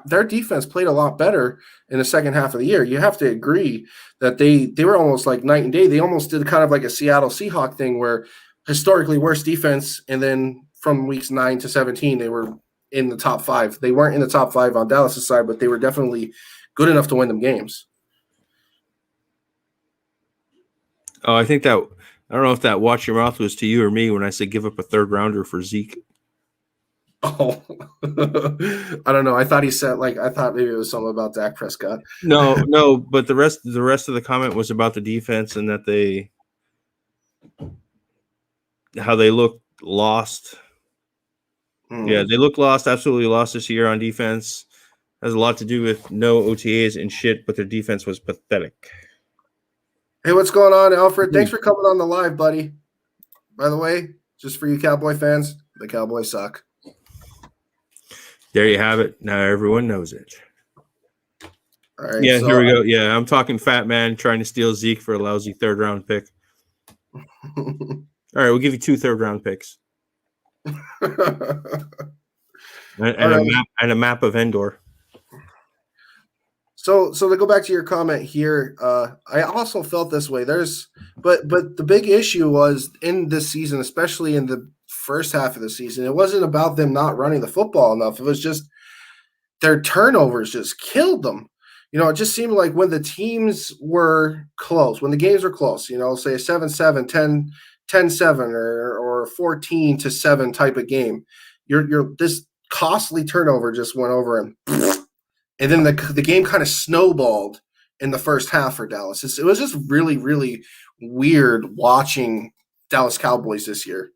Their defense played a lot better in the second half of the year. You have to agree that they were almost like night and day. They almost did kind of like a Seattle Seahawks thing, where historically worst defense, and then from weeks 9 to 17 they were in the top 5. They weren't in the top 5 on Dallas' side, but they were definitely good enough to win them games. Oh, I think that. I don't know if that watch your mouth was to you or me when I said give up a third rounder for Zeke. Oh, I don't know. I thought maybe it was something about Dak Prescott. No, but the rest of the comment was about the defense and that how they looked lost. Yeah, they look lost, absolutely lost this year on defense. Has a lot to do with no OTAs and shit, but their defense was pathetic. Hey, what's going on, Alfred? Thanks for coming on the live, buddy. By the way, just for you Cowboy fans, the Cowboys suck. There you have it. Now everyone knows it. All right, yeah, so here we go. Yeah, I'm talking FATMAN trying to steal Zeke for a lousy third-round pick. All right, we'll give you 2 third-round picks. and a map of Endor. So to go back to your comment here, I also felt this way. But the big issue was in this season, especially in the first half of the season, it wasn't about them not running the football enough. It was just their turnovers just killed them. It just seemed like when the teams were close, when the games were close, say a 7-7, 10-7, or 14-7 type of game, you're this costly turnover just went over and then the game kind of snowballed in the first half for Dallas. It was just really, really weird watching Dallas Cowboys this year.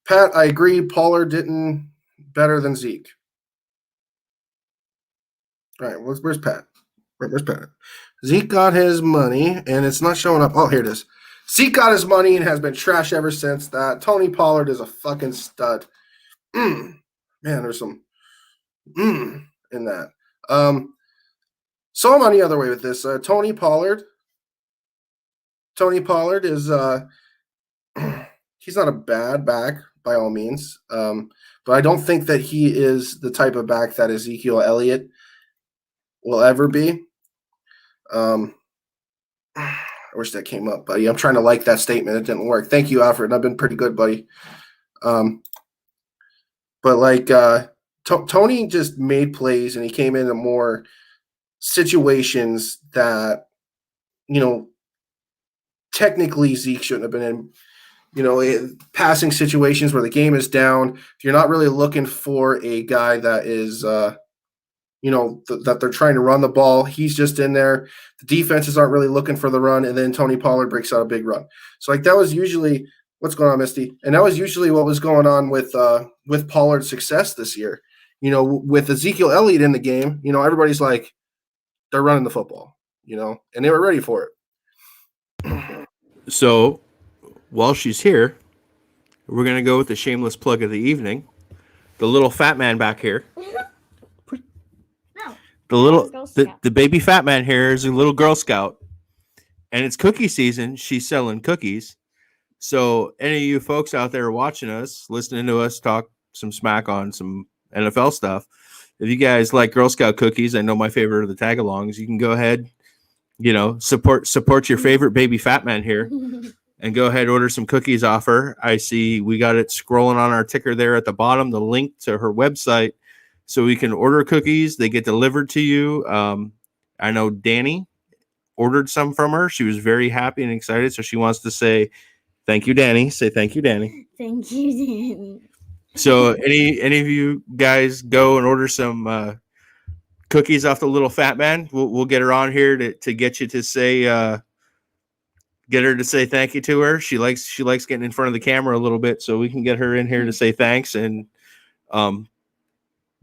Pat, I agree. Pollard didn't better than Zeke. All right, where's Pat? Where's Pat? Zeke got his money, and it's not showing up. Oh, here it is. Zeke got his money and has been trash ever since that. Tony Pollard is a fucking stud. Man, there's some in that. So I'm on the other way with this. Tony Pollard is he's not a bad back by all means, but I don't think that he is the type of back that Ezekiel Elliott will ever be. I wish that came up, buddy. I'm trying to like that statement. It didn't work. Thank you, Alfred. I've been pretty good, buddy. But like Tony just made plays, and he came into more situations that, technically Zeke shouldn't have been in. Passing situations where the game is down. If you're not really looking for a guy that is, that they're trying to run the ball, he's just in there. The defenses aren't really looking for the run, and then Tony Pollard breaks out a big run. So like that was usually what's going on, Misty, and that was usually what was going on with Pollard's success this year. With Ezekiel Elliott in the game, everybody's like, they're running the football, and they were ready for it. So while she's here, we're going to go with the shameless plug of the evening. The little fat man back here. The baby fat man here is a little Girl Scout. And it's cookie season. She's selling cookies. So any of you folks out there watching us, listening to us talk some smack on some NFL stuff, if you guys like Girl Scout cookies, I know my favorite are the tag-alongs, you can go ahead, support your favorite baby fat man here. And go ahead, order some cookies off her. I see we got it scrolling on our ticker there at the bottom, the link to her website. So we can order cookies. They get delivered to you. I know Danny ordered some from her. She was very happy and excited. So she wants to say, thank you, Danny. Say thank you, Danny. Thank you, Danny. So any of you guys go and order some cookies off the little fat man. We'll get her on here to get you to say get her to say thank you to her. She likes getting in front of the camera a little bit, so we can get her in here to say thanks and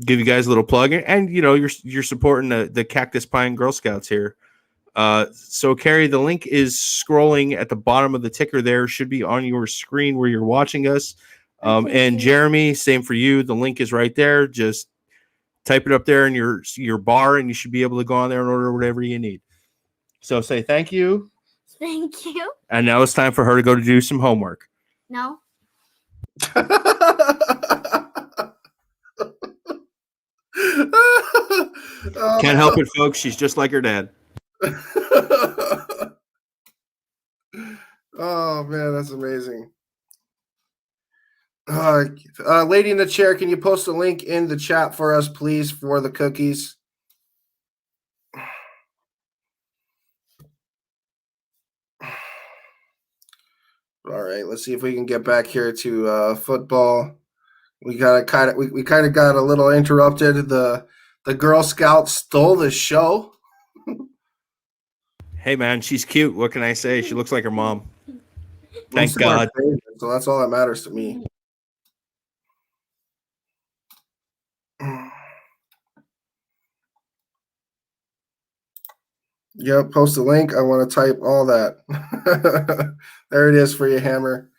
give you guys a little plug. And you're supporting the Cactus Pine Girl Scouts here. So Carrie, the link is scrolling at the bottom of the ticker there. Should be on your screen where you're watching us. And Jeremy, same for you. The link is right there. Just type it up there in your bar, and you should be able to go on there and order whatever you need. So say thank you. Thank you. And now it's time for her to go to do some homework. No. Can't help it, folks. She's just like her dad. Oh, man, that's amazing. Lady in the chair, can you post a link in the chat for us, please, for the cookies? All right, let's see if we can get back here to football. We kind of got a little interrupted. The Girl Scout stole the show. Hey man, she's cute. What can I say? She looks like her mom. Thank Most of our God. favorites, so that's all that matters to me. Yep, post a link. I want to type all that. There it is for you, Hammer.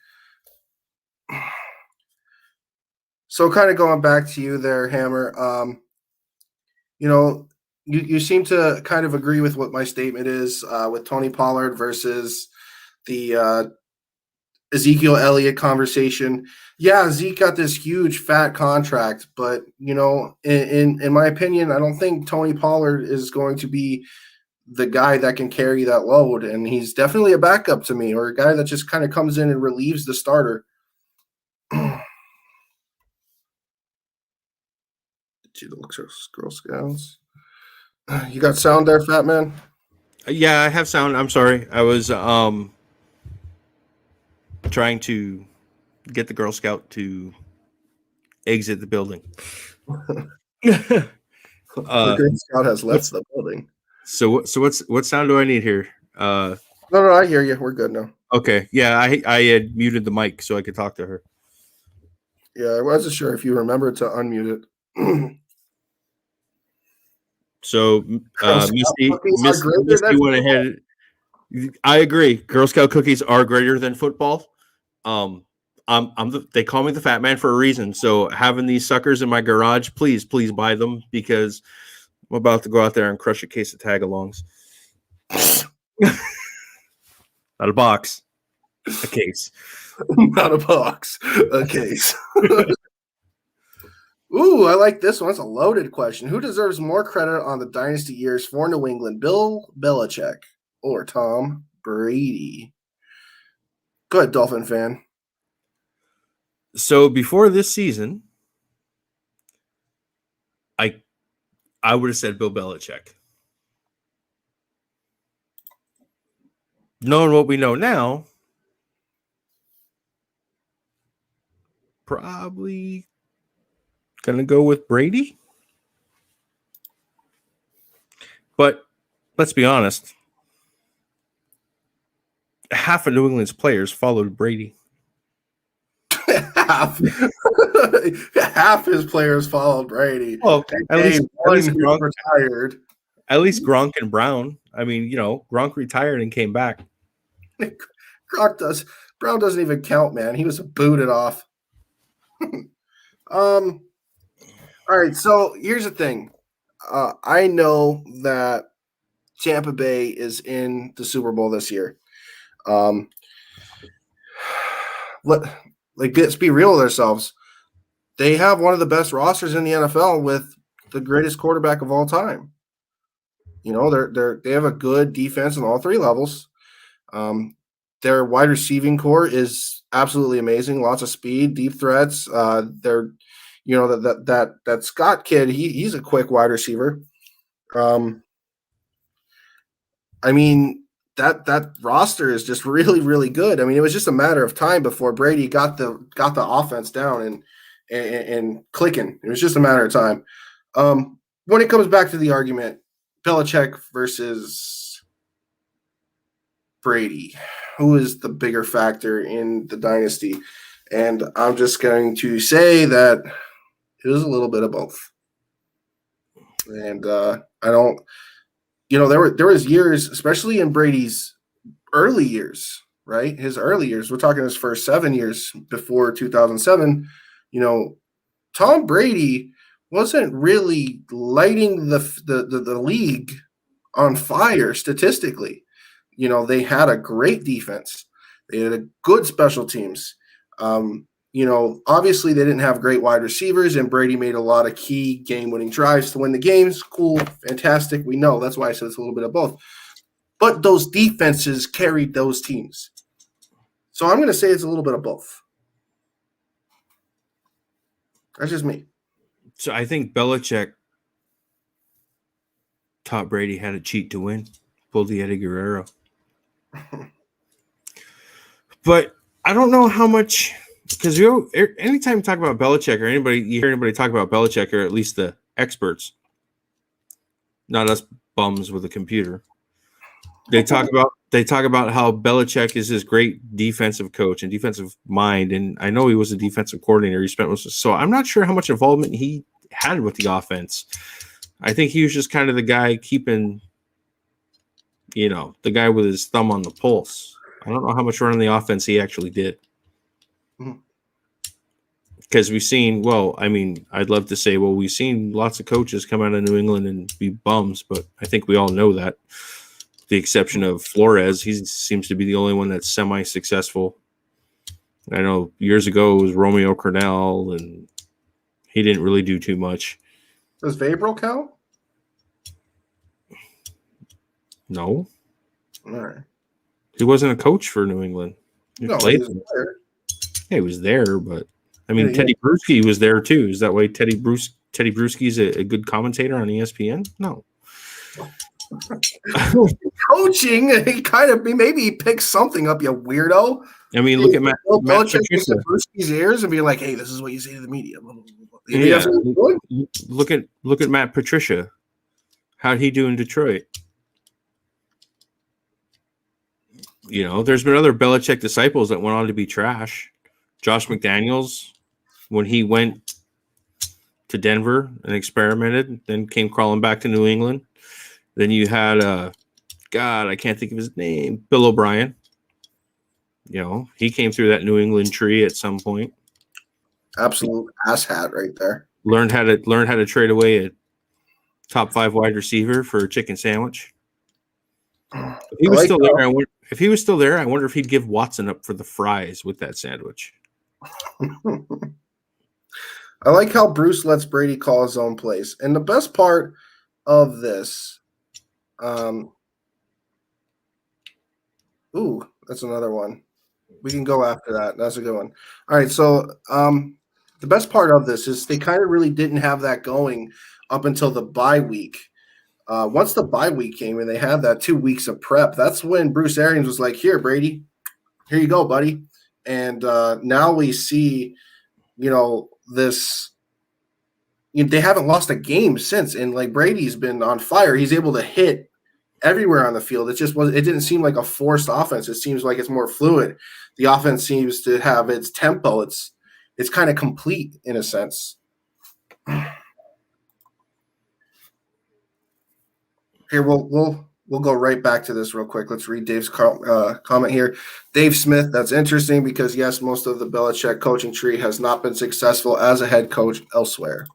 So kind of going back to you there, Hammer, you seem to kind of agree with what my statement is with Tony Pollard versus the Ezekiel Elliott conversation. Yeah, Zeke got this huge fat contract, but in my opinion, I don't think Tony Pollard is going to be the guy that can carry that load, and he's definitely a backup to me, or a guy that just kind of comes in and relieves the starter. Girl Scouts. You got sound there, Fat Man? Yeah, I have sound. I'm sorry. I was trying to get the Girl Scout to exit the building. The Girl Scout has left the building. So what sound do I need here? No, I hear you. We're good now. Okay. Yeah, I had muted the mic so I could talk to her. Yeah, I wasn't sure if you remembered to unmute it. So, Girl Scout cookies are greater Misty than went ahead. I agree. Girl Scout cookies are greater than football. They call me the Fat Man for a reason. So having these suckers in my garage, please buy them because I'm about to go out there and crush a case of tag-alongs. Not a box, a case. Not a box, a case. Ooh, I like this one. It's a loaded question. Who deserves more credit on the dynasty years for New England, Bill Belichick or Tom Brady? Go ahead, Dolphin fan. So before this season, I would have said Bill Belichick. Knowing what we know now, probably gonna go with Brady. But let's be honest, half of New England's players followed Brady. half his players followed Brady. Well, at least Gronk retired. At least Gronk and Brown. I mean, Gronk retired and came back. Brown doesn't even count, man. He was booted off. All right, so here's the thing. I know that Tampa Bay is in the Super Bowl this year. Let's be real with ourselves. They have one of the best rosters in the NFL with the greatest quarterback of all time. They have a good defense on all three levels. Their wide receiving core is absolutely amazing. Lots of speed, deep threats. That Scott kid, he's a quick wide receiver. I mean, that roster is just really, really good. I mean, it was just a matter of time before Brady got the offense down and clicking. It was just a matter of time. When it comes back to the argument, Belichick versus Brady, who is the bigger factor in the dynasty? And I'm just going to say that it was a little bit of both. And I don't, there was years, especially in Brady's early years, right? His early years. We're talking his first 7 years before 2007. Tom Brady wasn't really lighting the league on fire statistically. They had a great defense. They had a good special teams. Obviously they didn't have great wide receivers, and Brady made a lot of key game-winning drives to win the games. Cool, fantastic. We know. That's why I said it's a little bit of both. But those defenses carried those teams. So I'm going to say it's a little bit of both. That's just me. So I think Belichick taught Brady how to cheat to win. Pulled the Eddie Guerrero. But I don't know how much, because anytime you talk about Belichick or you hear anybody talk about Belichick, or at least the experts, not us bums with a computer, they talk about how Belichick is this great defensive coach and defensive mind. And I know he was a defensive coordinator. He spent so I'm not sure how much involvement he had with the offense. I think he was just kind of the guy keeping, the guy with his thumb on the pulse. I don't know how much running the offense he actually did. Because we've seen, I'd love to say, we've seen lots of coaches come out of New England and be bums, but I think we all know that. The exception of Flores, he seems to be the only one that's semi-successful. I know years ago it was Romeo Cornell, and he didn't really do too much. Does Vabral count? No. All right. He wasn't a coach for New England. He played. He was there, but Teddy Bruschi was there too. Is that why Teddy Bruschi is a good commentator on ESPN? No. Coaching, maybe he picks something up, you weirdo. Look at Matt Patricia. Bruschi's ears and be like, "Hey, this is what you say to the media." Yeah. Look at Matt Patricia. How'd he do in Detroit? There's been other Belichick disciples that went on to be trash. Josh McDaniels, when he went to Denver and experimented, then came crawling back to New England. Then you had God, I can't think of his name, Bill O'Brien. You know, he came through that New England tree at some point. Absolute asshat right there. Learned how to trade away a top 5 wide receiver for a chicken sandwich. If he was still there, I wonder if he'd give Watson up for the fries with that sandwich. I like how Bruce lets Brady call his own plays. And the best part of this, that's another one. We can go after that. That's a good one. All right, so the best part of this is they kind of really didn't have that going up until the bye week. Once the bye week came and they had that 2 weeks of prep, that's when Bruce Arians was like, here, Brady, here you go, buddy. And now we see, this. They haven't lost a game since, and like Brady's been on fire. He's able to hit everywhere on the field. It didn't seem like a forced offense. It seems like it's more fluid. The offense seems to have its tempo. It's kind of complete in a sense. Here, we'll go right back to this real quick. Let's read Dave's comment here. Dave Smith, that's interesting because, yes, most of the Belichick coaching tree has not been successful as a head coach elsewhere.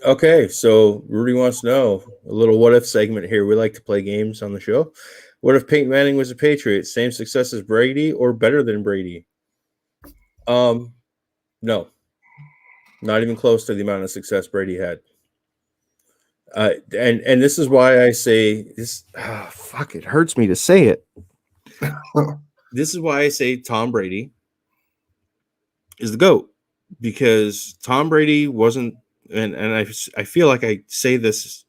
Okay, so Rudy wants to know a little what if segment here. We like to play games on the show. What if Peyton Manning was a Patriot? Same success as Brady or better than Brady? No, not even close to the amount of success Brady had. And this is why I say this. Fuck, it hurts me to say it. This is why I say Tom Brady is the GOAT, because Tom Brady wasn't. And I feel like I say this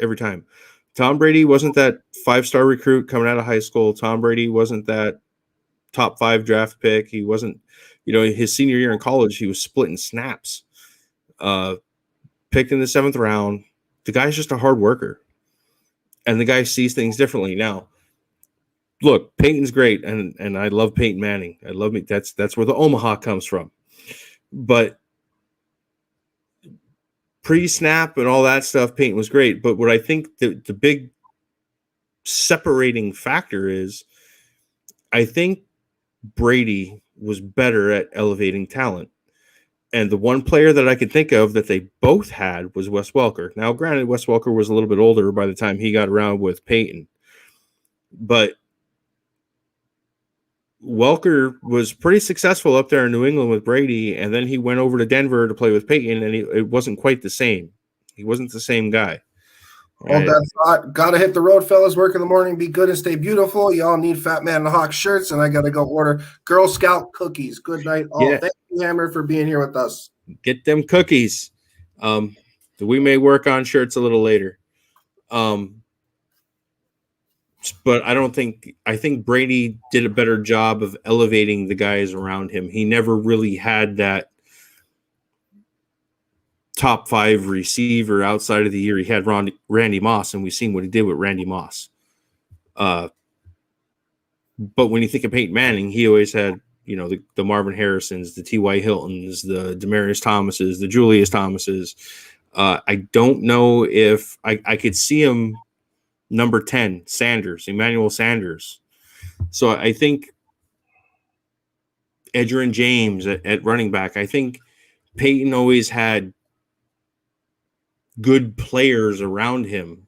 every time. Tom Brady wasn't that 5-star recruit coming out of high school. Tom Brady wasn't that top 5 draft pick. He wasn't, his senior year in college, he was splitting snaps. Picked in the 7th round. The guy's just a hard worker. And the guy sees things differently. Now, look, Peyton's great, and I love Peyton Manning. I love me. That's where the Omaha comes from. But pre-snap and all that stuff, Peyton was great. But what I think the big separating factor is, I think Brady was better at elevating talent. And the one player that I could think of that they both had was Wes Welker. Now, granted, Wes Welker was a little bit older by the time he got around with Peyton. But Welker was pretty successful up there in New England with Brady, and then he went over to Denver to play with Peyton, and it wasn't quite the same. He wasn't the same guy. Well, that's got to hit the road, fellas. Work in the morning, be good and stay beautiful. Y'all need FATMAN and Hawk shirts, and I got to go order Girl Scout cookies. Good night, all. Yeah. Thank you, Hammer, for being here with us. Get them cookies. We may work on shirts a little later. But I think Brady did a better job of elevating the guys around him. He never really had that top 5 receiver outside of the year. He had Randy Moss, and we've seen what he did with Randy Moss. But when you think of Peyton Manning, he always had, the Marvin Harrisons, the T.Y. Hiltons, the Demaryius Thomases, the Julius Thomases. I don't know if I could see him number 10, Emmanuel Sanders. So I think Edgerrin James at running back. I think Peyton always had good players around him.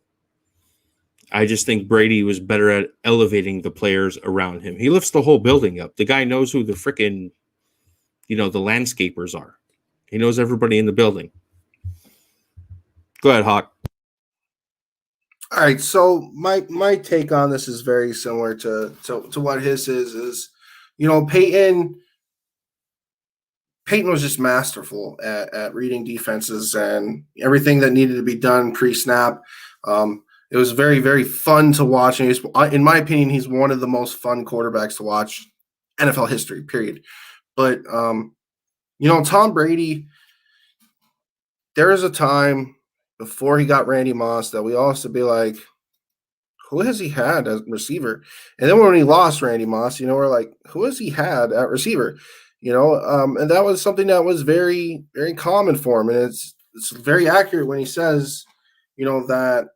I just think Brady was better at elevating the players around him. He lifts the whole building up. The guy knows who the freaking, the landscapers are. He knows everybody in the building. Go ahead, Hawk. All right, so my take on this is very similar to what his is Peyton was just masterful at reading defenses and everything that needed to be done pre-snap. It was very, very fun to watch. And in my opinion, he's one of the most fun quarterbacks to watch NFL history, period. But, Tom Brady, there is a time before he got Randy Moss that we all used to be like, who has he had as receiver? And then when he lost Randy Moss, we're like, who has he had at receiver? And that was something that was very, very common for him. And it's very accurate when he says, that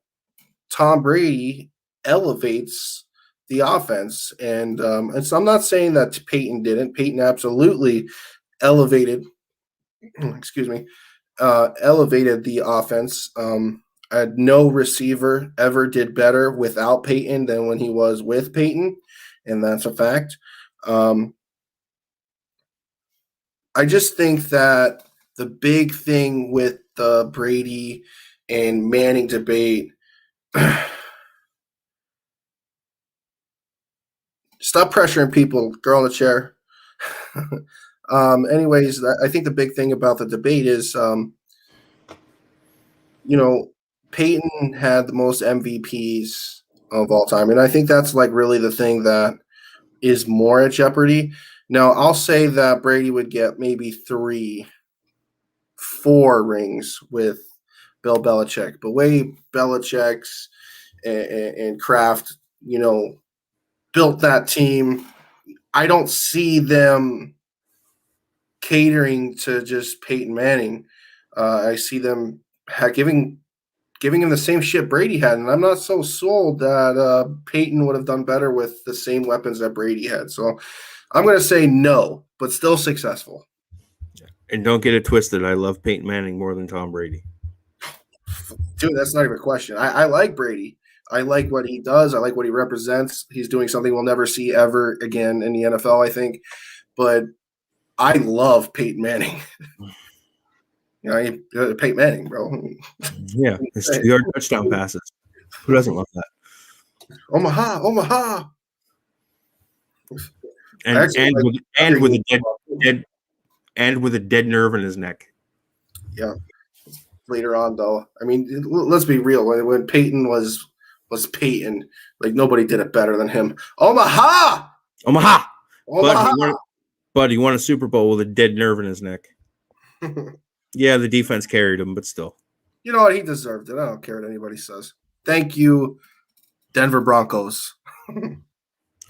Tom Brady elevates the offense. And so I'm not saying that Peyton didn't. Peyton absolutely elevated, excuse me, elevated the offense. No receiver ever did better without Peyton than when he was with Peyton, and that's a fact. I just think that the big thing with the Brady and Manning debate, stop pressuring people, girl in the chair. Anyways, I think the big thing about the debate is, Peyton had the most MVPs of all time. And I think that's like really the thing that is more at jeopardy. Now, I'll say that Brady would get maybe 4 rings with Bill Belichick. But way Belichick's and Kraft, built that team, I don't see them catering to just Peyton Manning. I see them giving him the same shit Brady had, and I'm not so sold that Peyton would have done better with the same weapons that Brady had. So I'm going to say no, but still successful. And don't get it twisted. I love Peyton Manning more than Tom Brady. Dude, that's not even a question. I like Brady. I like what he does. I like what he represents. He's doing something we'll never see ever again in the NFL, I think. But I love Peyton Manning. Peyton Manning, bro. Yeah, it's 2-yard touchdown passes. Who doesn't love that? Omaha. And with a dead nerve in his neck. Yeah. Later on, though, I mean, let's be real. When Peyton was Peyton, like nobody did it better than him. Omaha. But he won a Super Bowl with a dead nerve in his neck. Yeah, the defense carried him, but still. You know what? He deserved it. I don't care what anybody says. Thank you, Denver Broncos. Who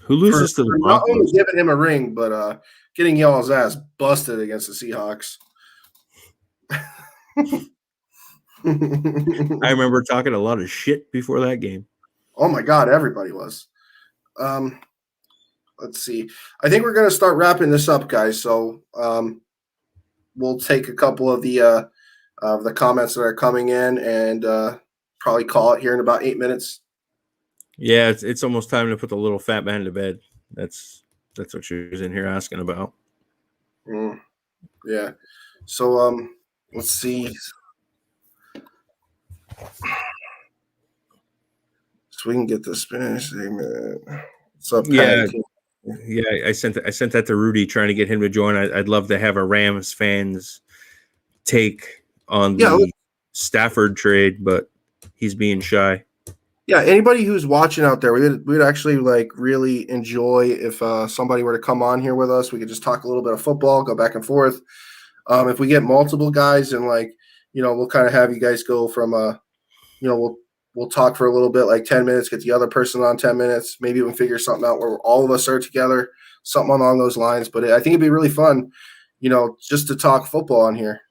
loses to the Broncos? Not only giving him a ring, but getting y'all's ass busted against the Seahawks. I remember talking a lot of shit before that game. Oh, my God. Everybody was. Let's see. I think we're going to start wrapping this up, guys. So we'll take a couple of the comments that are coming in and probably call it here in about 8 minutes. Yeah, it's almost time to put the little fat man to bed. That's what she was in here asking about. Yeah. So let's see. So we can get this Spanish segment. What's up, Pat? Yeah. I sent that to Rudy, trying to get him to join. I'd love to have a Rams fans take on the Stafford trade, but he's being shy. Yeah, anybody who's watching out there, we'd actually like really enjoy if somebody were to come on here with us. We could just talk a little bit of football, go back and forth. If we get multiple guys and we'll kind of have you guys go from we'll talk for a little bit, like 10 minutes, get the other person on 10 minutes. Maybe we can figure something out where all of us are together, something along those lines. But I think it'd be really fun, just to talk football on here.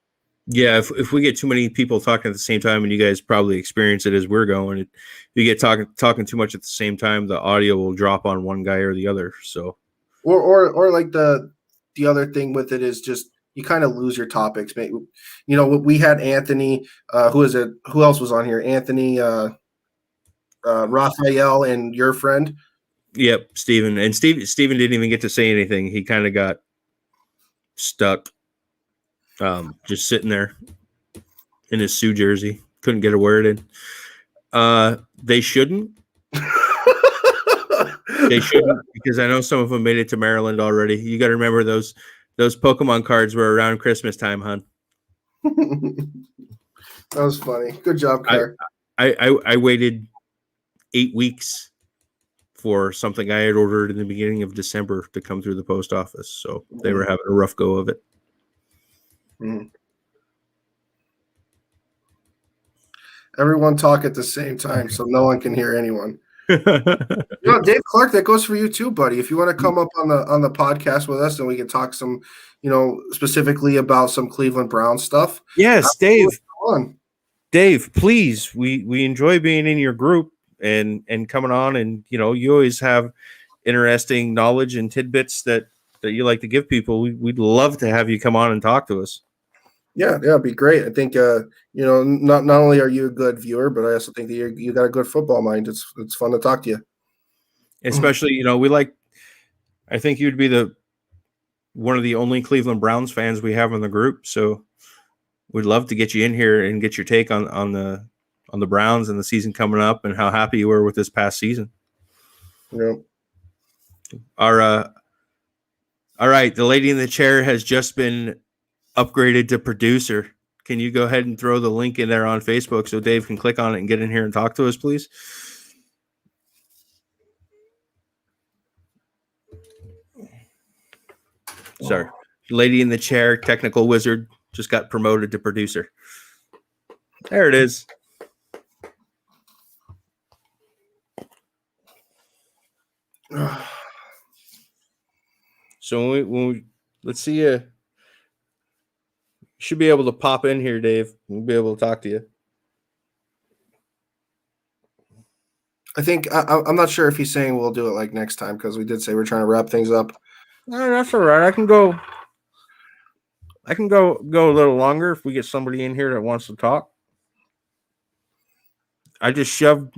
Yeah, if we get too many people talking at the same time, and you guys probably experience it as we're going, if you get talking too much at the same time, the audio will drop on one guy or the other. So, or like the other thing with it is just you kind of lose your topics. We had Anthony. Who is it? Who else was on here? Anthony, Raphael, and your friend. Yep, Steven. And Steven didn't even get to say anything. He kind of got stuck. Just sitting there in his Sioux jersey, couldn't get a word in. They shouldn't. They shouldn't, because I know some of them made it to Maryland already. You got to remember those Pokemon cards were around Christmas time, hon. That was funny. Good job, Claire. I waited 8 weeks for something I had ordered in the beginning of December to come through the post office, so they were having a rough go of it. Everyone talk at the same time so no one can hear anyone. Dave Clark, that goes for you too, buddy. If you want to come up on the podcast with us, and we can talk some, specifically about some Cleveland Browns stuff. Yes, Absolutely. On. Dave, please. We enjoy being in your group and coming on, and you always have interesting knowledge and tidbits that you like to give people. We'd love to have you come on and talk to us. Yeah, it'd be great. I think not only are you a good viewer, but I also think that you got a good football mind. It's fun to talk to you. Especially, I think you'd be one of the only Cleveland Browns fans we have in the group. So we'd love to get you in here and get your take on the Browns and the season coming up and how happy you were with this past season. Yeah. All right. The lady in the chair has just been upgraded to producer. Can you go ahead and throw the link in there on Facebook so Dave can click on it and get in here and talk to us, please? Sorry. Lady in the chair, technical wizard, just got promoted to producer. There it is. So when we let's see you. Should be able to pop in here, Dave. We'll be able to talk to you. I think I'm not sure if he's saying we'll do it like next time, because we did say we're trying to wrap things up. No, that's all right. I can go a little longer if we get somebody in here that wants to talk. I just shoved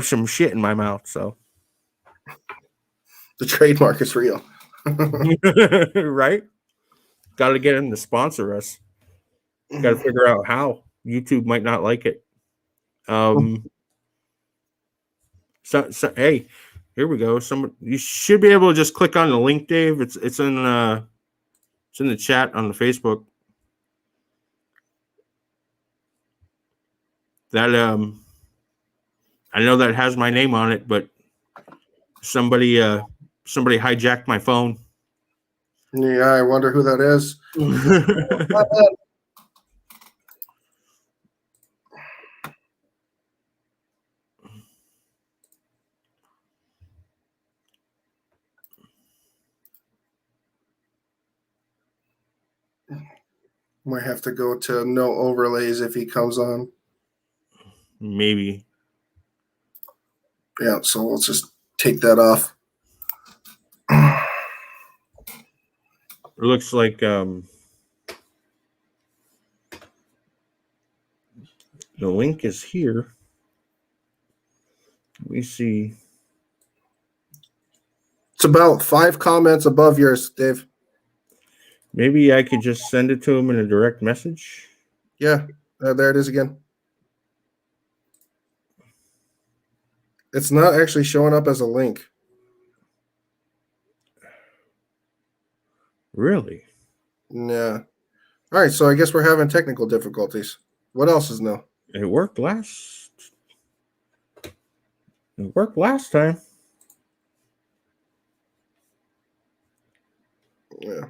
some shit in my mouth, so The trademark is real. right? Got to get him to sponsor us. Got to figure out how. YouTube might not like it. So hey, here we go. You should be able to just click on the link, Dave. It's in the chat on the Facebook. That I know that has my name on it, but somebody hijacked my phone. Yeah, I wonder who that is. Might have to go to no overlays if he comes on. Maybe. Yeah, so let's just take that off. It looks like the link is here. Let me see. It's about 5 comments above yours, Dave. Maybe I could just send it to him in a direct message. Yeah, there it is again. It's not actually showing up as a link. Really? Yeah. All right, so I guess we're having technical difficulties. What else is new? It worked last time. Yeah.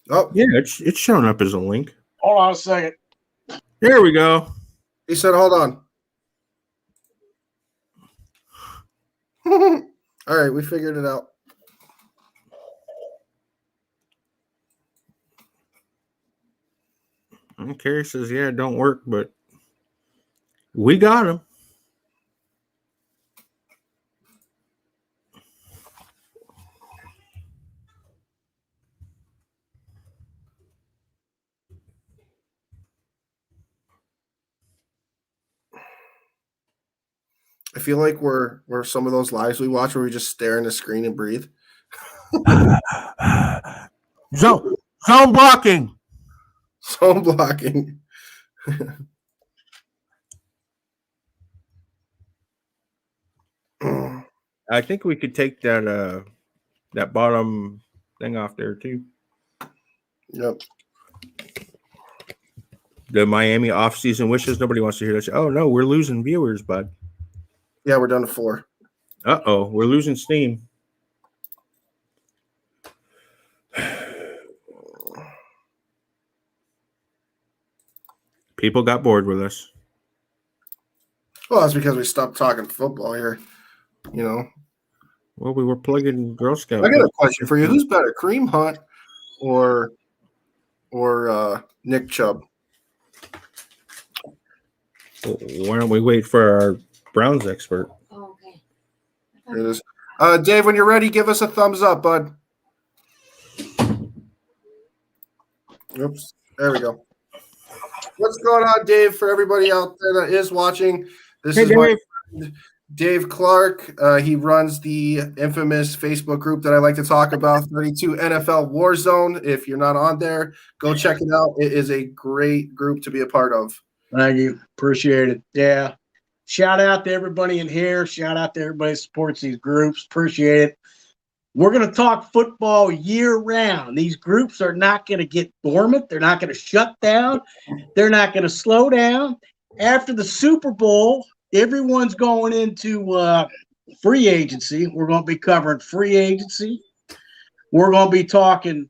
Oh, yeah, it's showing up as a link. Hold on a second. There we go. He said, hold on. All right, we figured it out. Okay, says, yeah, it don't work, but we got him. I feel like we're some of those lives we watch where we just stare in the screen and breathe. Zone blocking. Zone blocking. I think we could take that bottom thing off there too. Yep. The Miami off-season wishes. Nobody wants to hear that. Oh no, we're losing viewers, bud. Yeah, we're down to 4. Uh-oh, we're losing steam. People got bored with us. Well, that's because we stopped talking football here. You know, Well, we were plugging Girl Scout. I got a question for you. Who's better, Kareem Hunt or Nick Chubb? Why don't we wait for our Browns expert? Oh, okay. Here it is. Dave, when you're ready, give us a thumbs up, bud. Oops. There we go. What's going on, Dave? For everybody out there that is watching, this is my friend Dave Clark. He runs the infamous Facebook group that I like to talk about, 32 NFL Warzone. If you're not on there, go check it out. It is a great group to be a part of. Thank you. Appreciate it. Yeah. Shout out to everybody in here. Shout out to everybody who supports these groups. Appreciate it. We're going to talk football year round. These groups are not going to get dormant. They're not going to shut down. They're not going to slow down. After the Super Bowl, everyone's going into free agency. We're going to be covering free agency. We're going to be talking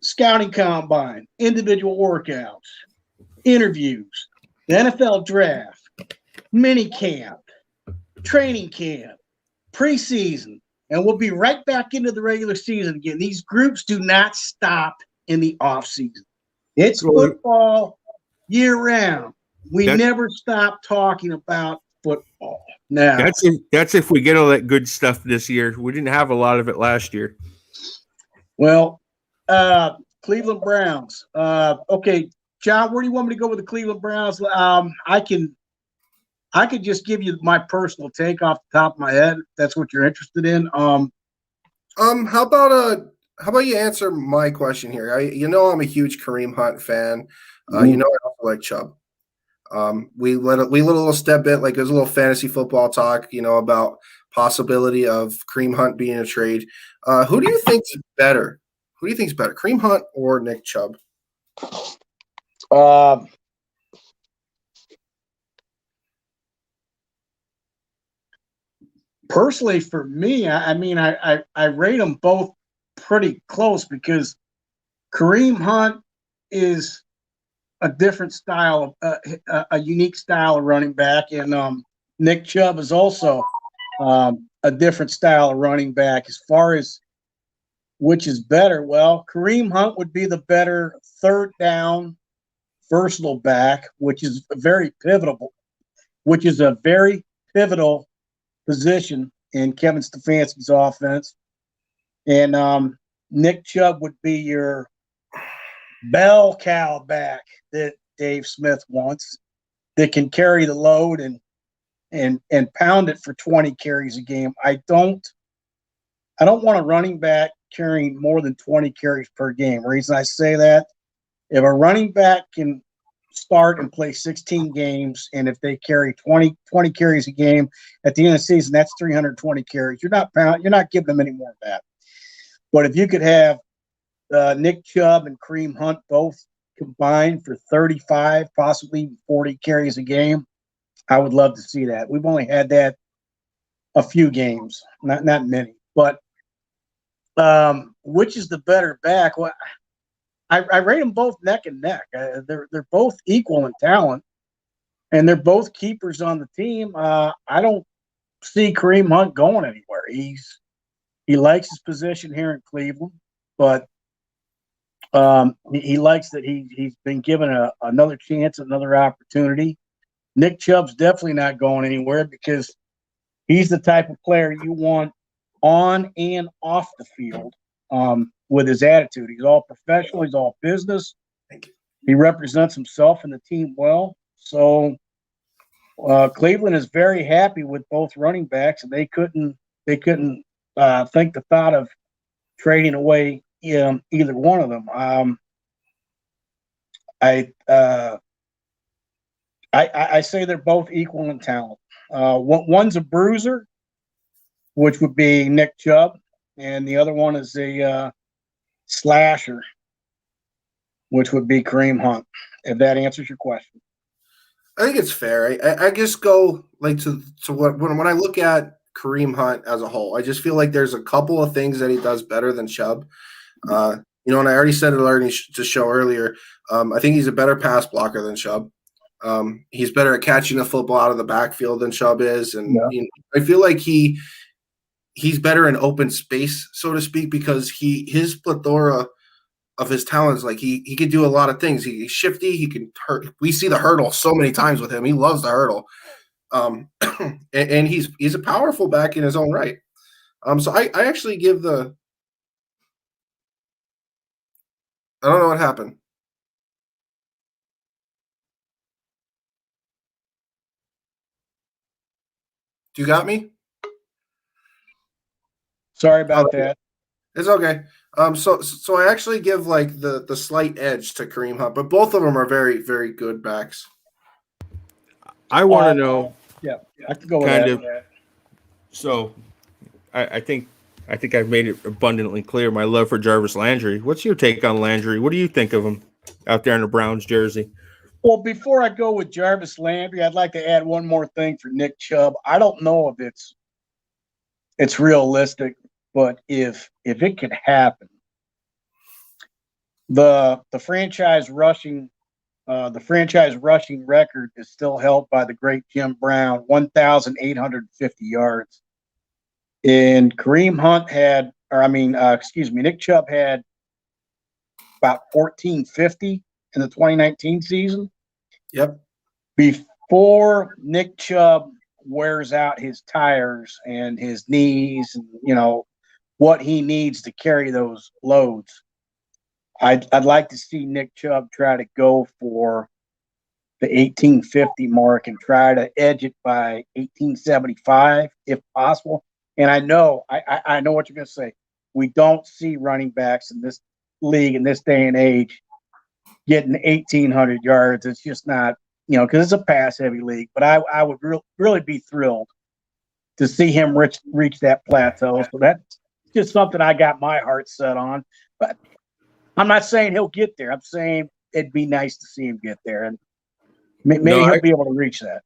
scouting combine, individual workouts, interviews, the NFL draft, mini camp, training camp, preseason, and we'll be right back into the regular season again. These groups do not stop in the offseason. It's football year round. We never stop talking about football. Now that's if we get all that good stuff this year. We didn't have a lot of it last year. Well, Cleveland Browns. Okay, John, where do you want me to go with the Cleveland Browns? I could just give you my personal take off the top of my head. If that's what you're interested in. How about you answer my question here? You know I'm a huge Kareem Hunt fan. You know I also like Chubb. We let a little step in, like there's a little fantasy football talk, you know, about possibility of Kareem Hunt being a trade. Who do you think's better? Who do you think's better, Kareem Hunt or Nick Chubb? Personally, for me, I rate them both pretty close because Kareem Hunt is a different style, a unique style of running back, and Nick Chubb is also a different style of running back. As far as which is better, well, Kareem Hunt would be the better third down versatile back, which is a very pivotal position in Kevin Stefanski's offense. And Nick Chubb would be your bell cow back that Dave Smith wants, that can carry the load and pound it for 20 carries a game. I don't want a running back carrying more than 20 carries per game. The reason I say that, if a running back can start and play 16 games, and if they carry 20 carries a game at the end of the season, that's 320 carries. You're not giving them any more of that. But if you could have Nick Chubb and Kareem Hunt both combined for 35, possibly 40 carries a game, I would love to see that. We've only had that a few games, not many. But which is the better back? Well, I rate them both neck and neck. They're both equal in talent, and they're both keepers on the team. I don't see Kareem Hunt going anywhere. He likes his position here in Cleveland, but he likes that he's been given another chance, another opportunity. Nick Chubb's definitely not going anywhere because he's the type of player you want on and off the field. With his attitude, he's all professional, he's all business. He represents himself and the team well. So Cleveland is very happy with both running backs, and they couldn't think the thought of trading away either one of them. I say they're both equal in talent. One's a bruiser, which would be Nick Chubb, and the other one is a slasher, which would be Kareem Hunt, if that answers your question. I think it's fair. I just go like to what when I look at Kareem Hunt as a whole, I just feel like there's a couple of things that he does better than Chubb. And I already said it already to show earlier. I think he's a better pass blocker than Chubb. He's better at catching the football out of the backfield than Chubb is, and I feel like he's better in open space, so to speak, because his plethora of his talents, like he can do a lot of things. He's shifty. He can hurt. We see the hurdle so many times with him. He loves the hurdle, and he's a powerful back in his own right. So I actually give the. I don't know what happened. Do you got me? Sorry about that. It's okay. So I actually give like the slight edge to Kareem Hunt, but both of them are very, very good backs. I want to know. Yeah, I can go with kind that. of. So, I think I've made it abundantly clear my love for Jarvis Landry. What's your take on Landry? What do you think of him out there in the Browns jersey? Well, before I go with Jarvis Landry, I'd like to add one more thing for Nick Chubb. I don't know if it's realistic, but if it could happen, the franchise rushing record is still held by the great Jim Brown, 1,850 yards. And Kareem Hunt Nick Chubb had about 1,450 in the 2019 season. Yep. Before Nick Chubb wears out his tires and his knees and, what he needs to carry those loads, I'd like to see Nick Chubb try to go for the 1850 mark and try to edge it by 1875 if possible. And I know what you're going to say. We don't see running backs in this league in this day and age getting 1,800 yards. It's just not, because it's a pass-heavy league. But I would really be thrilled to see him reach that plateau. So that's just something I got my heart set on. But I'm not saying he'll get there. I'm saying it'd be nice to see him get there, and maybe he'll be able to reach that.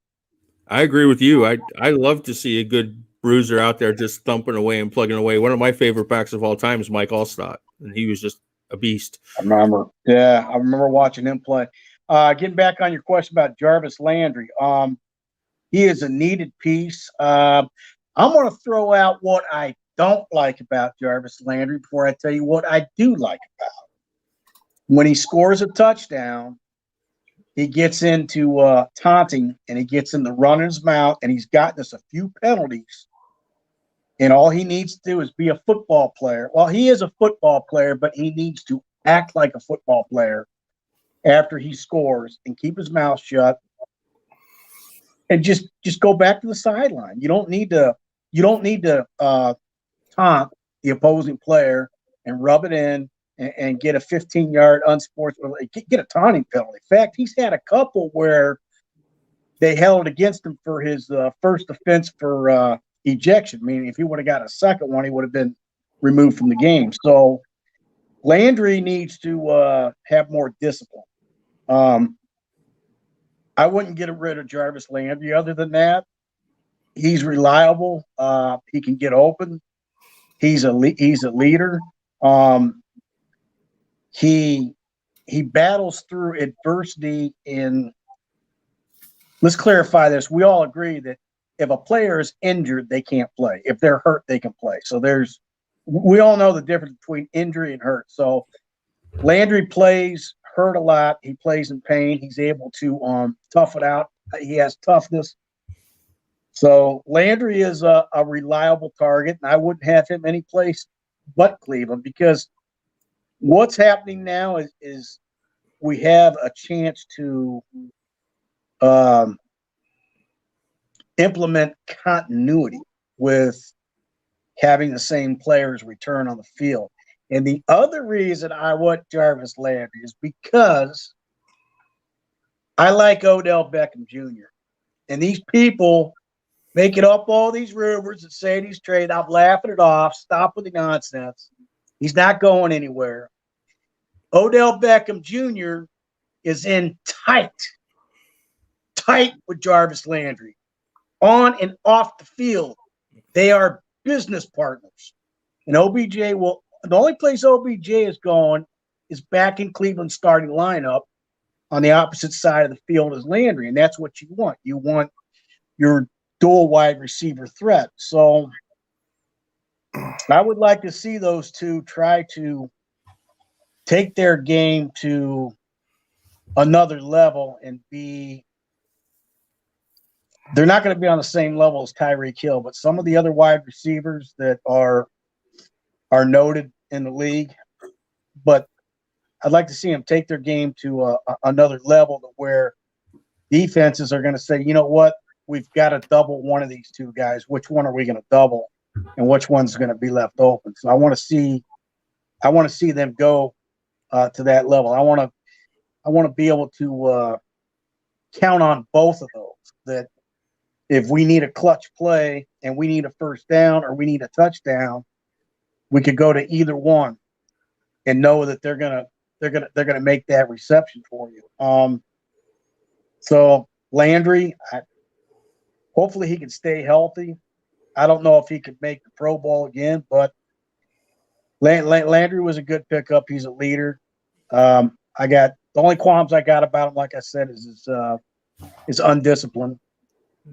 I agree with you. I love to see a good bruiser out there just thumping away and plugging away. One of my favorite backs of all time is Mike Allstott, and he was just a beast. I remember watching him play. Getting back on your question about Jarvis Landry, he is a needed piece. I'm going to throw out what I don't like about Jarvis Landry before I tell you what I do like about him. When he scores a touchdown, he gets into taunting and he gets in the runner's mouth, and he's gotten us a few penalties. And all he needs to do is be a football player. Well, he is a football player, but he needs to act like a football player after he scores and keep his mouth shut and just go back to the sideline. You don't need to taunt the opposing player and rub it in and get a 15-yard unsportsmanlike, get a taunting penalty. In fact, he's had a couple where they held against him for his first offense for ejection, meaning if he would have got a second one, he would have been removed from the game. So Landry needs to have more discipline. I wouldn't get rid of Jarvis Landry. Other than that, he's reliable. He can get open. He's a leader. He battles through adversity. Let's clarify this. We all agree that if a player is injured, they can't play. If they're hurt, they can play. So we all know the difference between injury and hurt. So Landry plays hurt a lot. He plays in pain. He's able to tough it out. He has toughness. So Landry is a reliable target, and I wouldn't have him any place but Cleveland, because what's happening now is we have a chance to implement continuity with having the same players return on the field. And the other reason I want Jarvis Landry is because I like Odell Beckham Jr. And these people making up all these rumors and saying he's traded, I'm laughing it off. Stop with the nonsense. He's not going anywhere. Odell Beckham Jr. is in tight with Jarvis Landry. On and off the field, they are business partners. And OBJ will the only place OBJ is going is back in Cleveland's starting lineup on the opposite side of the field as Landry, and that's what you want. You want your dual wide receiver threat. So I would like to see those two try to take their game to another level and be – they're not going to be on the same level as Tyreek Hill, but some of the other wide receivers that are noted in the league. But I'd like to see them take their game to another level to where defenses are going to say, you know what, we've got to double one of these two guys. Which one are we going to double, and which one's going to be left open? So I want to see them go to that level. I want to be able to count on both of those. That if we need a clutch play and we need a first down or we need a touchdown, we could go to either one and know that they're gonna make that reception for you. So Landry, hopefully he can stay healthy. I don't know if he could make the Pro Bowl again, but Landry was a good pickup. He's a leader. The only qualms I got about him, like I said, is undisciplined.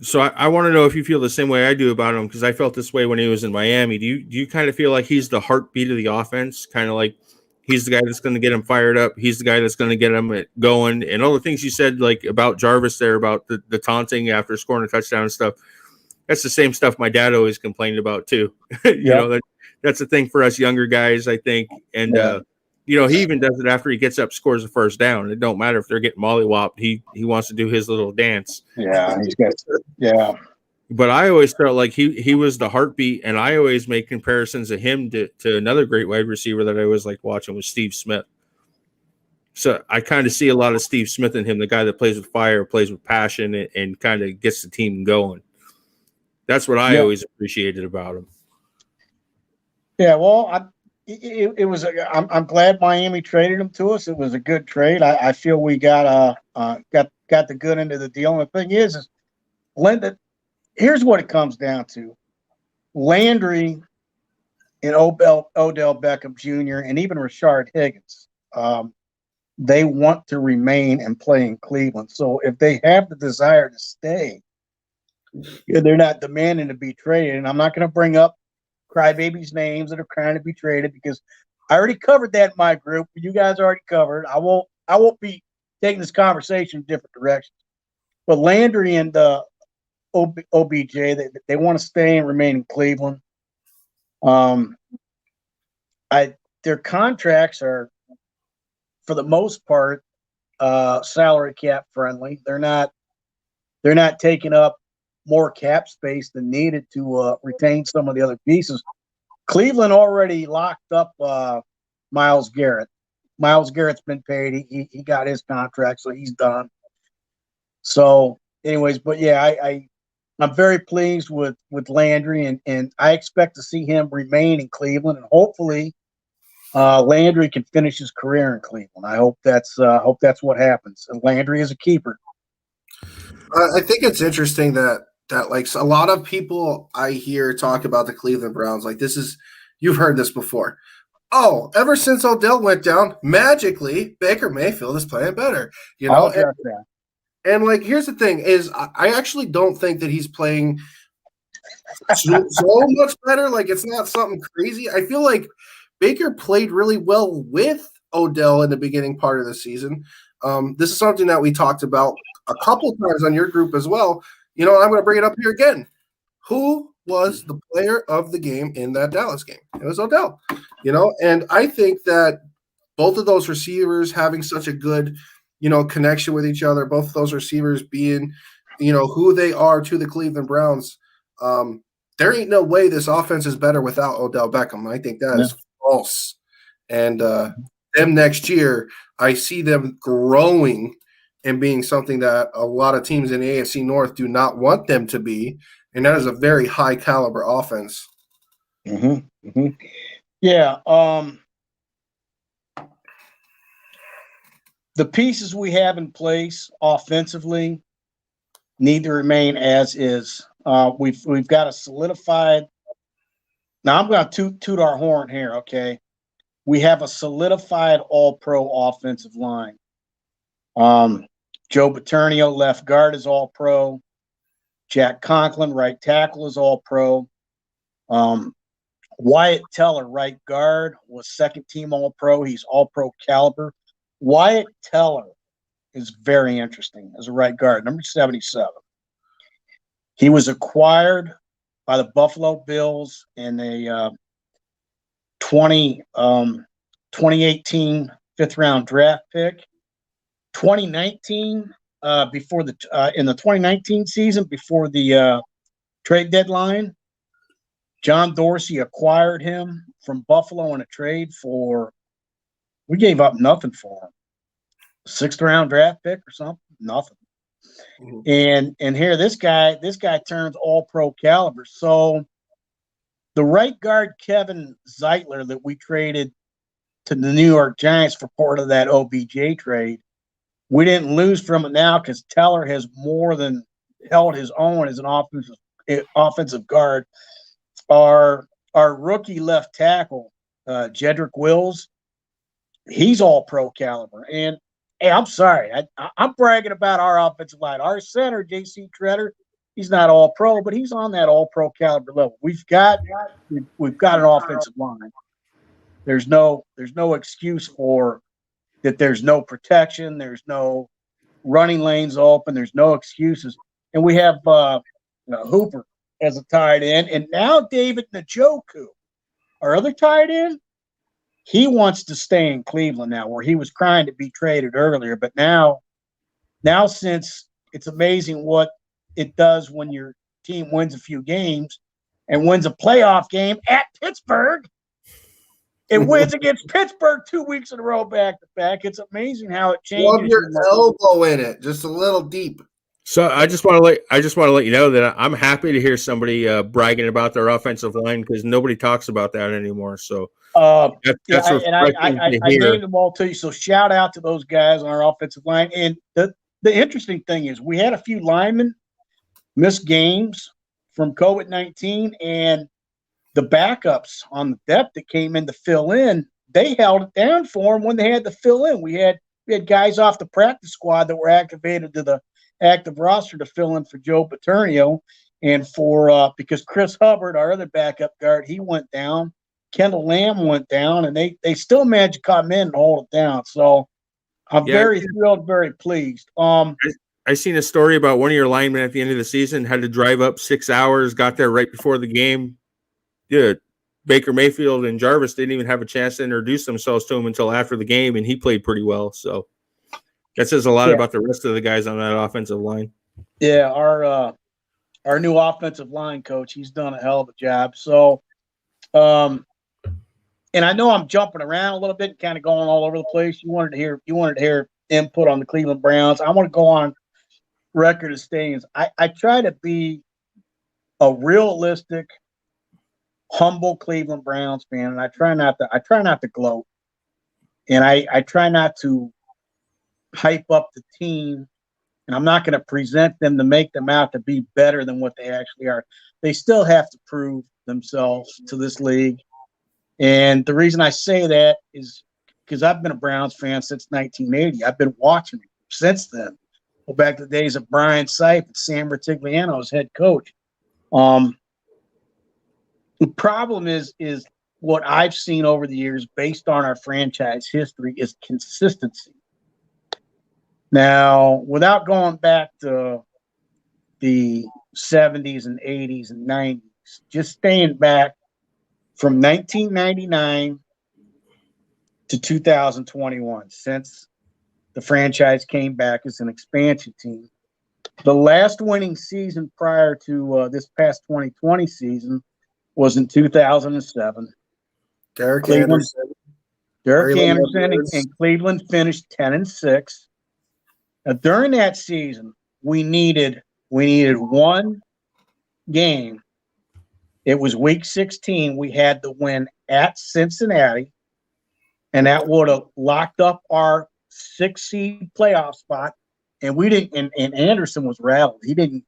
So I want to know if you feel the same way I do about him, because I felt this way when he was in Miami. Do you kind of feel like he's the heartbeat of the offense? Kind of like he's the guy that's going to get him fired up. He's the guy that's going to get him going. And all the things you said, like about Jarvis there, about the taunting after scoring a touchdown and stuff, that's the same stuff my dad always complained about too. That's the thing for us younger guys, I think. And he even does it after he gets up, scores a first down. It don't matter if they're getting mollywopped. He wants to do his little dance. Yeah, he's got. Yeah. But I always felt like he was the heartbeat, and I always make comparisons of him to another great wide receiver that I always liked watching was Steve Smith. So I kind of see a lot of Steve Smith in him, the guy that plays with fire, plays with passion, and kind of gets the team going. That's what I always appreciated about him. Yeah, well, it was. I'm glad Miami traded him to us. It was a good trade. I feel we got the good end of the deal. And the thing is Linda. Here's what it comes down to: Landry and Odell Beckham Jr. and even Rashard Higgins. They want to remain and play in Cleveland. So if they have the desire to stay, they're not demanding to be traded. And I'm not going to bring up crybabies' names that are trying to be traded because I already covered that in my group. You guys already covered. I won't be taking this conversation in different directions. But Landry and OBJ, they want to stay and remain in Cleveland. Their contracts are, for the most part, salary cap friendly. They're not taking up more cap space than needed to retain some of the other pieces. Cleveland already locked up Myles Garrett. Myles Garrett's been paid. He got his contract, so he's done. So, anyways, but yeah, I'm very pleased with Landry, and I expect to see him remain in Cleveland, and hopefully Landry can finish his career in Cleveland. I hope that's what happens. And Landry is a keeper. I think it's interesting that like a lot of people I hear talk about the Cleveland Browns, like you've heard this before. Oh, ever since Odell went down, magically Baker Mayfield is playing better. And like, here's the thing: is I actually don't think that he's playing so much better. Like, it's not something crazy. I feel like Baker played really well with Odell in the beginning part of the season. This is something that we talked about a couple times on your group as well. I'm going to bring it up here again. Who was the player of the game in that Dallas game? It was Odell. And I think that both of those receivers having such a good, connection with each other, both of those receivers being, who they are to the Cleveland Browns, there ain't no way this offense is better without Odell Beckham. I think that is false. And them next year, I see them growing and being something that a lot of teams in the AFC North do not want them to be, and that is a very high caliber offense. Mm-hmm. Mm-hmm. Yeah. The pieces we have in place offensively need to remain as is. We've got a solidified. Now I'm going to toot our horn here, okay? we have a solidified all-pro offensive line. Joe Paterno, left guard, is all-pro. Jack Conklin, right tackle, is all-pro. Wyatt Teller, right guard, was second-team all-pro. He's all-pro caliber. Wyatt Teller is very interesting as a right guard, number 77. He was acquired by the Buffalo Bills in a 2018 fifth-round draft pick. 2019, in the 2019 season, before the trade deadline, John Dorsey acquired him from Buffalo in a trade for, we gave up nothing for him. Sixth-round draft pick or something, nothing. Mm-hmm. And here this guy turns all-pro caliber. So the right guard Kevin Zeitler that we traded to the New York Giants for part of that OBJ trade, we didn't lose from it now because Teller has more than held his own as an offensive guard. Our rookie left tackle, Jedrick Wills, he's all-pro caliber. And hey, I'm sorry, I'm bragging about our offensive line. Our center, J.C. Treader, he's not all-pro, but he's on that all-pro caliber level. We've got an offensive line. There's no excuse for that. There's no protection. There's no running lanes open. There's no excuses. And we have Hooper as a tight end, and now David Njoku, our other tight end. He wants to stay in Cleveland now, where he was trying to be traded earlier. But now since it's amazing what it does when your team wins a few games and wins a playoff game at Pittsburgh, it wins against Pittsburgh 2 weeks in a row back to back. It's amazing how it changes. Rub your elbow in it, just a little deep. So I just want to let you know that I'm happy to hear somebody bragging about their offensive line, because nobody talks about that anymore. So that's I named them all to you. So shout out to those guys on our offensive line. And the interesting thing is we had a few linemen miss games from COVID-19, and the backups on the depth that came in to fill in, they held it down for them when they had to fill in. We had guys off the practice squad that were activated to the active roster to fill in for Joe Paterno, and for because Chris Hubbard, our other backup guard, he went down. Kendall Lamb went down, and they still managed to come in and hold it down. So I'm very thrilled, very pleased. I seen a story about one of your linemen at the end of the season had to drive up 6 hours, got there right before the game. Yeah, Baker Mayfield and Jarvis didn't even have a chance to introduce themselves to him until after the game, and he played pretty well. So that says a lot about the rest of the guys on that offensive line. Yeah, our new offensive line coach, he's done a hell of a job. So, and I know I'm jumping around a little bit and kind of going all over the place. You wanted to hear input on the Cleveland Browns. I want to go on record as saying I try to be a realistic, humble Cleveland Browns fan, and I try not to gloat, and I try not to hype up the team, and I'm not going to present them to make them out to be better than what they actually are. They still have to prove themselves to this league. And the reason I say that is because I've been a Browns fan since 1980. I've been watching them since then. Go back to the days of Brian Sipe and Sam Rutigliano as head coach. The problem is what I've seen over the years based on our franchise history is consistency. Now, without going back to the 70s and 80s and 90s, just staying back from 1999 to 2021, since the franchise came back as an expansion team. The last winning season prior to this past 2020 season was in 2007. Derek Anderson and Cleveland finished 10-6. Now, during that season, we needed one game. It was week 16. We had to win at Cincinnati, and that would have locked up our 6 seed playoff spot. And we didn't. And Anderson was rattled. He didn't.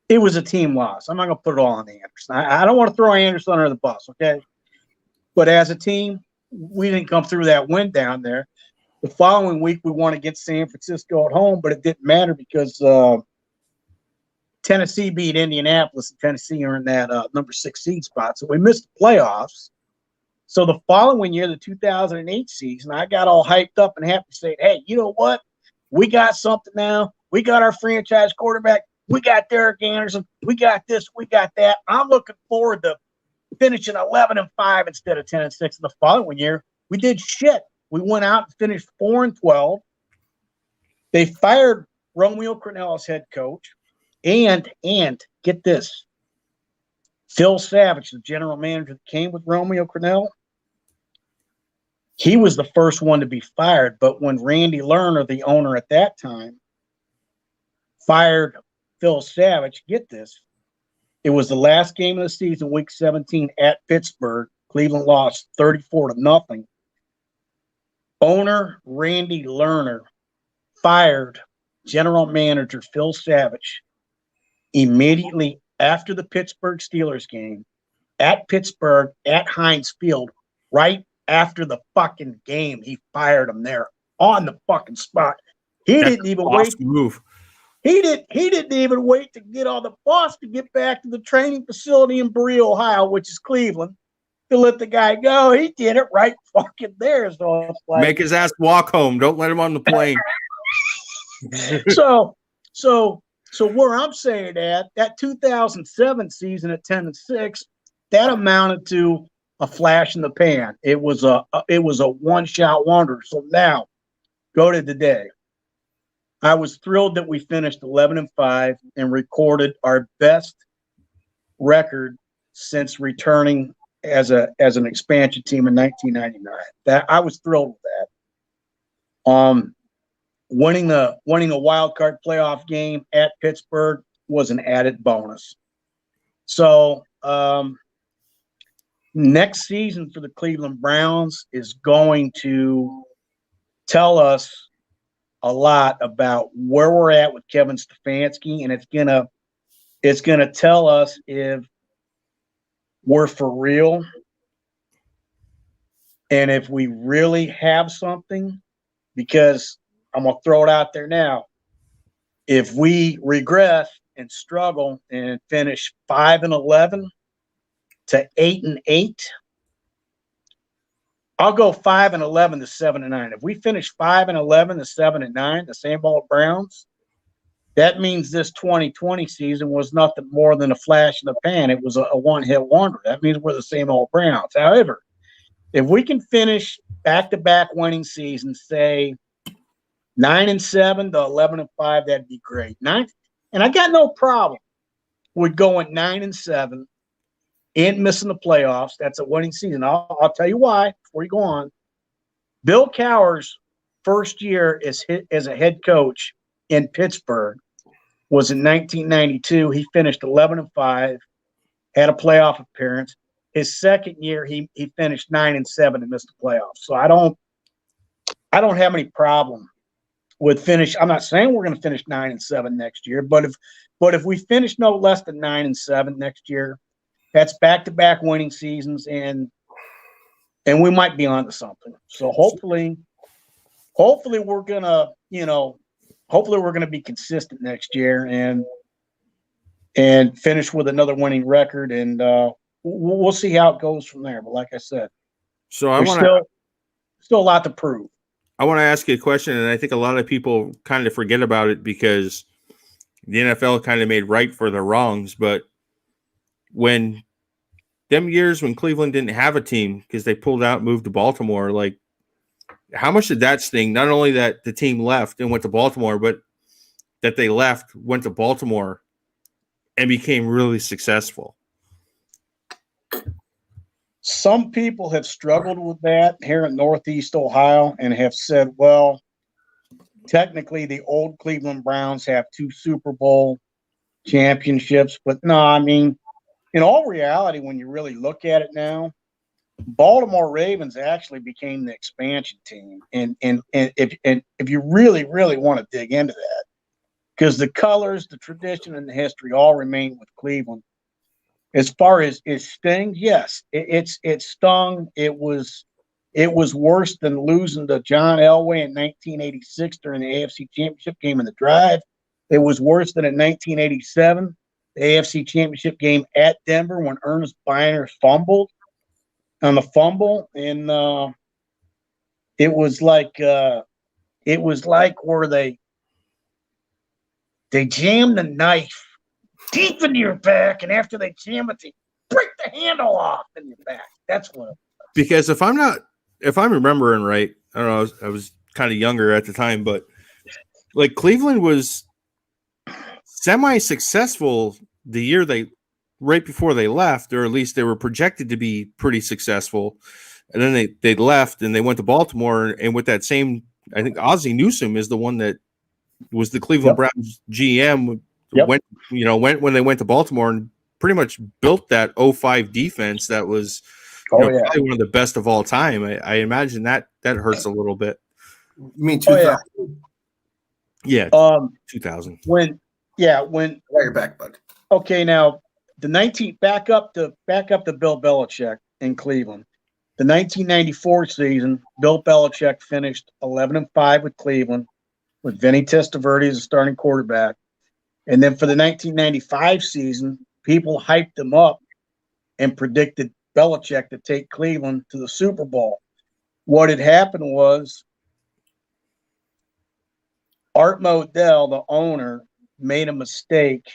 It was a team loss. I'm not going to put it all on Anderson. I don't want to throw Anderson under the bus, okay? But as a team, we didn't come through that win down there. The following week, we won against San Francisco at home, but it didn't matter because Tennessee beat Indianapolis, and Tennessee earned that number 6 seed spot. So we missed the playoffs. So the following year, the 2008 season, I got all hyped up and happy, saying, hey, you know what? We got something now. We got our franchise quarterback. We got Derek Anderson. We got this. We got that. I'm looking forward to finishing 11-5 instead of 10-6. And the following year, we did shit. We went out and finished 4-12. They fired Romeo Crennel as head coach. And get this, Phil Savage, the general manager that came with Romeo Crennel, he was the first one to be fired. But when Randy Lerner, the owner at that time, fired Phil Savage, get this, it was the last game of the season, week 17 at Pittsburgh. Cleveland lost 34-0. Owner Randy Lerner fired general manager Phil Savage immediately after the Pittsburgh Steelers game at Pittsburgh at Heinz Field. Right after the fucking game, he fired him there on the fucking spot. He didn't even wait. Move. He didn't even wait to get on the bus to get back to the training facility in Berea, Ohio, which is Cleveland, to let the guy go. He did it right fucking there. So it's like, make his ass walk home. Don't let him on the plane. So where I'm saying that 2007 season at 10-6, that amounted to a flash in the pan. It was a one-shot wonder. So now, go to today. I was thrilled that we finished 11-5 and recorded our best record since returning as an expansion team in 1999. That I was thrilled with that. Winning a wild card playoff game at Pittsburgh was an added bonus. So next season for the Cleveland Browns is going to tell us a lot about where we're at with Kevin Stefanski, and it's gonna tell us if we're for real and if we really have something, because I'm going to throw it out there now. If we regress and struggle and finish 5-11 to 8-8, I'll go 5-11 to 7-9. If we finish 5-11 to 7-9, the same old Browns, that means this 2020 season was nothing more than a flash in the pan. It was a one-hit wonder. That means we're the same old Browns. However, if we can finish back-to-back winning seasons, say 9-7 to 11-5, that'd be great. And I got no problem with going 9-7 and missing the playoffs. That's a winning season. I'll tell you why before you go on. Bill Cowher's first year as a head coach in Pittsburgh was in 1992. He finished 11-5, had a playoff appearance. His second year, he finished 9-7 and missed the playoffs. So I don't have any problem with finish. I'm not saying we're going to finish 9-7 next year, but if we finish no less than 9-7 next year, that's back-to-back winning seasons, and we might be onto something. So hopefully we're gonna, hopefully we're gonna be consistent next year and finish with another winning record, and we'll see how it goes from there. But like I said, so I want still a lot to prove. I want to ask you a question, and I think a lot of people kind of forget about it because the NFL kind of made right for their wrongs. But when them years when Cleveland didn't have a team because they pulled out and moved to Baltimore, like how much did that sting? Not only that the team left and went to Baltimore, but that they left, went to Baltimore, and became really successful. Some people have struggled with that here in Northeast Ohio and have said, well, technically the old Cleveland Browns have 2 Super Bowl championships. But no, I mean, in all reality, when you really look at it now, Baltimore Ravens actually became the expansion team. And if you really, really want to dig into that, because the colors, the tradition, and the history all remain with Cleveland. As far as it stings, yes, it stung. It was It was worse than losing to John Elway in 1986 during the AFC Championship game in the drive. It was worse than in 1987, the AFC Championship game at Denver when Ernest Biner fumbled on the fumble. And it was like where they jammed the knife deep into your back, and after they jam it, they break the handle off in your back. That's what it was. Because if I'm remembering right, I don't know, I was kind of younger at the time, but like Cleveland was semi-successful the year right before they left, or at least they were projected to be pretty successful. And then they left and they went to Baltimore, and with that same, I think Ozzie Newsome is the one that was the Cleveland Browns GM. When they went to Baltimore and pretty much built that 05 defense that was probably one of the best of all time. I imagine that hurts a little bit. You mean 2000? Yeah, 2000. When you're back, bud. Okay, now back up to Bill Belichick in Cleveland. The 1994 season, Bill Belichick finished 11-5 with Cleveland, with Vinny Testaverde as a starting quarterback. And then for the 1995 season, people hyped him up and predicted Belichick to take Cleveland to the Super Bowl. What had happened was Art Modell, the owner, made a mistake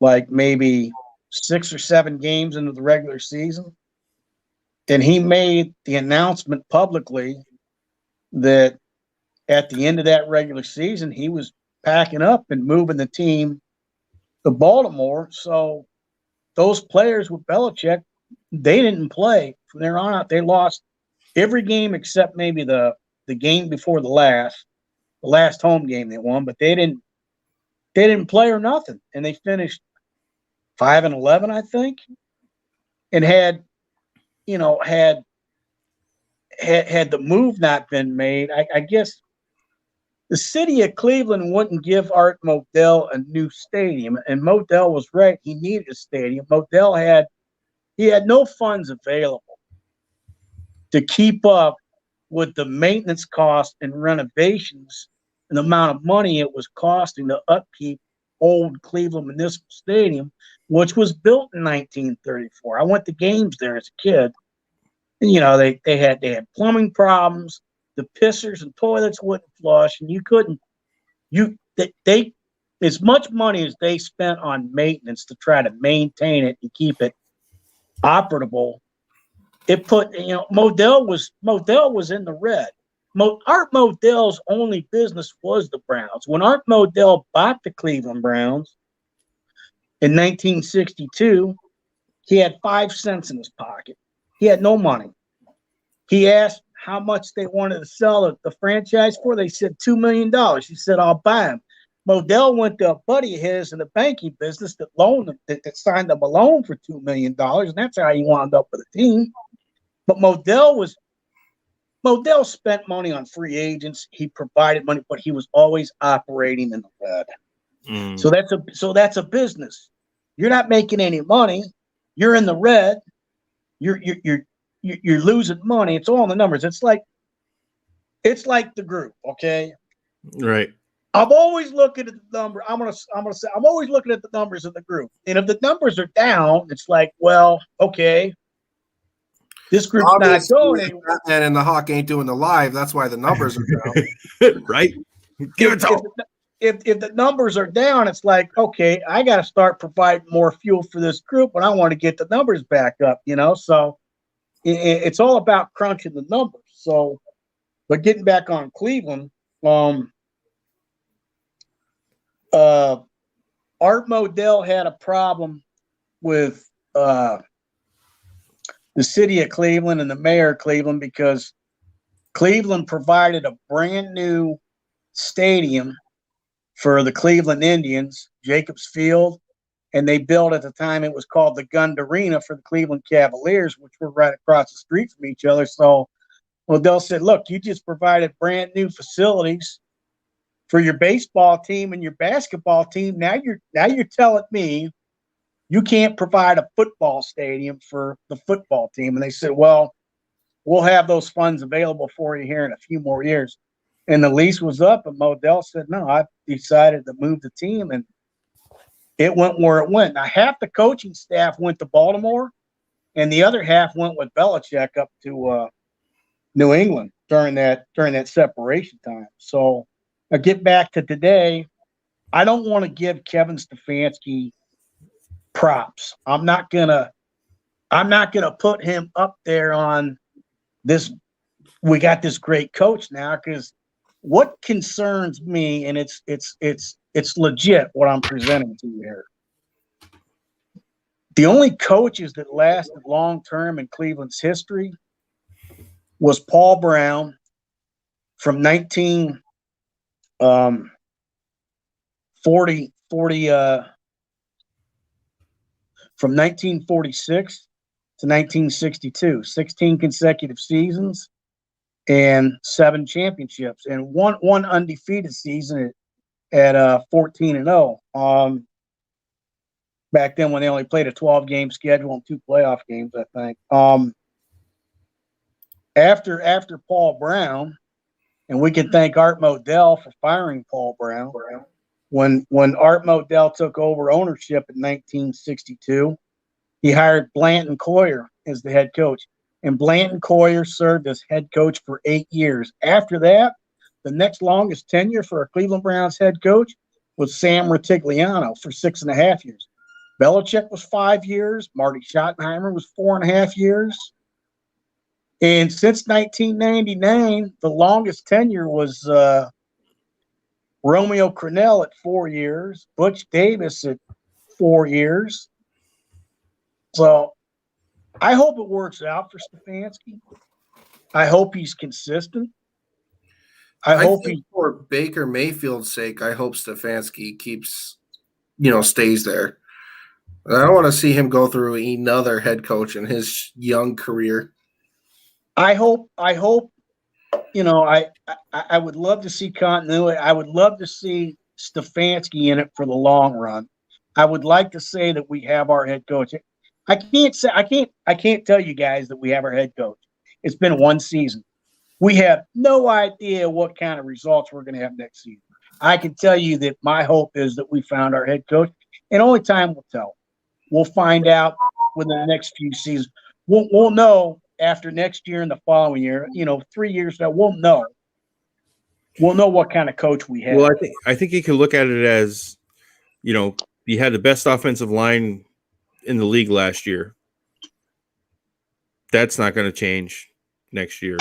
like maybe 6 or 7 games into the regular season. And he made the announcement publicly that at the end of that regular season, he was packing up and moving the team to Baltimore. So those players with Belichick, they didn't play from there on out. They lost every game except maybe the game before the last home game they won, but they didn't play or nothing. And they finished 5-11, I think, and had the move not been made, I guess the city of Cleveland wouldn't give Art Modell a new stadium, and Modell was right. He needed a stadium. Modell had no funds available to keep up with the maintenance costs and renovations and the amount of money it was costing to upkeep old Cleveland Municipal Stadium, which was built in 1934. I went to games there as a kid. And, they had plumbing problems. The pissers and toilets wouldn't flush, and they as much money as they spent on maintenance to try to maintain it and keep it operable. It put Modell was in the red. Art Modell's only business was the Browns. When Art Modell bought the Cleveland Browns in 1962, he had 5 cents in his pocket. He had no money. He asked how much they wanted to sell the franchise for. They said $2 million. He said, I'll buy him. Modell went to a buddy of his in the banking business that loaned him, that signed him a loan for $2 million, and that's how he wound up with a team. But Modell spent money on free agents. He provided money, but he was always operating in the red. Mm. So that's a business. You're not making any money. You're in the red. You're losing money. It's all in the numbers. It's like the group, okay? Right. I'm always looking at the number. I'm gonna say I'm always looking at the numbers of the group. And if the numbers are down, it's like, well, okay, this group's not going anywhere. And the Hawk ain't doing the live. That's why the numbers are down. Right. Give it to If the numbers are down, it's like, okay, I got to start providing more fuel for this group, and I want to get the numbers back up, So it's all about crunching the numbers. So, but getting back on Cleveland, Art Modell had a problem with the city of Cleveland and the mayor of Cleveland because Cleveland provided a brand new stadium for the Cleveland Indians, Jacobs Field, and they built at the time, it was called the Gund Arena for the Cleveland Cavaliers, which were right across the street from each other. So Modell said, look, you just provided brand new facilities for your baseball team and your basketball team. Now you're telling me you can't provide a football stadium for the football team. And they said, well, we'll have those funds available for you here in a few more years. And the lease was up, and Modell said, no, I decided to move the team, and it went where it went. Now, half the coaching staff went to Baltimore, and the other half went with Belichick up to New England during that separation time. So I get back to today. I don't want to give Kevin Stefanski props. I'm not gonna put him up there on this. We got this great coach now, because what concerns me, and it's legit what I'm presenting to you here. The only coaches that lasted long term in Cleveland's history was Paul Brown from 1946 to 1962, 16 consecutive seasons and 7 championships, and one undefeated season at 14-0. Back then, when they only played a 12-game schedule and 2 playoff games, I think. After Paul Brown, and we can thank Art Modell for firing Paul Brown. When Art Modell took over ownership in 1962, he hired Blanton Coyer as the head coach. And Blanton Coyer served as head coach for 8 years. After that, the next longest tenure for a Cleveland Browns head coach was Sam Rutigliano for 6.5 years. Belichick was 5 years. Marty Schottenheimer was 4.5 years. And since 1999, the longest tenure was Romeo Crennel at 4 years, Butch Davis at 4 years. So I hope it works out for Stefanski. I hope he's consistent. I hope think for Baker Mayfield's sake, I hope Stefanski keeps, stays there. I don't want to see him go through another head coach in his young career. I hope, I would love to see continuity. I would love to see Stefanski in it for the long run. I would like to say that we have our head coach. I can't tell you guys that we have our head coach. It's been 1 season. We have no idea what kind of results we're going to have next season. I can tell you that my hope is that we found our head coach, and only time will tell. We'll find out within the next few seasons. We'll know after next year and the following year. 3 years now, we'll know. We'll know what kind of coach we have. Well, I think you can look at it as, you had the best offensive line in the league last year. That's not going to change next year.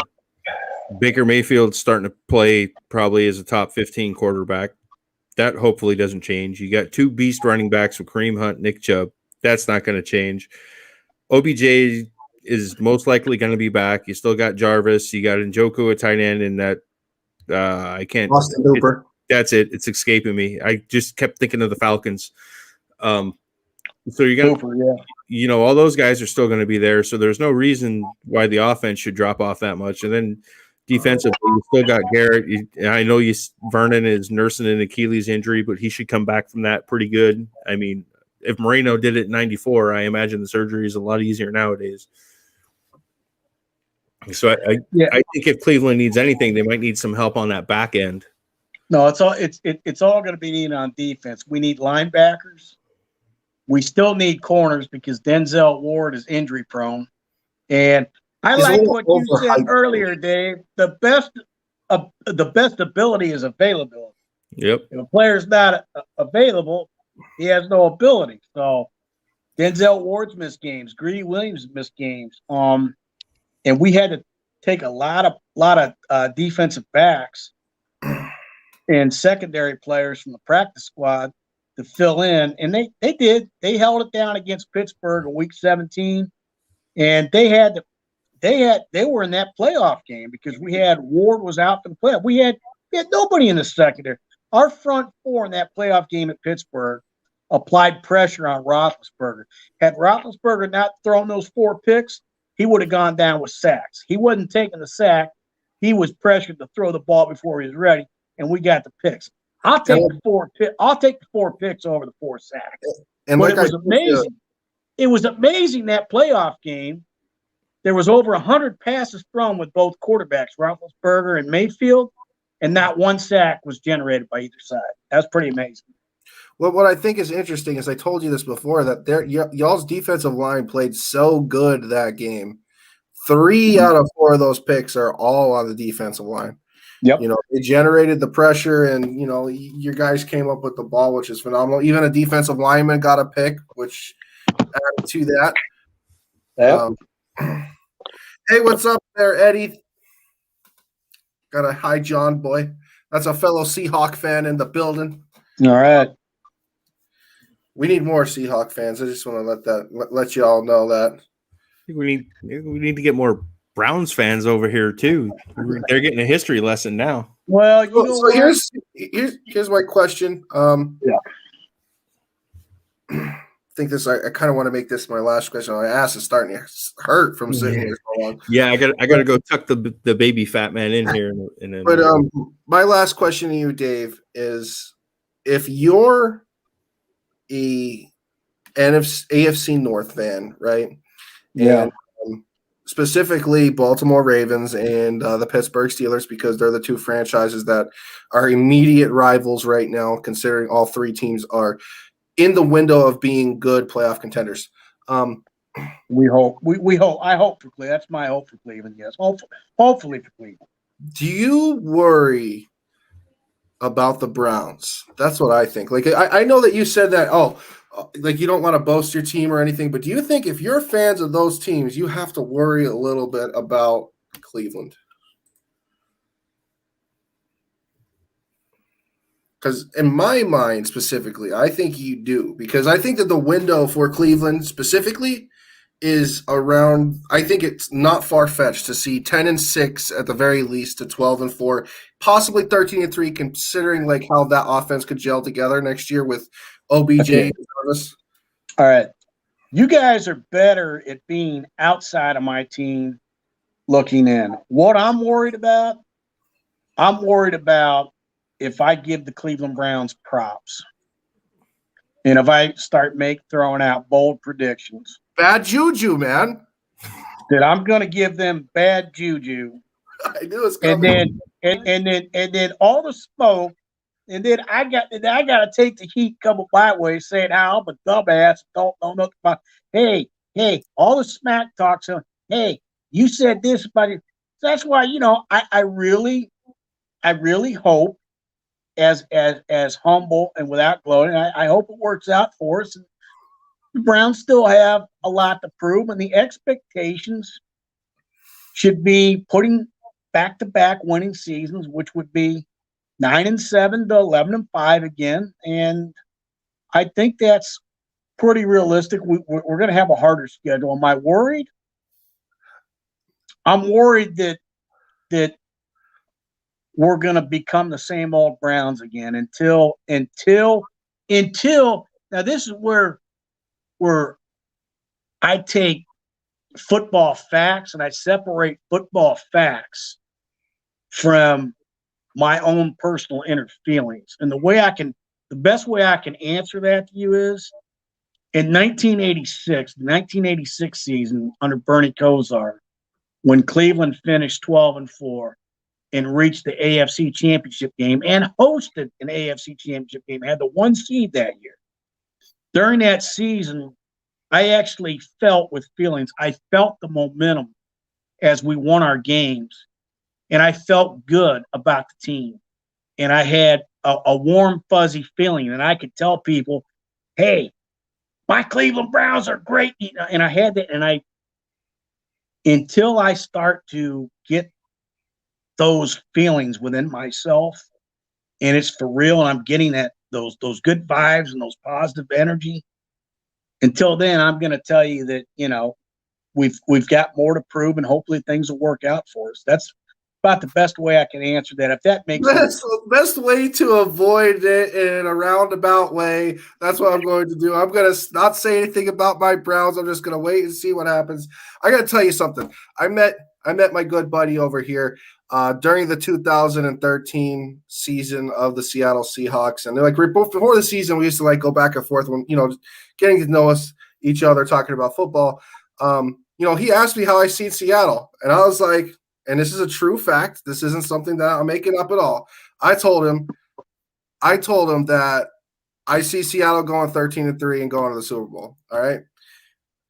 Baker Mayfield's starting to play probably as a top 15 quarterback. That hopefully doesn't change. You got 2 beast running backs with Kareem Hunt, Nick Chubb. That's not going to change. OBJ is most likely going to be back. You still got Jarvis. You got Njoku at tight end, and that I can't. Austin Hooper. That's it. It's escaping me. I just kept thinking of the Falcons. So you're going to, all those guys are still going to be there. So there's no reason why the offense should drop off that much. And then defensively, you still got Garrett. I know Vernon is nursing an Achilles injury, but he should come back from that pretty good. I mean, if Moreno did it in 94, I imagine the surgery is a lot easier nowadays. So I think if Cleveland needs anything, they might need some help on that back end. No, it's all going to be needed on defense. We need linebackers. We still need corners because Denzel Ward is injury prone. And I like what you said earlier, Dave. The best ability is availability. Yep. If a player's not available, he has no ability. So Denzel Ward's missed games. Greedy Williams missed games. And we had to take a lot of defensive backs and secondary players from the practice squad to fill in, and they did. They held it down against Pittsburgh in Week 17, and they were in that playoff game because we had Ward was out for the playoff. We had nobody in the secondary. Our front four in that playoff game at Pittsburgh applied pressure on Roethlisberger. Had Roethlisberger not thrown those 4 picks, he would have gone down with sacks. He wasn't taking the sack. He was pressured to throw the ball before he was ready, and we got the picks. I'll take the 4 picks over the 4 sacks. And but it was amazing. It was amazing that playoff game there was over 100 passes thrown with both quarterbacks, Roethlisberger and Mayfield, and not one sack was generated by either side. That's pretty amazing. Well, what I think is interesting is I told you this before that y'all's defensive line played so good that game. 3 out of 4 of those picks are all on the defensive line. Yep. You know, they generated the pressure, and you know, your guys came up with the ball, which is phenomenal. Even a defensive lineman got a pick, which added to that. Yep. Hey, what's up there, Eddie? Got a hi, John boy. That's a fellow Seahawk fan in the building. All right. We need more Seahawk fans. I just want to let you all know that. I think we need to get more Browns fans over here too. They're getting a history lesson now. Well, you know so here's my question. Yeah. I think I kind of want to make this my last question. My ass is starting to hurt from sitting here so long. Yeah, I got to go tuck the baby fat man in here. But my last question to you, Dave, is if you're a AFC North fan, right? Yeah. And specifically Baltimore Ravens and the Pittsburgh Steelers, because they're the 2 franchises that are immediate rivals right now, considering all 3 teams are in the window of being good playoff contenders. We hope. We hope. I hope for Cleveland. That's my hope for Cleveland. Yes, hopefully for Cleveland. Do you worry about the Browns? That's what I think. Like I know that you said that. Like you don't want to boast your team or anything, but do you think if you're fans of those teams, you have to worry a little bit about Cleveland? Because in my mind specifically, I think you do, because I think that the window for Cleveland specifically is around, I think it's not far-fetched to see 10-6 at the very least to 12-4, possibly 13-3, considering like how that offense could gel together next year with OBJ. Okay. All right. You guys are better at being outside of my team looking in. What I'm worried about if I give the Cleveland Browns props and if I start throwing out bold predictions. Bad juju, man. That I'm going to give them bad juju. I knew it was coming. And then all the smoke. And then I got to take the heat couple byways saying how I'm a dumbass. Don't know about. Hey, all the smack talk. So hey, you said this about it. So that's why I really hope as humble and without gloating. I hope it works out for us. The Browns still have a lot to prove, and the expectations should be putting back-to-back winning seasons, which would be 9-7 to 11-5 again, and I think that's pretty realistic. We're going to have a harder schedule. Am I worried? I'm worried that we're going to become the same old Browns again until. Now this is where I take football facts and I separate football facts from my own personal inner feelings. And the best way I can answer that to you is in the 1986 season under Bernie Kosar, when Cleveland finished 12-4 and reached the AFC Championship game and hosted an AFC Championship game, had the 1 seed that year. During that season, I actually felt with feelings. I felt the momentum as we won our games. And I felt good about the team. And I had a warm, fuzzy feeling. And I could tell people, hey, my Cleveland Browns are great. And I had that. And until I start to get those feelings within myself, and it's for real, and I'm getting those good vibes and those positive energy, until then, I'm going to tell you that, we've got more to prove, and hopefully things will work out for us. That's about the best way I can answer that. If that makes sense. Best way to avoid it in a roundabout way. That's what I'm going to do. I'm going to not say anything about my Browns. I'm just going to wait and see what happens. I got to tell you something. I met my good buddy over here during the 2013 season of the Seattle Seahawks, and they're like before the season we used to like go back and forth when getting to know each other, talking about football. he asked me how I see Seattle, and I was like, and this is a true fact. This isn't something that I'm making up at all. I told him that I see Seattle going 13-3 and going to the Super Bowl. All right.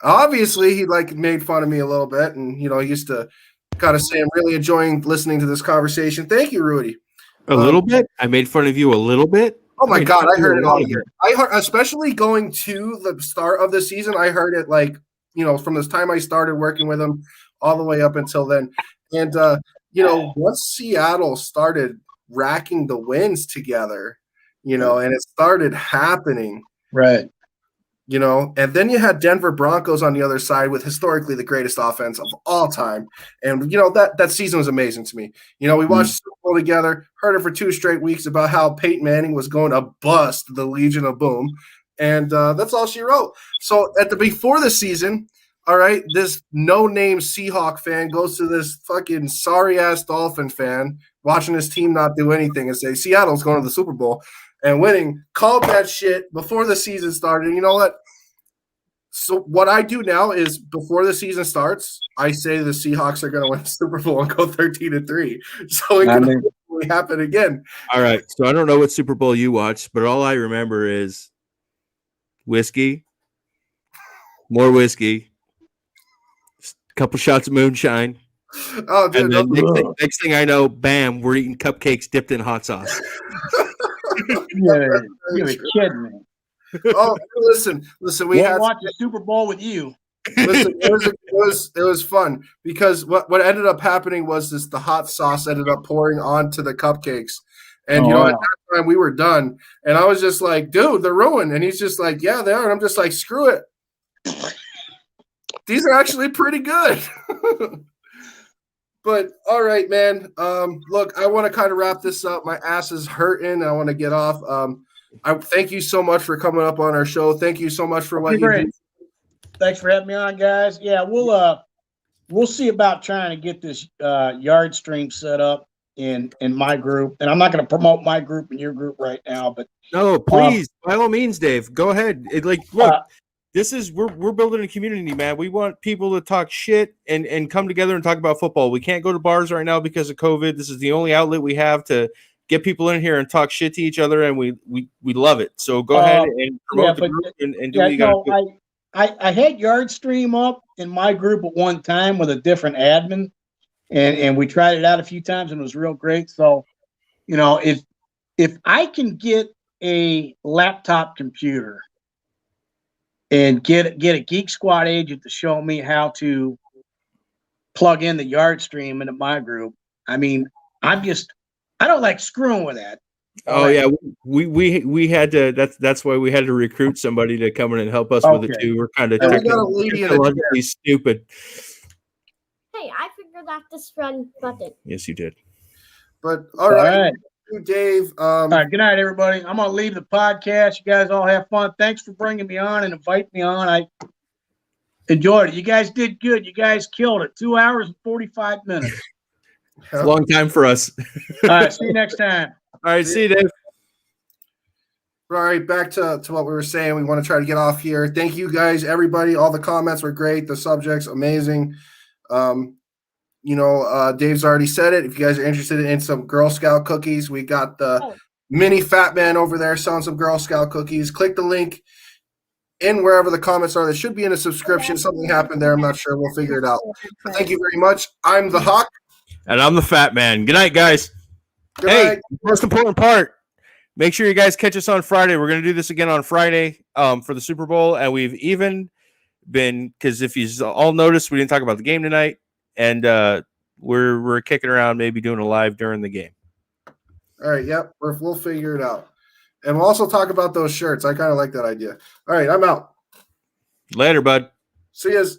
Obviously, he made fun of me a little bit, and he used to kind of say, "I'm really enjoying listening to this conversation." Thank you, Rudy. A little bit. I made fun of you a little bit. Oh my God, I heard it all year. I heard, especially going to the start of the season, I heard it from this time I started working with him all the way up until then. And once Seattle started racking the wins together, and it started happening, right? And then you had Denver Broncos on the other side with historically the greatest offense of all time. And, that season was amazing to me. We watched the Super Bowl together, heard it for 2 straight weeks about how Peyton Manning was going to bust the Legion of Boom. And that's all she wrote. So before the season, all right, this no-name Seahawk fan goes to this fucking sorry-ass Dolphin fan watching his team not do anything and say, Seattle's going to the Super Bowl and winning, called that shit before the season started. You know what? So what I do now is before the season starts, I say the Seahawks are going to win the Super Bowl and go 13-3. So it can hopefully happen again. All right. So I don't know what Super Bowl you watched, but all I remember is whiskey, more whiskey, a couple shots of moonshine. Oh, dude, and then next thing I know, bam, we're eating cupcakes dipped in hot sauce. You're kidding me. Oh, listen. We had watch the Super Bowl with you. Listen, it was fun because what ended up happening was the hot sauce ended up pouring onto the cupcakes, and at that time we were done, and I was just like, dude, they're ruined, and he's just like, yeah, they are, and I'm just like, screw it. These are actually pretty good. But all right, man. Look, I want to kind of wrap this up. My ass is hurting. I want to get off. I thank you so much for coming up on our show. Thank you so much for what you do. Thanks for having me on, guys. Yeah, we'll see about trying to get this yard stream set up in my group. And I'm not going to promote my group and your group right now, but no, please, by all means, Dave, go ahead. Look. This is we're building a community, man. We want people to talk shit and come together and talk about football. We can't go to bars right now because of COVID. This is the only outlet we have to get people in here and talk shit to each other, and we love it. So go ahead and promote the group and do what you got to do. I had Yard Stream up in my group at one time with a different admin, and we tried it out a few times and it was real great. So, if I can get a laptop computer and get a Geek Squad agent to show me how to plug in the Yard Stream into my group. I mean, I don't like screwing with that. Oh yeah, we had to. That's why we had to recruit somebody to come in and help us with it too. We're kind of technically stupid. Hey, I figured out this run button. Yes, you did. But all right. You, Dave. All right, good night, everybody. I'm gonna leave the podcast. You guys all have fun. Thanks for bringing me on and inviting me on. I enjoyed it. You guys did good. You guys killed it. 2 hours and 45 minutes. It's a long time for us. All right, see you next time. All right, see you, Dave. All right, back to what we were saying. We want to try to get off here. Thank you guys, everybody. All the comments were great. The subject's amazing. Dave's already said it. If you guys are interested in some Girl Scout cookies, we got the mini FATMAN over there selling some Girl Scout cookies. Click the link in wherever the comments are. There should be in a subscription. Something happened there. I'm not sure. We'll figure it out. But thank you very much. I'm the Hawk. And I'm the Fat Man. Good night, guys. Good night. Most important part, make sure you guys catch us on Friday. We're going to do this again on Friday for the Super Bowl. And we've even been, because if you all noticed, we didn't talk about the game tonight. And we're kicking around, maybe doing a live during the game. All right, yep, we'll figure it out. And we'll also talk about those shirts. I kind of like that idea. All right, I'm out. Later, bud. See yous.